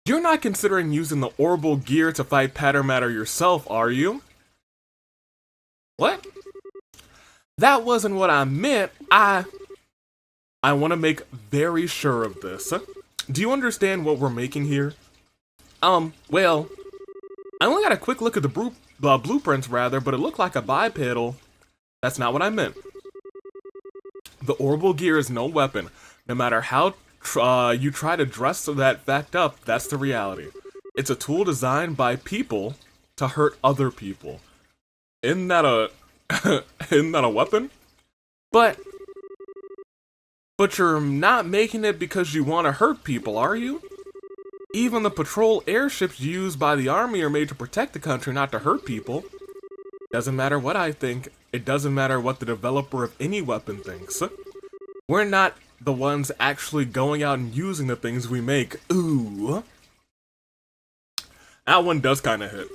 you're not considering using the Orbital Gear to fight Patter Matter yourself, are you? What? That wasn't what I meant. I want to make very sure of this. Do you understand what we're making here? Well, I only got a quick look at the blueprints, rather, but it looked like a bipedal. That's not what I meant. The Orbital Gear is no weapon. No matter how you try to dress that fact up, that's the reality. It's a tool designed by people to hurt other people. Isn't that a weapon? But you're not making it because you want to hurt people, are you? Even the patrol airships used by the army are made to protect the country, not to hurt people. Doesn't matter what I think. It doesn't matter what the developer of any weapon thinks. We're not the ones actually going out and using the things we make. Ooh. That one does kind of hit.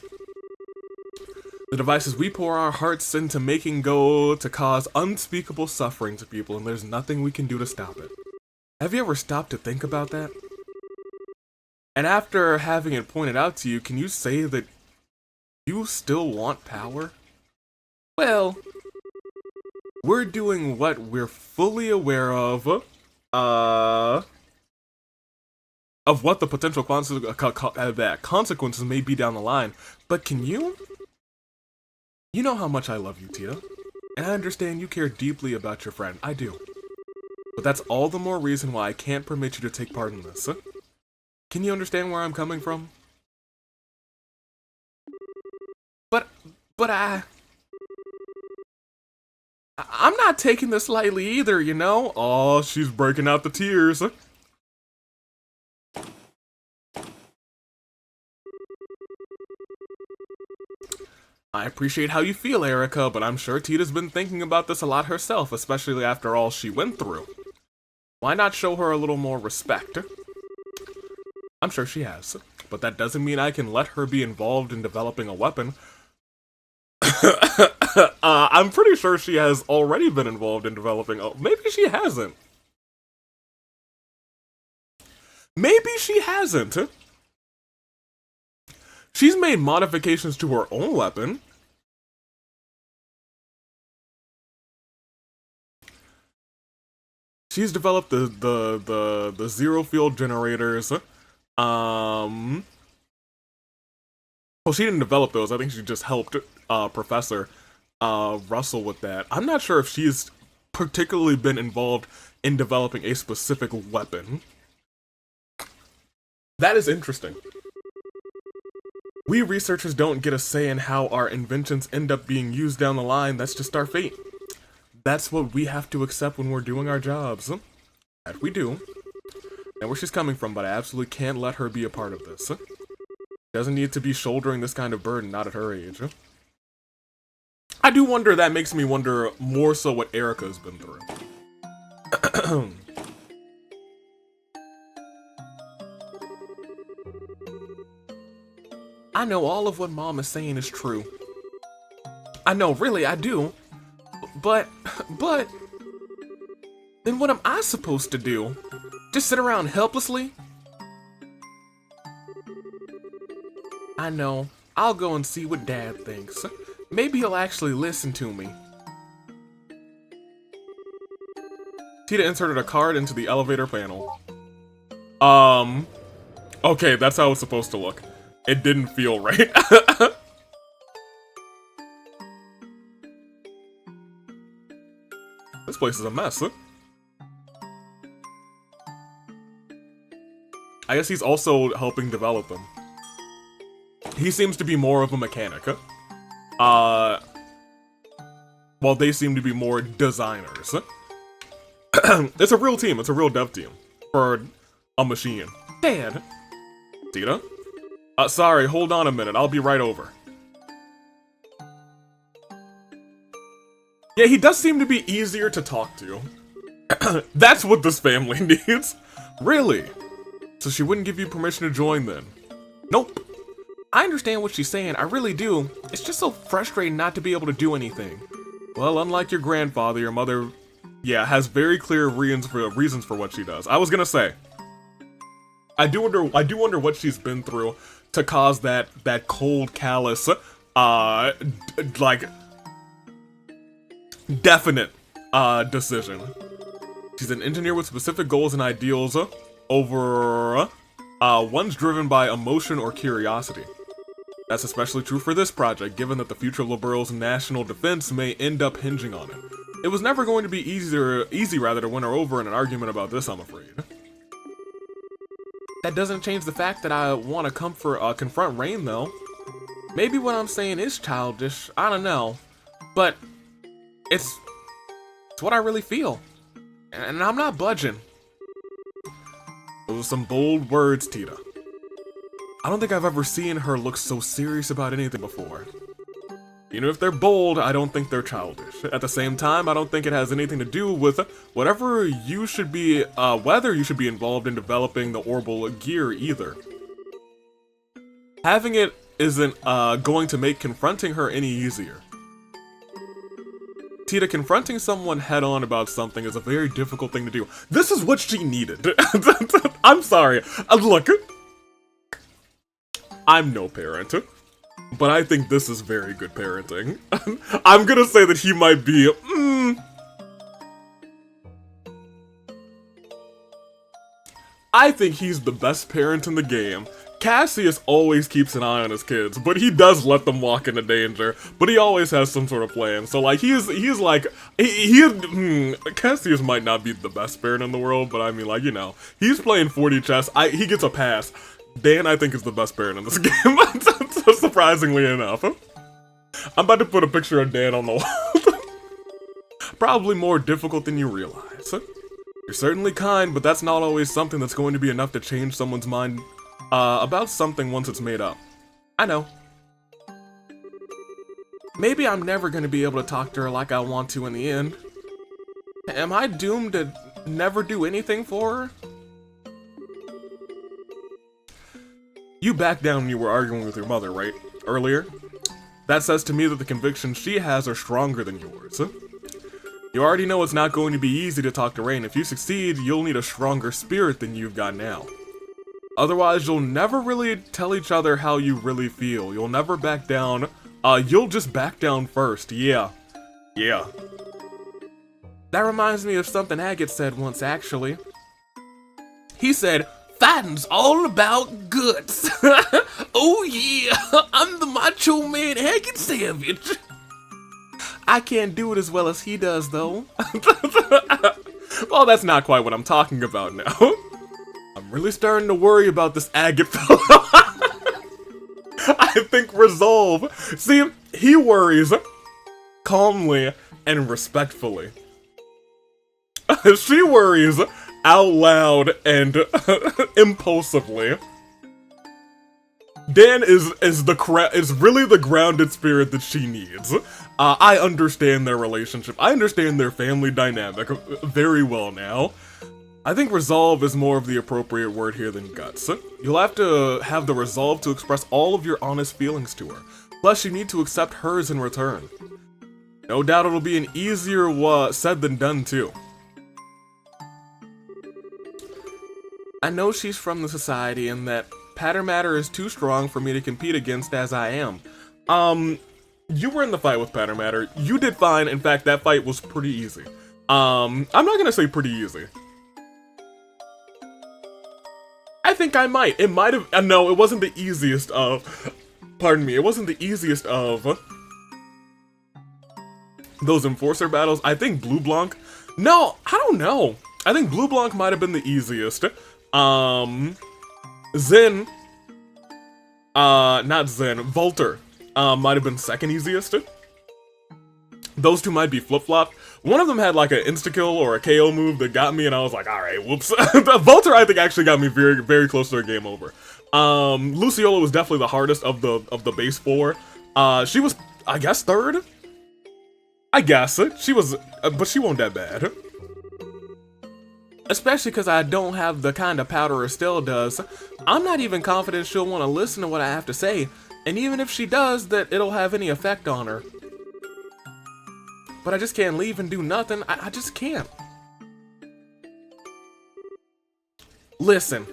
The devices we pour our hearts into making go to cause unspeakable suffering to people, and there's nothing we can do to stop it. Have you ever stopped to think about that? And after having it pointed out to you, can you say that you still want power? Well, we're doing what we're fully aware of what the potential consequences may be down the line. But can you? You know how much I love you, Tita. And I understand you care deeply about your friend. I do. But that's all the more reason why I can't permit you to take part in this. Can you understand where I'm coming from? But I'm not taking this lightly either, you know? Oh, she's breaking out the tears. I appreciate how you feel, Erica, but I'm sure Tita's been thinking about this a lot herself, especially after all she went through. Why not show her a little more respect? I'm sure she has, but that doesn't mean I can let her be involved in developing a weapon. I'm pretty sure she has already been involved in developing a... Maybe she hasn't. Maybe she hasn't. She's made modifications to her own weapon. She's developed the zero field generators. Well, she didn't develop those. I think she just helped Professor Russell with that. I'm not sure if she's particularly been involved in developing a specific weapon. That is interesting. We researchers don't get a say in how our inventions end up being used down the line. That's just our fate. That's what we have to accept when we're doing our jobs. That we do. And where she's coming from, but I absolutely can't let her be a part of this. Doesn't need to be shouldering this kind of burden, not at her age. I do wonder, that makes me wonder more so what Erica's been through. I know all of what Mom is saying is true. I know, really, I do. But, then what am I supposed to do? Just sit around helplessly? I know. I'll go and see what Dad thinks. Maybe he'll actually listen to me. Tita inserted a card into the elevator panel. Okay, that's how it's supposed to look. It didn't feel right. This place is a mess, huh? I guess he's also helping develop them. He seems to be more of a mechanic, huh? While they seem to be more designers. It's a real team, it's a real dev team. For a machine. Dad! Tita? Sorry, hold on a minute, I'll be right over. Yeah, he does seem to be easier to talk to. That's what this family needs. Really? So she wouldn't give you permission to join then? Nope. I understand what she's saying, I really do. It's just so frustrating not to be able to do anything. Well, unlike your grandfather, your mother, yeah, has very clear reasons for what she does. I was gonna say, I do wonder what she's been through to cause that cold, callous, like, definite, decision. She's an engineer with specific goals and ideals over, ones driven by emotion or curiosity. That's especially true for this project, given that the future of Liberal's national defense may end up hinging on it. It was never going to be easy rather to win her over in an argument about this, I'm afraid. That doesn't change the fact that I want to confront Rain, though. Maybe what I'm saying is childish, I don't know. But, it's what I really feel. And I'm not budging. Those are some bold words, Tita. I don't think I've ever seen her look so serious about anything before. Even if they're bold, I don't think they're childish. At the same time, I don't think it has anything to do with whether you should be involved in developing the orbital gear either. Having it isn't going to make confronting her any easier. Tita, confronting someone head-on about something is a very difficult thing to do. This is what she needed. I'm sorry. Look, I'm no parent, but I think this is very good parenting. I'm gonna say that he might be, I think he's the best parent in the game. Cassius always keeps an eye on his kids, but he does let them walk into danger, but he always has some sort of plan. So, like, Cassius might not be the best parent in the world, but I mean, like, you know, he's playing 40 chess, he gets a pass. Dan, I think, is the best parent in this game, surprisingly enough. I'm about to put a picture of Dan on the wall. Probably more difficult than you realize. You're certainly kind, but that's not always something that's going to be enough to change someone's mind about something once it's made up. I know. Maybe I'm never going to be able to talk to her like I want to in the end. Am I doomed to never do anything for her? You backed down when you were arguing with your mother, right? Earlier? That says to me that the convictions she has are stronger than yours. You already know it's not going to be easy to talk to Rain. If you succeed, you'll need a stronger spirit than you've got now. Otherwise, you'll never really tell each other how you really feel. You'll never back down. You'll just back down first. Yeah. Yeah. That reminds me of something Agate said once, actually. He said, "Fighting's all about guts." Oh yeah, I'm the macho man Agate Savage. I can't do it as well as he does, though. Well, that's not quite what I'm talking about now. I'm really starting to worry about this Agate fellow. I think resolve. See, he worries calmly and respectfully. She worries out loud and impulsively. Dan is really the grounded spirit that she needs. I understand their relationship. I understand their family dynamic very well now. I think resolve is more of the appropriate word here than guts. You'll have to have the resolve to express all of your honest feelings to her. Plus, you need to accept hers in return. No doubt it'll be an easier said than done, too. I know she's from the society and that patter matter is too strong for me to compete against as I am. You were in the fight with patter matter. You did fine. In fact, that fight was pretty easy. I'm not gonna say pretty easy. I think I might. It might have. No, it wasn't the easiest of. Pardon me. It wasn't the easiest of those enforcer battles. I think Blue Blanc. No, I don't know. I think Blue Blanc might have been the easiest. Zen. Not Zen. Volter. Might have been second easiest. Those two might be flip-flopped. One of them had like an insta-kill or a KO move that got me, and I was like, alright, whoops. Volter, I think, actually got me very, very close to a game over. Luciola was definitely the hardest of the base four. She was, I guess, third? I guess. She was, but she wasn't that bad. Especially because I don't have the kind of powder Estelle does. I'm not even confident she'll want to listen to what I have to say, and even if she does, that it'll have any effect on her. But I just can't leave and do nothing. I just can't. Listen.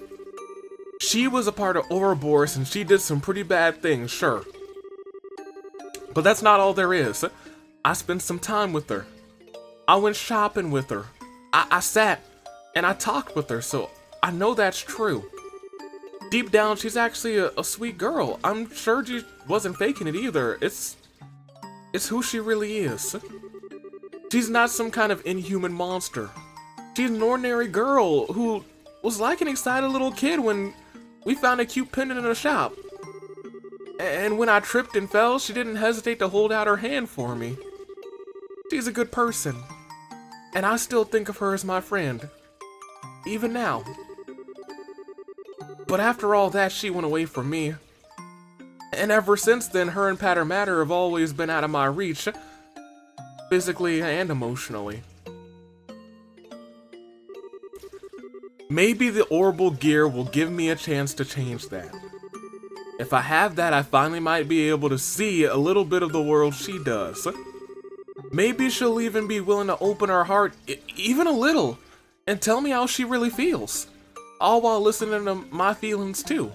She was a part of Ouroboros and she did some pretty bad things, sure. But that's not all there is. I spent some time with her. I went shopping with her. I sat and I talked with her, so I know that's true. Deep down, she's actually a sweet girl. I'm sure she wasn't faking it either. It's who she really is. She's not some kind of inhuman monster. She's an ordinary girl who was like an excited little kid when we found a cute pendant in a shop. And when I tripped and fell, she didn't hesitate to hold out her hand for me. She's a good person. And I still think of her as my friend. Even now. But after all that, she went away from me. And ever since then, her and Patter Matter have always been out of my reach. Physically and emotionally. Maybe the orbital gear will give me a chance to change that. If I have that, I finally might be able to see a little bit of the world she does. Maybe she'll even be willing to open her heart, even a little, and tell me how she really feels. All while listening to my feelings too.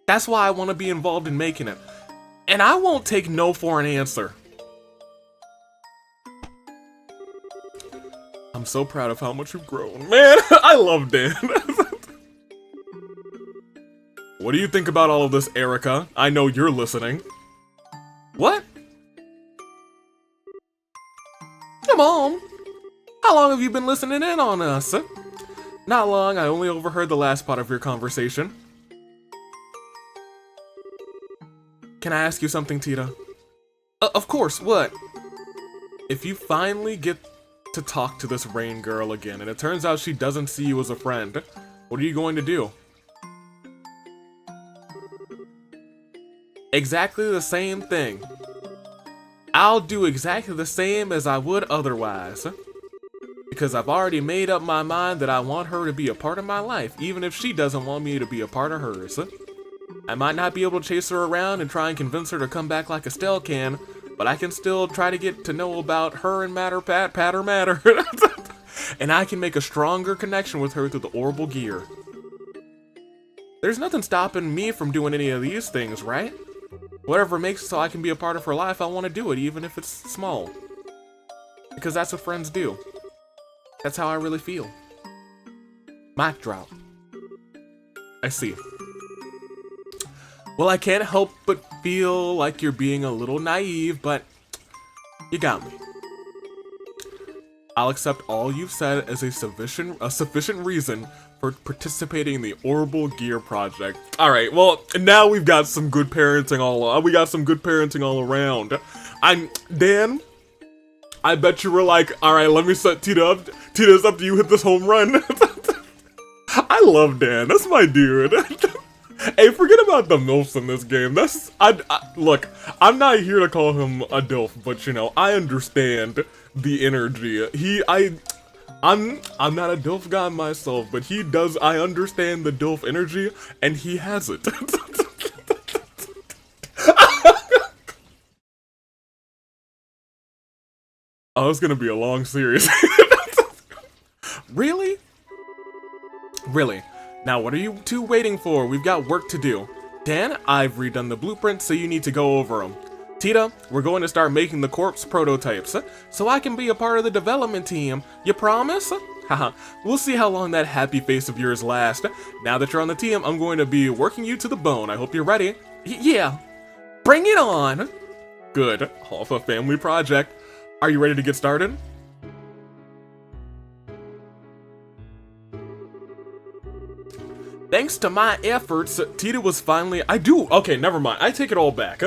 That's why I want to be involved in making it. And I won't take no for an answer. I'm so proud of how much you've grown. Man, I love Dan. What do you think about all of this, Erica? I know you're listening. What? Come on. How long have you been listening in on us? Not long, I only overheard the last part of your conversation. Can I ask you something, Tita? Of course, what? If you finally get to talk to this Rain girl again, and it turns out she doesn't see you as a friend, what are you going to do? Exactly the same thing. I'll do exactly the same as I would otherwise. Because I've already made up my mind that I want her to be a part of my life, even if she doesn't want me to be a part of hers. I might not be able to chase her around and try and convince her to come back like Estelle can, but I can still try to get to know about her and Patter Matter. And I can make a stronger connection with her through the orbital gear. There's nothing stopping me from doing any of these things, right? Whatever makes it so I can be a part of her life, I want to do it, even if it's small. Because that's what friends do. That's how I really feel. Mic drop. I see. Well, I can't help but feel like you're being a little naive, but you got me. I'll accept all you've said as a sufficient reason for participating in the Orbital Gear project. All right, well, now we've got some good parenting all around. Dan, I bet you were like, all right, let me set Tita up. Tita, it's up to you, hit this home run. I love Dan, that's my dude. Hey, forget about the MILFs in this game. Look, I'm not here to call him a DILF, but you know, I understand the energy. I'm not a DILF guy myself, but he does, I understand the DILF energy, and he has it. Oh, it's gonna be a long series. Really? Really? Now what are you two waiting for? We've got work to do. Dan, I've redone the blueprints, so you need to go over them. Tita, we're going to start making the corpse prototypes, so I can be a part of the development team. You promise? Haha, we'll see how long that happy face of yours lasts. Now that you're on the team, I'm going to be working you to the bone. I hope you're ready. Yeah, bring it on. Good, all of a family project. Are you ready to get started? Thanks to my efforts, Tita was finally- okay, never mind, I take it all back.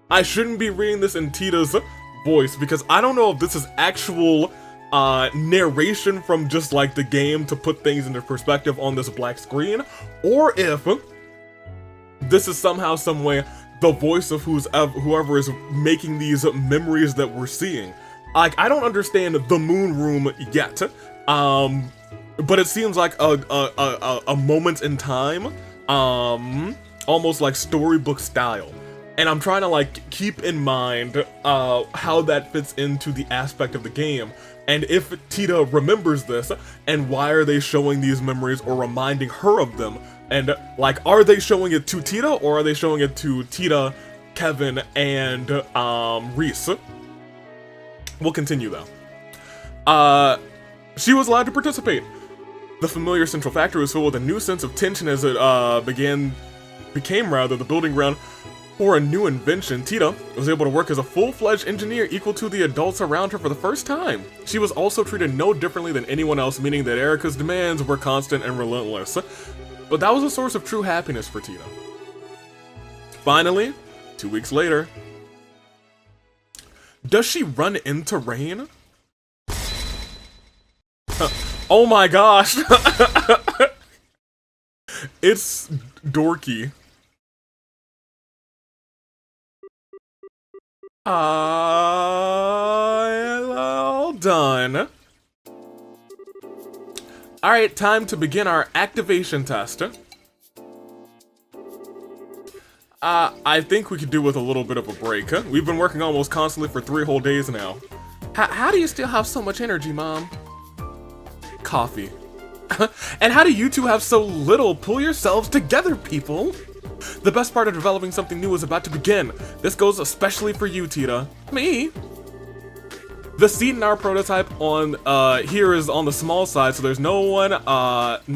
I shouldn't be reading this in Tita's voice because I don't know if this is actual narration from just like the game to put things into perspective on this black screen, or if this is somehow, some way, the voice of whoever is making these memories that we're seeing. Like, I don't understand the moon room yet, but it seems like a moment in time, almost like storybook style. And I'm trying to like keep in mind how that fits into the aspect of the game, and if Tita remembers this, and why are they showing these memories or reminding her of them. And, like, are they showing it to Tita, or are they showing it to Tita, Kevin, and, Reese? We'll continue, though. She was allowed to participate. The familiar central factory was filled with a new sense of tension as it, became the building ground for a new invention. Tita was able to work as a full-fledged engineer equal to the adults around her for the first time. She was also treated no differently than anyone else, meaning that Erica's demands were constant and relentless. But that was a source of true happiness for Tita. Finally, 2 weeks later, does she run into rain? Oh my gosh! It's dorky. All done. Alright, time to begin our activation test. I think we could do with a little bit of a break. We've been working almost constantly for 3 whole days now. How do you still have so much energy, Mom? Coffee. And how do you two have so little? Pull yourselves together, people! The best part of developing something new is about to begin. This goes especially for you, Tita. Me? The seat in our prototype on here is on the small side, so there's no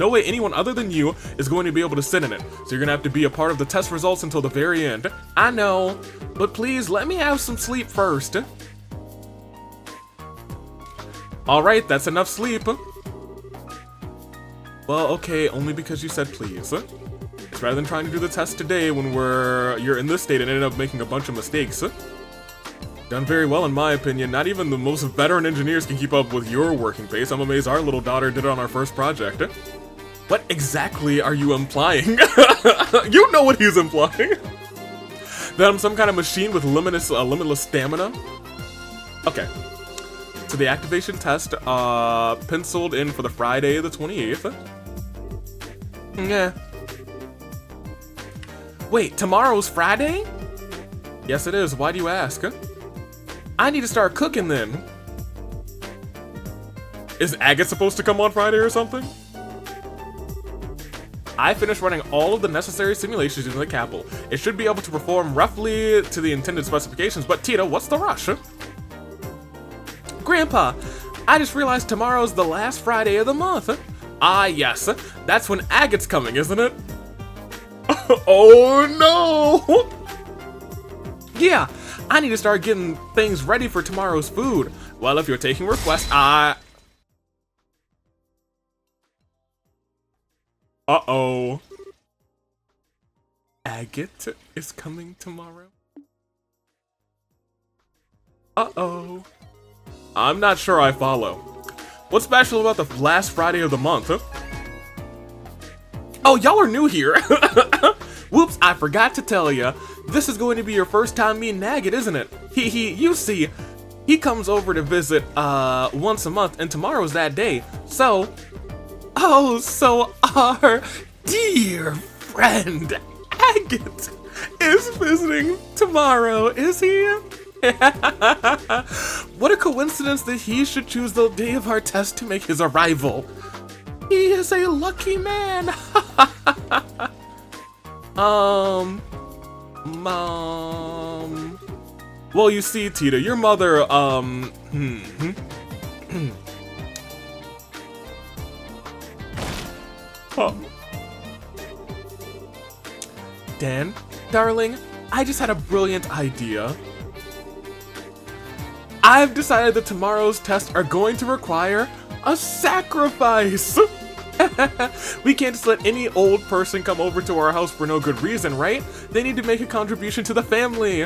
way anyone other than you is going to be able to sit in it. So you're gonna have to be a part of the test results until the very end. I know, but please let me have some sleep first. Alright, that's enough sleep. Well, okay, only because you said please. Rather than trying to do the test today when you're in this state and ended up making a bunch of mistakes. Done very well in my opinion. Not even the most veteran engineers can keep up with your working pace. I'm amazed our little daughter did it on our first project. What exactly are you implying? You know what he's implying. That I'm some kind of machine with limitless stamina? Okay. So the activation test, penciled in for the Friday the 28th. Yeah. Wait, tomorrow's Friday? Yes, it is. Why do you ask? I need to start cooking then. Is Agate supposed to come on Friday or something? I finished running all of the necessary simulations using the Capel. It should be able to perform roughly to the intended specifications, but Tita, what's the rush? Grandpa, I just realized tomorrow's the last Friday of the month. Ah, yes. That's when Agate's coming, isn't it? Oh no! Yeah, I need to start getting things ready for tomorrow's food. Well, if you're taking requests, uh-oh. Agate is coming tomorrow? Uh-oh. I'm not sure I follow. What's special about the last Friday of the month, huh? Oh, y'all are new here. Whoops, I forgot to tell ya. This is going to be your first time meeting Agate, isn't it? You see, he comes over to visit once a month, and tomorrow's that day. So our dear friend Agate is visiting tomorrow, is he? What a coincidence that he should choose the day of our test to make his arrival. He is a lucky man. Mom. Well, you see, Tita, your mother, Dan, darling, I just had a brilliant idea. I've decided that tomorrow's tests are going to require a sacrifice. We can't just let any old person come over to our house for no good reason, right? They need to make a contribution to the family.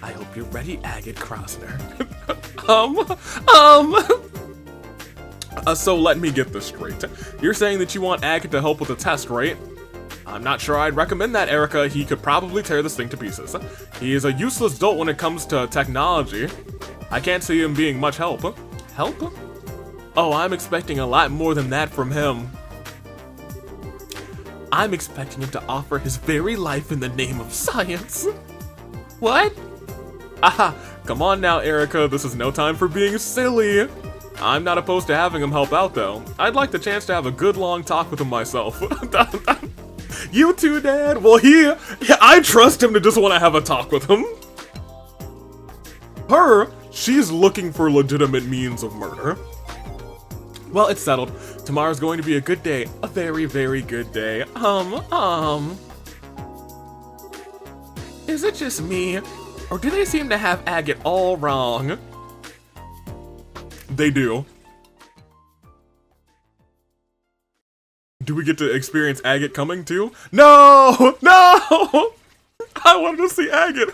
I hope you're ready, Agate Krosner. So let me get this straight. You're saying that you want Agate to help with the test, right? I'm not sure I'd recommend that, Erica. He could probably tear this thing to pieces. He is a useless dolt when it comes to technology. I can't see him being much help. Help? Oh, I'm expecting a lot more than that from him. I'm expecting him to offer his very life in the name of science. What? Aha, come on now, Erica. This is no time for being silly. I'm not opposed to having him help out, though. I'd like the chance to have a good long talk with him myself. You too, Dad? Well, I trust him to just want to have a talk with him. She's looking for legitimate means of murder. Well, it's settled. Tomorrow's going to be a good day. A very, very good day. Is it just me? Or do they seem to have Agate all wrong? They do. Do we get to experience Agate coming too? No! No! I wanted to see Agate.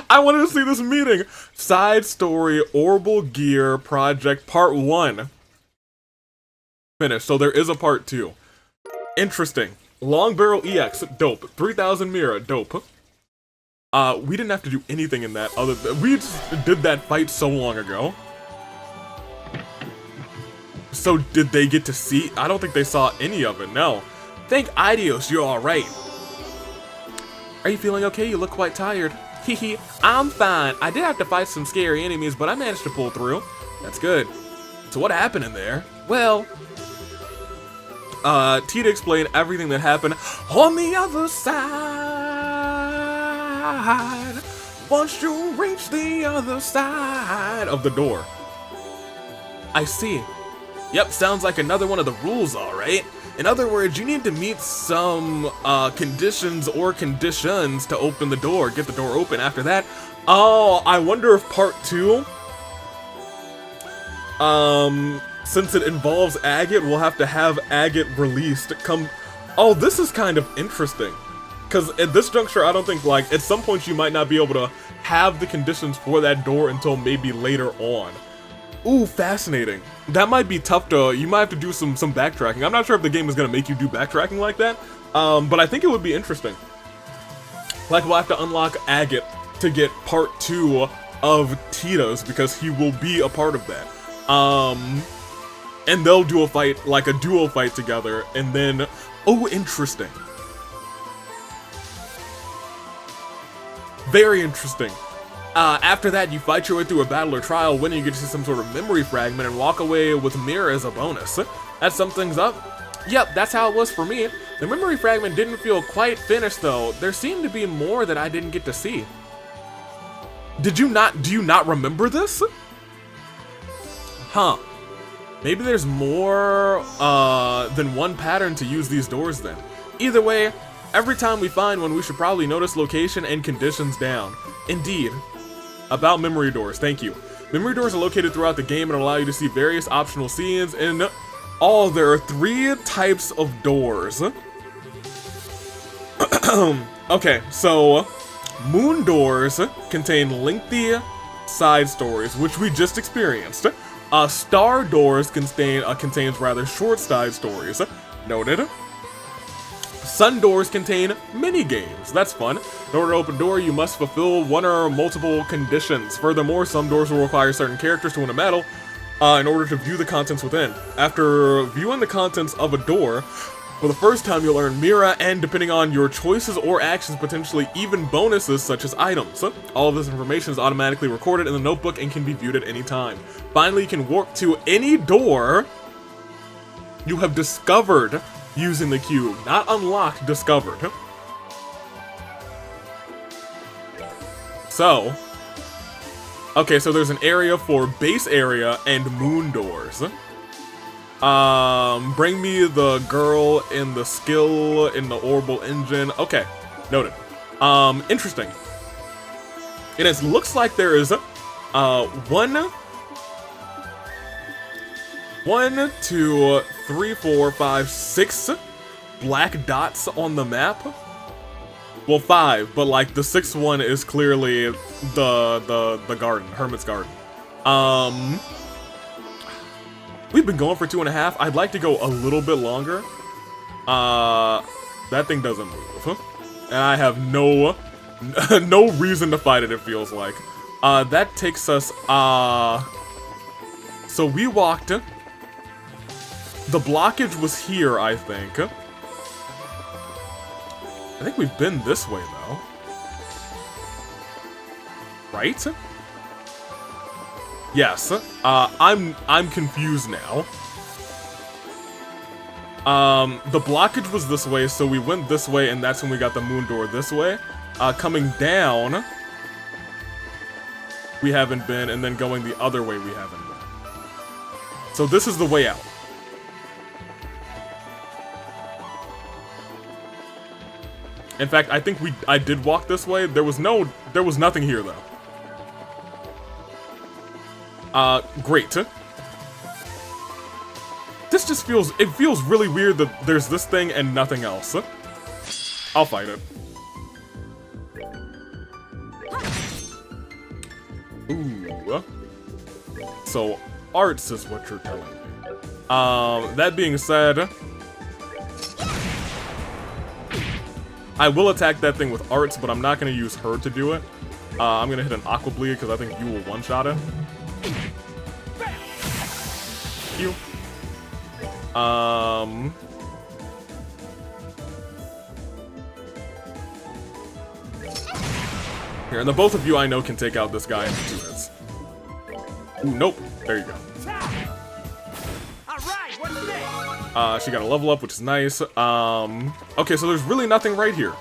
I wanted to see this meeting. Side story, Orbital Gear Project Part 1. Finished, so there is a Part 2. Interesting. Long Barrel EX, dope. 3000 Mira, dope. We didn't have to do anything in that other we just did that fight so long ago. So did they get to see? I don't think they saw any of it, no. Thank Idios, you're alright. Are you feeling okay? You look quite tired. Hehe, I'm fine. I did have to fight some scary enemies, but I managed to pull through. That's good. So what happened in there? Well, Tita explained everything that happened on the other side. Once you reach the other side of the door. I see. Yep, sounds like another one of the rules, alright. In other words, you need to meet some conditions or conditions to open the door, get the door open. After that, oh, I wonder if Part 2, since it involves Agate, we'll have to have Agate released. Oh, this is kind of interesting. Because at this juncture, I don't think, like, at some point you might not be able to have the conditions for that door until maybe later on. Ooh, fascinating. That might be tough to, you might have to do some backtracking. I'm not sure if the game is going to make you do backtracking like that, but I think it would be interesting. Like, we'll have to unlock Agate to get Part 2 of Tita's, because he will be a part of that. And they'll do a fight, like a duo fight together, and then, oh, interesting. Very interesting. After that, you fight your way through a battle or trial, winning, you get to see some sort of memory fragment and walk away with Mira as a bonus. That sums things up. Yep, that's how it was for me. The memory fragment didn't feel quite finished though. There seemed to be more that I didn't get to see. Do you not remember this? Huh. Maybe there's more than one pattern to use these doors then. Either way, every time we find one, we should probably notice location and conditions down. Indeed. About memory doors, thank you. Memory doors are located throughout the game and allow you to see various optional scenes, and there are 3 types of doors. Okay, so moon doors contain lengthy side stories, which we just experienced. Star doors contains rather short side stories. Noted. Sun doors contain mini games. That's fun. In order to open a door, you must fulfill one or multiple conditions. Furthermore, some doors will require certain characters to win a medal in order to view the contents within. After viewing the contents of a door, for the first time you'll earn Mira and, depending on your choices or actions, potentially even bonuses such as items. All of this information is automatically recorded in the notebook and can be viewed at any time. Finally, you can warp to any door you have discovered using the cube. Not unlocked, discovered. So, okay, so there's an area for base area and moon doors. Bring me the girl in the skill in the orbital engine. Okay, noted. Interesting. It looks like there is one, two, three, 4, 5, 6 black dots on the map. Well, 5, but like the 6th one is clearly the garden, Hermit's garden. We've been going for 2.5. I'd like to go a little bit longer. That thing doesn't move, and I have no reason to fight it. It feels like. That takes us. So we walked. The blockage was here, I think. I think we've been this way though. Right? Yes. I'm confused now. The blockage was this way, so we went this way, and that's when we got the moon door this way. Coming down, we haven't been, and then going the other way we haven't been. So this is the way out. In fact, I think I did walk this way. There was nothing here though. Great. This just feels really weird that there's this thing and nothing else. I'll fight it. Ooh. So, arts is what you're telling me. That being said, I will attack that thing with arts, but I'm not going to use her to do it. I'm going to hit an Aqua Bleed because I think you will one-shot it. You. Here, and the both of you I know can take out this guy in 2 hits. Ooh, nope. There you go. She got a level up, which is nice. Okay, so there's really nothing right here.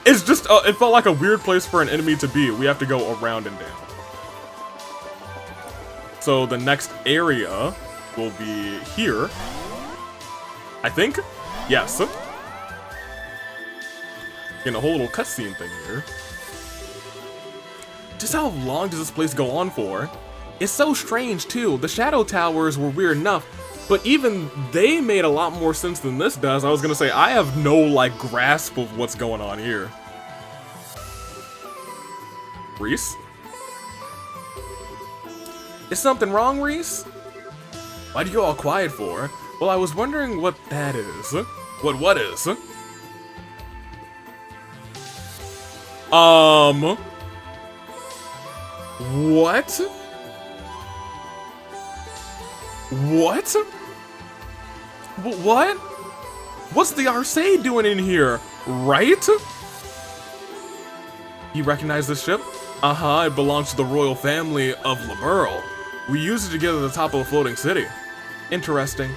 It's just, it felt like a weird place for an enemy to be. We have to go around and down. So the next area will be here. I think? Yes. Getting a whole little cutscene thing here. Just how long does this place go on for? It's so strange, too. The Shadow Towers were weird enough, but even they made a lot more sense than this does. I was gonna say, I have no, like, grasp of what's going on here. Reese? Is something wrong, Reese? Why'd you go all quiet for? Well, I was wondering what that is. What is? What? What? What? What's the Arcade doing in here? Right? You recognize this ship? Uh-huh, it belongs to the royal family of Laburl. We used it to get to the top of a floating city. Interesting.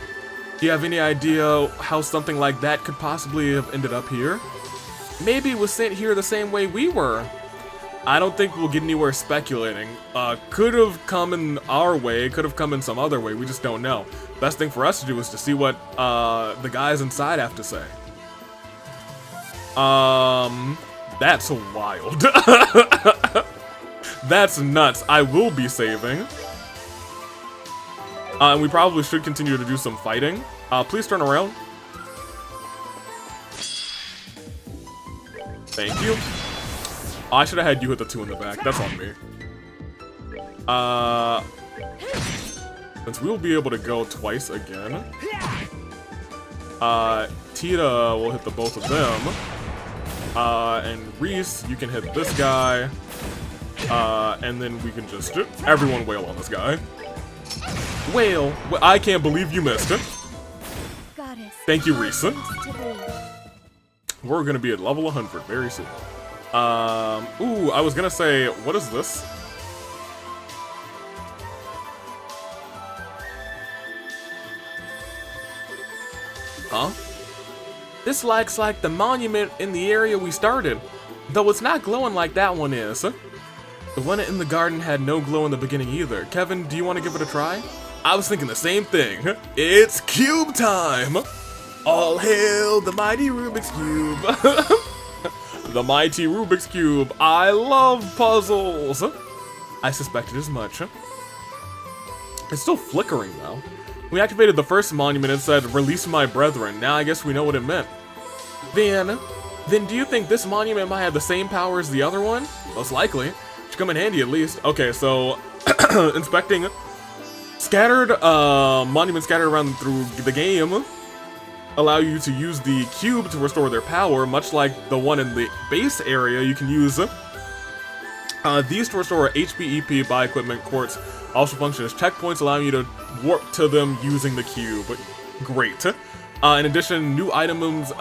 Do you have any idea how something like that could possibly have ended up here? Maybe it was sent here the same way we were. I don't think we'll get anywhere speculating. Could have come in our way, could have come in some other way, we just don't know. Best thing for us to do is to see what the guys inside have to say. That's wild. That's nuts. I will be saving. And we probably should continue to do some fighting. Please turn around. Thank you. Oh, I should have had you hit the 2 in the back. That's on me. Since we'll be able to go twice again. Tita will hit the both of them. And Reese, you can hit this guy. And then we can just everyone wail on this guy. Wail. I can't believe you missed it. Goddess. Thank you, Reese. Thanks to thee. We're gonna be at level 100 very soon. Ooh, I was gonna say, what is this? Huh? This looks like the monument in the area we started, though it's not glowing like that one is. The one in the garden had no glow in the beginning either. Kevin, do you want to give it a try? I was thinking the same thing. It's cube time! All hail the mighty Rubik's Cube. The mighty Rubik's Cube. I love puzzles. I suspected as much. It's still flickering though. We activated the first monument and said, release my brethren. Now I guess we know what it meant. Then do you think this monument might have the same power as the other one? Most likely. Should come in handy at least. Okay, so inspecting scattered monuments scattered around through the game allow you to use the cube to restore their power, much like the one in the base area. You can use these to restore HP, EP, buy equipment, quartz. Also function as checkpoints, allowing you to warp to them using the cube. Great. In addition, new items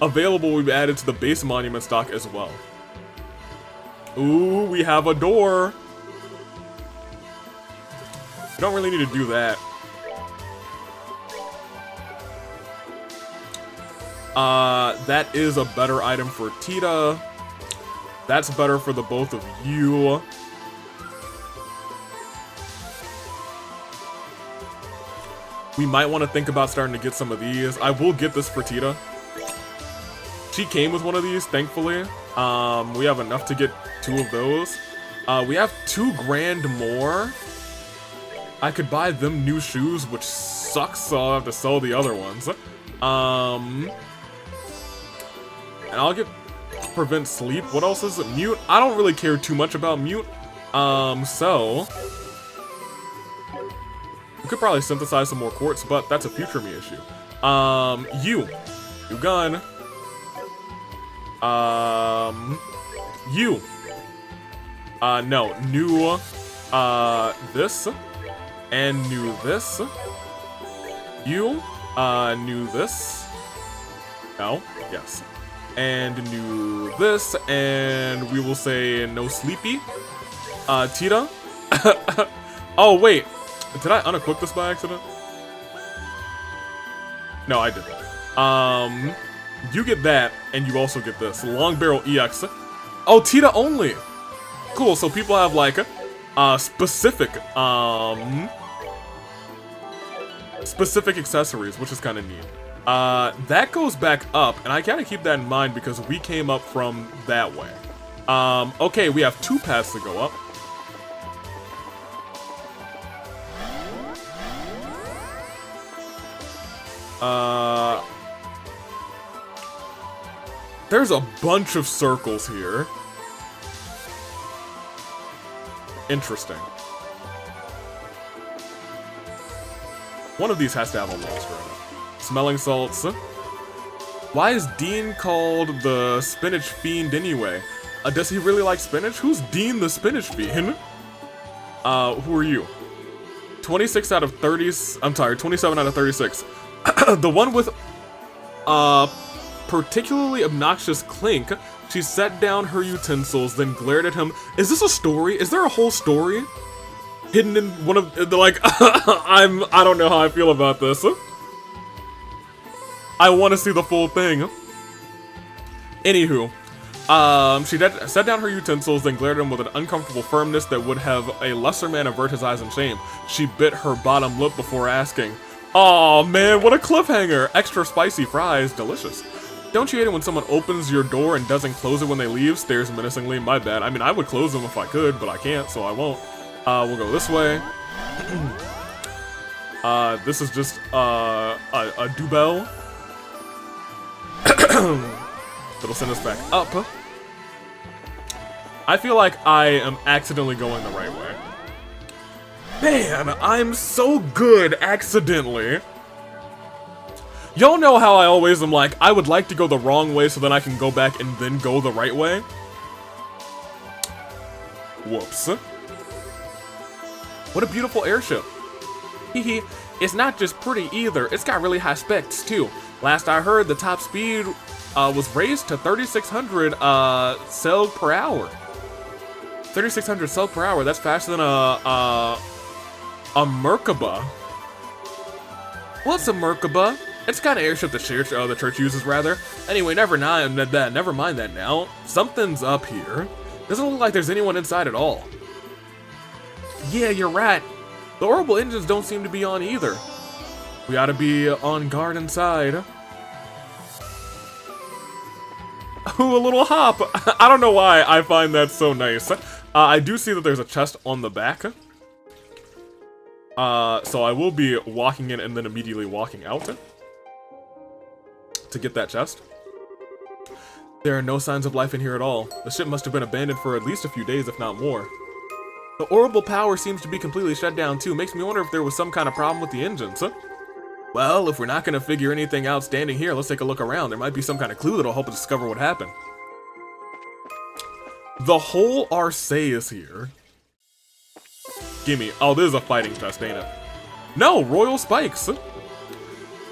available will be added to the base monument stock as well. Ooh, we have a door. We don't really need to do that. That is a better item for Tita. That's better for the both of you. We might want to think about starting to get some of these. I will get this for Tita. She came with one of these, thankfully. We have enough to get 2 of those. We have 2 grand more. I could buy them new shoes, which sucks, so I'll have to sell the other ones. And I'll get prevent sleep. What else is it? Mute. I don't really care too much about mute. So we could probably synthesize some more quartz, but that's a future me issue. New gun. No, new, this, and new this. You, new this. No, yes. And new this, and we will say no sleepy. Tita. Oh, wait. Did I unequip this by accident? No, I didn't. You get that, and you also get this. Long barrel EX. Oh, Tita only! Cool, so people have, like, specific accessories, which is kind of neat. That goes back up, and I gotta keep that in mind because we came up from that way. Okay, we have 2 paths to go up. There's a bunch of circles here. Interesting. One of these has to have a monster in it. Smelling salts. Why is Dean called the Spinach Fiend anyway? Does he really like spinach? Who's Dean the Spinach Fiend? Who are you? 26 out of 30. I'm sorry, 27 out of 36. The one with particularly obnoxious clink. She set down her utensils, then glared at him. Is this a story? Is there a whole story hidden in one of the, like? I don't know how I feel about this. I want to see the full thing. Anywho, she set down her utensils, then glared at him with an uncomfortable firmness that would have a lesser man avert his eyes in shame. She bit her bottom lip before asking, "Aw, man, what a cliffhanger! Extra spicy fries, delicious." Don't you hate it when someone opens your door and doesn't close it when they leave? Stares menacingly. My bad. I mean, I would close them if I could, but I can't, so I won't. We'll go this way. This is just a dubel. That'll send us back up. I feel like I am accidentally going the right way. Man, I'm so good accidentally. Y'all know how I always am like, I would like to go the wrong way so then I can go back and then go the right way. Whoops. What a beautiful airship. Hehe, it's not just pretty either, it's got really high specs too. Last I heard, the top speed was raised to 3,600 cell per hour. 3,600 cell per hour, that's faster than a Merkaba. What's a Merkaba? It's kind of airship the church uses, rather. Anyway, never mind that now. Something's up here. Doesn't look like there's anyone inside at all. Yeah, you're right. The orbital engines don't seem to be on either. We ought to be on guard inside. Ooh, a little hop. I don't know why I find that so nice. I do see that there's a chest on the back. So I will be walking in and then immediately walking out to get that chest. There are no signs of life in here at all. The ship must have been abandoned for at least a few days, if not more. The orbital power seems to be completely shut down too. Makes me wonder if there was some kind of problem with the engines. Well, if we're not gonna figure anything out standing here, let's take a look around. There might be some kind of clue that'll help us discover what happened. The whole Arce is here. Gimme. Oh, this is a fighting chest, ain't it? No, royal spikes.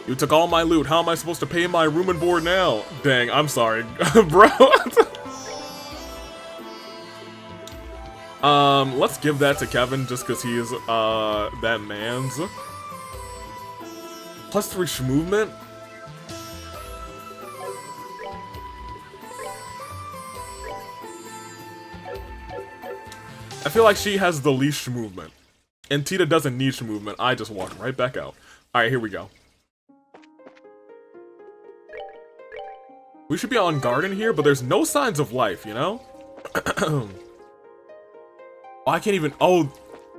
You took all my loot. How am I supposed to pay my room and board now? Dang, I'm sorry, bro. Let's give that to Kevin just because he's that man's. +3 movement. I feel like she has the least movement. And Tita doesn't need movement. I just walk right back out. Alright, here we go. We should be on guard in here, but there's no signs of life, you know? Oh, I can't even... Oh,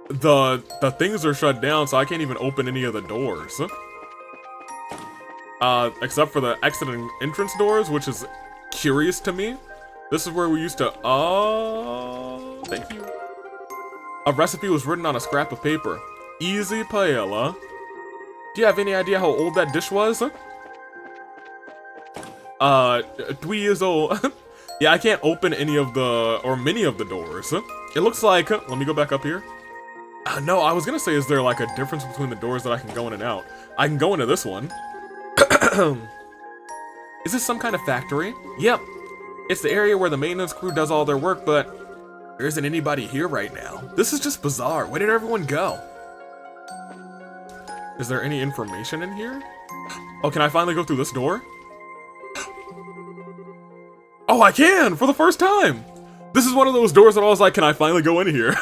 the things are shut down, so I can't even open any of the doors. Except for the exit and entrance doors, which is curious to me. This is where we used to... Oh, thank you. A recipe was written on a scrap of paper. Easy paella. Do you have any idea how old that dish was? 2 years old. Yeah, I can't open any of the, or many of the doors. It looks like, let me go back up here. No, I was gonna say, is there like a difference between the doors that I can go in and out? I can go into this one. Is this some kind of factory? Yep. It's the area where the maintenance crew does all their work, but there isn't anybody here right now. This is just bizarre. Where did everyone go? Is there any information in here? Oh, can I finally go through this door? Oh, I can! For the first time! This is one of those doors that I was like, can I finally go in here?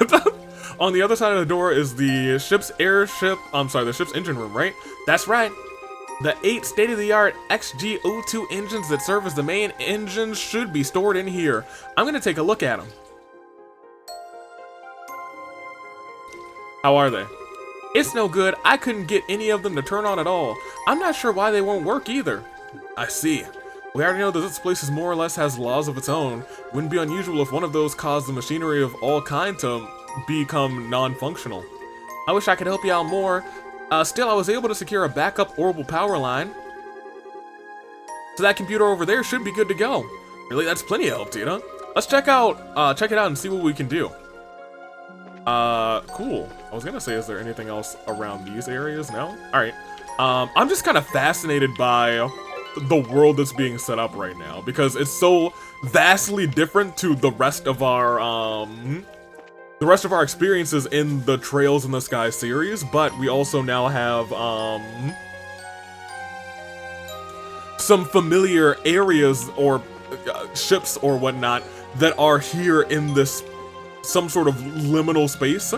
On the other side of the door is the ship's the ship's engine room, right? That's right. The 8 state-of-the-art XG02 engines that serve as the main engines should be stored in here. I'm gonna take a look at them. How are they? It's no good. I couldn't get any of them to turn on at all. I'm not sure why they won't work either. I see. We already know that this place is more or less has laws of its own. Wouldn't be unusual if one of those caused the machinery of all kind to become non-functional. I wish I could help you out more. Still, I was able to secure a backup orbital power line. So that computer over there should be good to go. Really, that's plenty of help, Tina. Let's check it out and see what we can do. Cool. I was gonna say, is there anything else around these areas? No? Alright. I'm just kind of fascinated by the world that's being set up right now, because it's so vastly different to the rest of our, experiences in the Trails in the Sky series, but we also now have, some familiar areas or ships or whatnot that are here in this some sort of liminal space.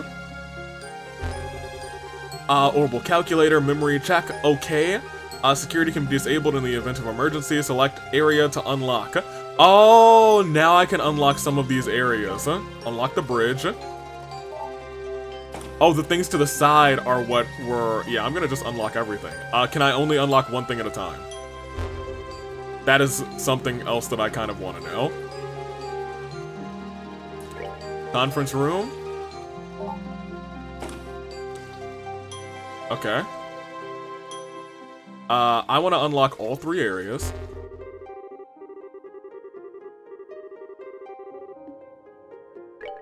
Orbital calculator, memory check, okay. Security can be disabled in the event of emergency. Select area to unlock. Oh, now I can unlock some of these areas. Unlock the bridge. Oh, the things to the side are what were... Yeah, I'm gonna just unlock everything. Can I only unlock one thing at a time? That is something else that I kind of want to know. Conference room. Okay. I want to unlock all 3 areas.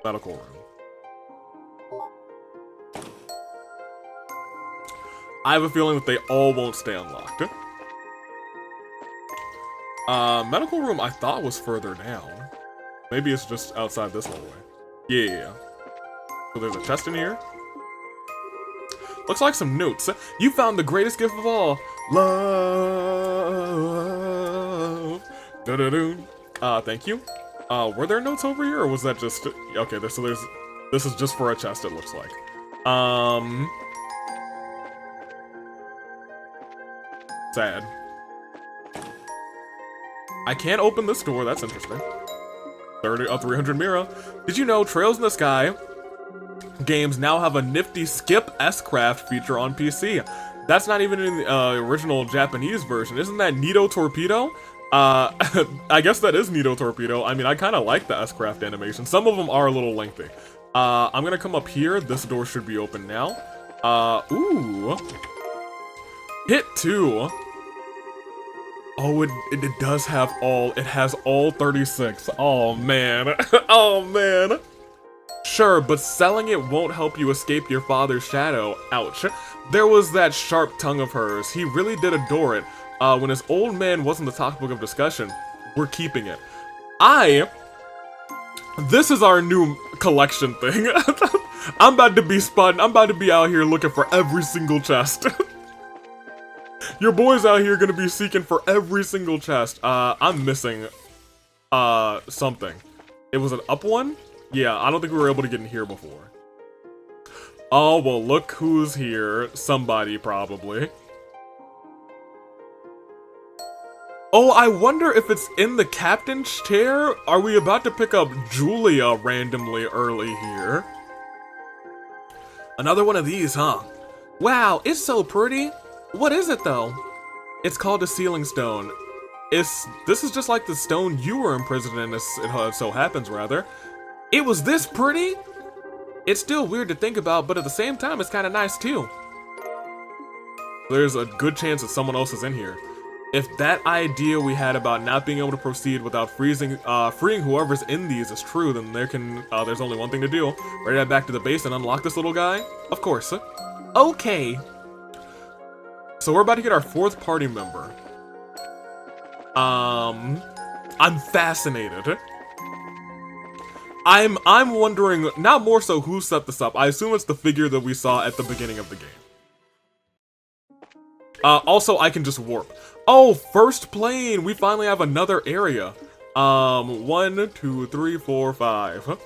Medical room. I have a feeling that they all won't stay unlocked. Medical room I thought was further down. Maybe it's just outside this hallway. Yeah. So there's a chest in here. Looks like some notes. You found the greatest gift of all. Love. Da-da-doo. Thank you. Were there notes over here, or was that just... Okay, this is just for a chest, it looks like. Sad. I can't open this door, that's interesting. 300 Mira. Did you know Trails in the Sky games now have a nifty skip S-Craft feature on PC? That's not even in the original Japanese version. Isn't that Nito Torpedo? I guess that is Nito Torpedo. I mean, I kind of like the S-Craft animation. Some of them are a little lengthy. I'm gonna come up here. This door should be open now. Ooh. Hit 2. Oh, it does have all, it has all 36. Oh, man. Oh, man. Sure, but selling it won't help you escape your father's shadow. Ouch. There was that sharp tongue of hers. He really did adore it. When his old man wasn't the topic of discussion, we're keeping it. This is our new collection thing. I'm about to be spotting. I'm about to be out here looking for every single chest. Your boy's out here gonna be seeking for every single chest. I'm missing, something. It was an up one? Yeah, I don't think we were able to get in here before. Oh, well, look who's here. Somebody, probably. Oh, I wonder if it's in the captain's chair? Are we about to pick up Julia randomly early here? Another one of these, huh? Wow, it's so pretty. What is it, though? It's called a sealing stone. This is just like the stone you were imprisoned in, it so happens, rather. It was this pretty? It's still weird to think about, but at the same time, it's kind of nice, too. There's a good chance that someone else is in here. If that idea we had about not being able to proceed without freeing whoever's in these is true, then there's only one thing to do. Ready to head back to the base and unlock this little guy? Of course. Okay. So we're about to get our 4th party member. I'm fascinated. I'm wondering, not more so who set this up. I assume it's the figure that we saw at the beginning of the game. Also, I can just warp. Oh, first plane! We finally have another area. 1, 2, 3, 4, 5.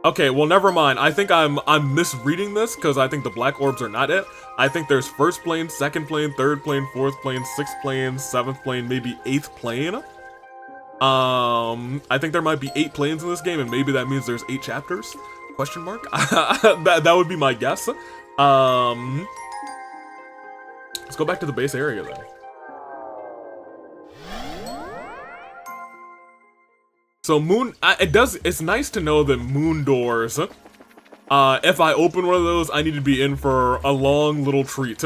Okay, well, never mind. I think I'm misreading this, because I think the black orbs are not it. I think there's first plane, second plane, third plane, fourth plane, sixth plane, 7th plane, maybe 8th plane. I think there might be 8 planes in this game, and maybe that means there's 8 chapters? Question mark? that would be my guess. Let's go back to the base area then. So it's nice to know that moon doors, if I open one of those, I need to be in for a long little treat.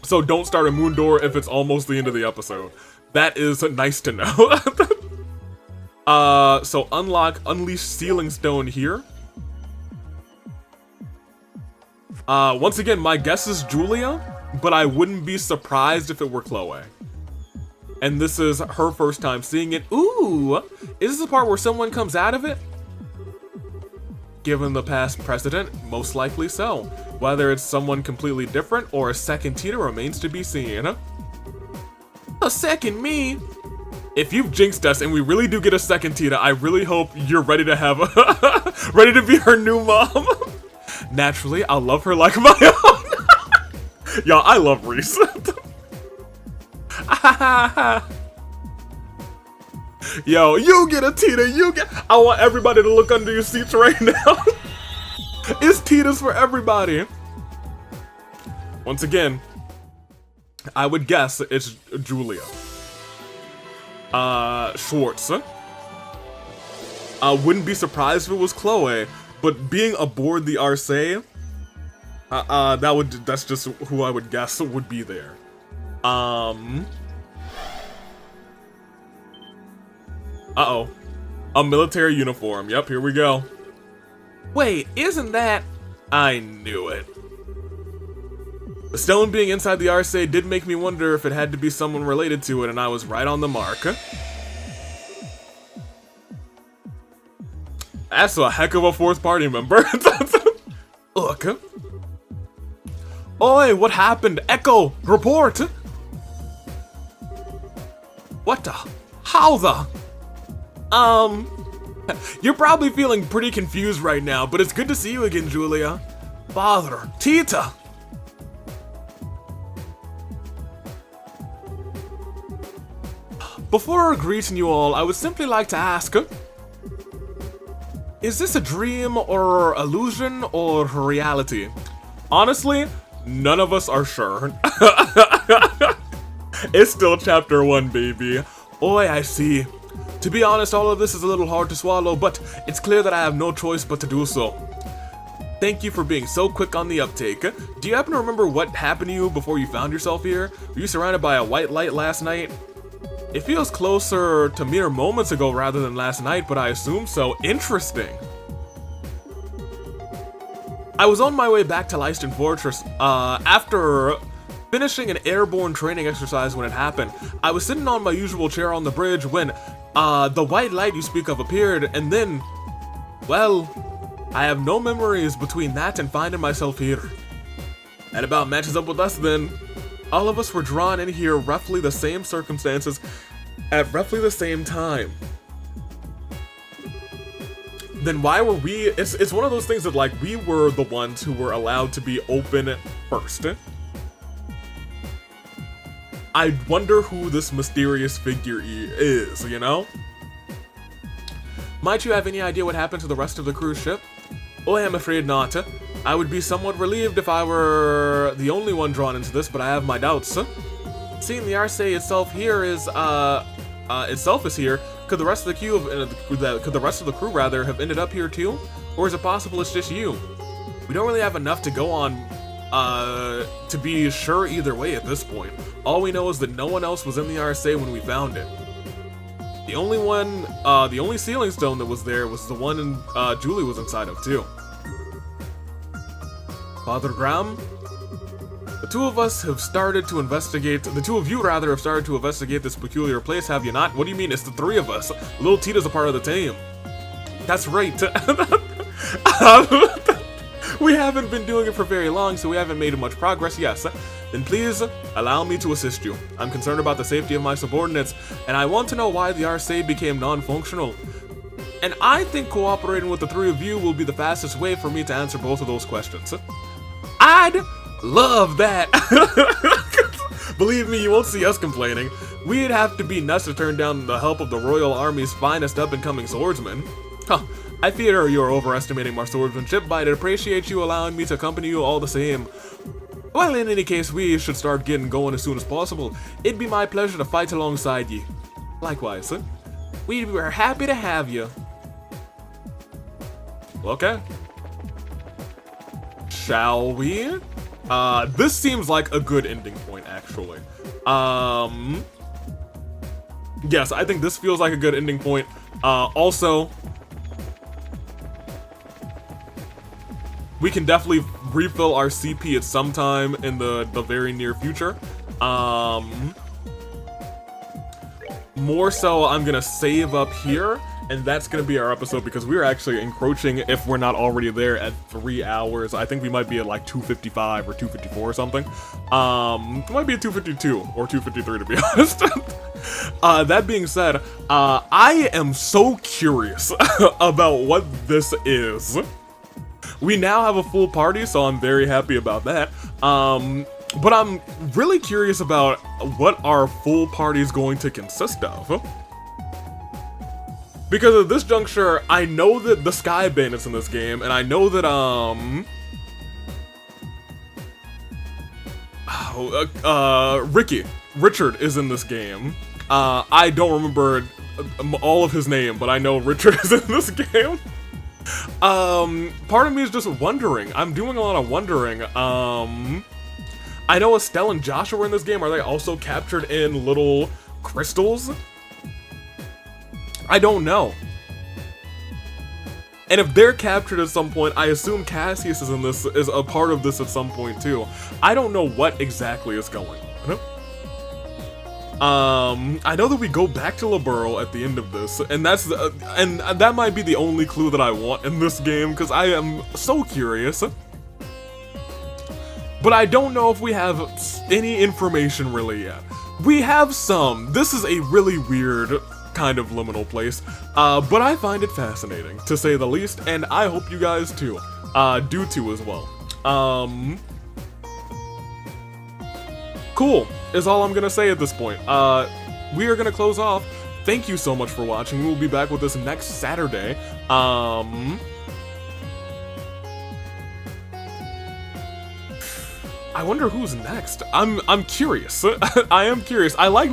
So don't start a moon door if it's almost the end of the episode. That is nice to know. So unleash sealing stone here. Once again, my guess is Julia, but I wouldn't be surprised if it were Chloe. And this is her first time seeing it. Ooh! Is this the part where someone comes out of it? Given the past precedent, most likely so. Whether it's someone completely different or a second Tita remains to be seen. A second me? If you've jinxed us and we really do get a second Tita, I really hope you're ready to have ready to be her new mom. Naturally, I'll love her like my own. Y'all, I love Reese. Yo, you get a Tita, I want everybody to look under your seats right now. It's Titas for everybody. Once again, I would guess it's Julia. Schwartz. Wouldn't be surprised if it was Chloe, but being aboard the Arcee, That's just who I would guess would be there. Uh-oh. A military uniform. Yep, here we go. Wait, isn't that... I knew it. The stone being inside the RSA did make me wonder if it had to be someone related to it, and I was right on the mark. That's a heck of a fourth party member. Look. Oi, what happened? Echo, report! What the? How the? You're probably feeling pretty confused right now, but it's good to see you again, Julia. Father, Tita! Before greeting you all, I would simply like to ask, is this a dream or illusion or reality? Honestly, none of us are sure. It's still chapter 1, baby. Oi, I see. To be honest, all of this is a little hard to swallow, but it's clear that I have no choice but to do so. Thank you for being so quick on the uptake. Do you happen to remember what happened to you before you found yourself here? Were you surrounded by a white light last night? It feels closer to mere moments ago rather than last night, but I assume so. Interesting. I was on my way back to Leiston Fortress after finishing an airborne training exercise when it happened. I was sitting on my usual chair on the bridge when the white light you speak of appeared, and then, well, I have no memories between that and finding myself here. That about matches up with us then. All of us were drawn in here roughly the same circumstances at roughly the same time. Then why were we... It's one of those things that, like, we were the ones who were allowed to be open first. I wonder who this mysterious figure is, you know? Might you have any idea what happened to the rest of the cruise ship? Oh, I am afraid not. I would be somewhat relieved if I were the only one drawn into this, but I have my doubts. Seeing the RSA itself here is, here, could the rest of the crew rather have ended up here too? Or is it possible it's just you? We don't really have enough to go on, to be sure either way at this point. All we know is that no one else was in the RSA when we found it. The only sealing stone that was there was the one Julie was inside of too. Father Graham, the two of us have started to investigate, the two of you rather have started to investigate this peculiar place, have you not? What do you mean, it's the three of us? Little Tita's a part of the team. That's right. We haven't been doing it for very long, so we haven't made much progress, yes. Then please, allow me to assist you. I'm concerned about the safety of my subordinates, and I want to know why the RSA became non-functional. And I think cooperating with the three of you will be the fastest way for me to answer both of those questions. I'd love that! Believe me, you won't see us complaining. We'd have to be nuts to turn down the help of the Royal Army's finest up-and-coming swordsmen. Huh, I fear you're overestimating my swordsmanship, but I'd appreciate you allowing me to accompany you all the same. Well, in any case, we should start getting going as soon as possible. It'd be my pleasure to fight alongside you. Likewise, we were happy to have you. Okay. Shall we? This seems like a good ending point, actually. Yes, I think this feels like a good ending point. Also, we can definitely refill our CP at some time in the very near future. More so, I'm gonna save up here, and that's gonna be our episode because we're actually encroaching, if we're not already there, at 3 hours. I think we might be at like 2:55 or 2:54 or something. It might be at 2:52 or 2:53 to be honest. That being said, I am so curious about what this is. We now have a full party, so I'm very happy about that. But I'm really curious about what our full party is going to consist of. Because at this juncture, I know that the Sky Bandit's in this game, and I know that, Richard is in this game. I don't remember all of his name, but I know Richard is in this game. Part of me is just wondering. I'm doing a lot of wondering. I know Estelle and Joshua are in this game. Are they also captured in little crystals? I don't know. And if they're captured at some point, I assume Cassius is in this, is a part of this at some point too. I don't know what exactly is going on. I know that we go back to Liberl at the end of this, and that's and that might be the only clue that I want in this game, because I am so curious. But I don't know if we have any information really yet. We have some. This is a really weird kind of liminal place, but I find it fascinating, to say the least, and I hope you guys too, do too as well. Cool, is all I'm gonna say at this point. We are gonna close off. Thank you so much for watching. We will be back with this next Saturday. I wonder who's next. I'm curious. I am curious. I like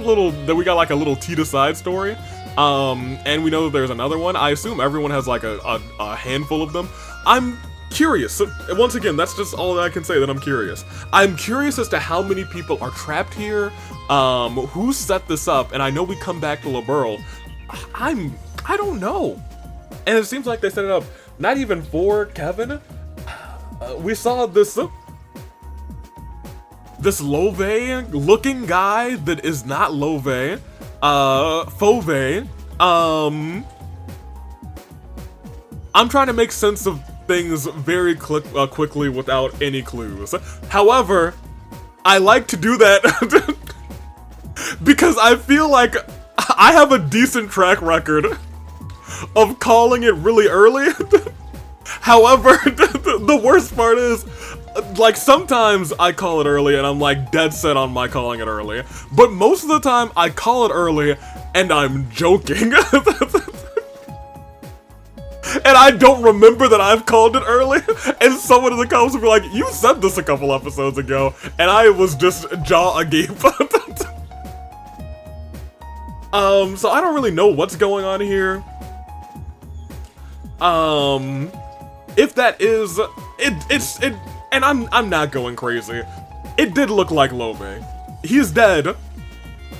that we got like a little Tita side story. And we know that there's another one. I assume everyone has like a handful of them. I'm curious. Once again, that's just all that I can say, that I'm curious. I'm curious as to how many people are trapped here, who set this up, and I know we come back to Liberl. I don't know. And it seems like they set it up not even for Kevin. We saw this Love-looking guy that is not Love, Fauve. I'm trying to make sense of things very quickly without any clues. However, I like to do that because I feel like I have a decent track record of calling it really early. However, the worst part is, like, sometimes I call it early and I'm like dead set on my calling it early, but most of the time I call it early and I'm joking. And I don't remember that I've called it early, and someone in the comments will be like, you said this a couple episodes ago, and I was just jaw agape. So I don't really know what's going on here. If that is, and I'm not going crazy. It did look like Love. He's dead.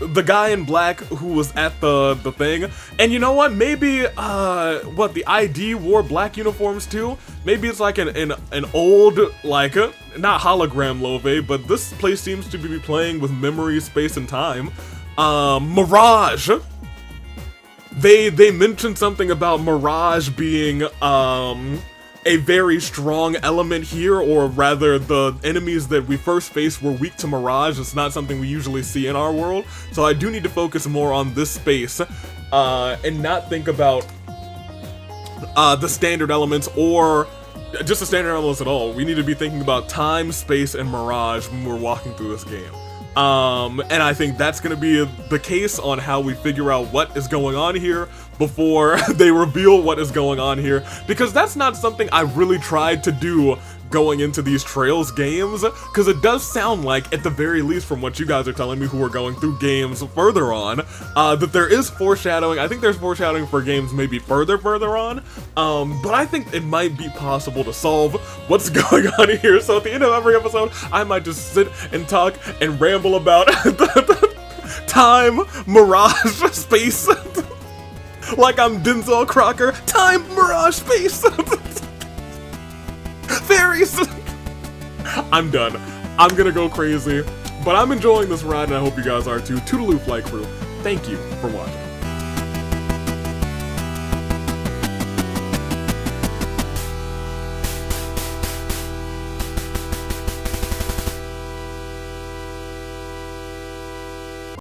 The guy in black who was at the thing. And you know what? Maybe, the ID wore black uniforms too? Maybe it's like an old, like, not hologram Love, but this place seems to be playing with memory, space, and time. Mirage! They mentioned something about Mirage being, a very strong element here, or rather the enemies that we first faced were weak to Mirage. It's not something we usually see in our world, so I do need to focus more on this space, and not think about the standard elements, or just the standard elements at all. We need to be thinking about time, space, and Mirage when we're walking through this game. And I think that's gonna be the case on how we figure out what is going on here before they reveal what is going on here, because that's not something I really tried to do going into these Trails games, because it does sound like, at the very least from what you guys are telling me who are going through games further on, that there is foreshadowing. I think there's foreshadowing for games maybe further on, but I think it might be possible to solve what's going on here. So at the end of every episode, I might just sit and talk and ramble about time, Mirage, space, like I'm Denzel Crocker. Time, Mirage, space, fairies. I'm done. I'm gonna go crazy, but I'm enjoying this ride and I hope you guys are too. Toodaloo, Flight Crew. Thank you for watching.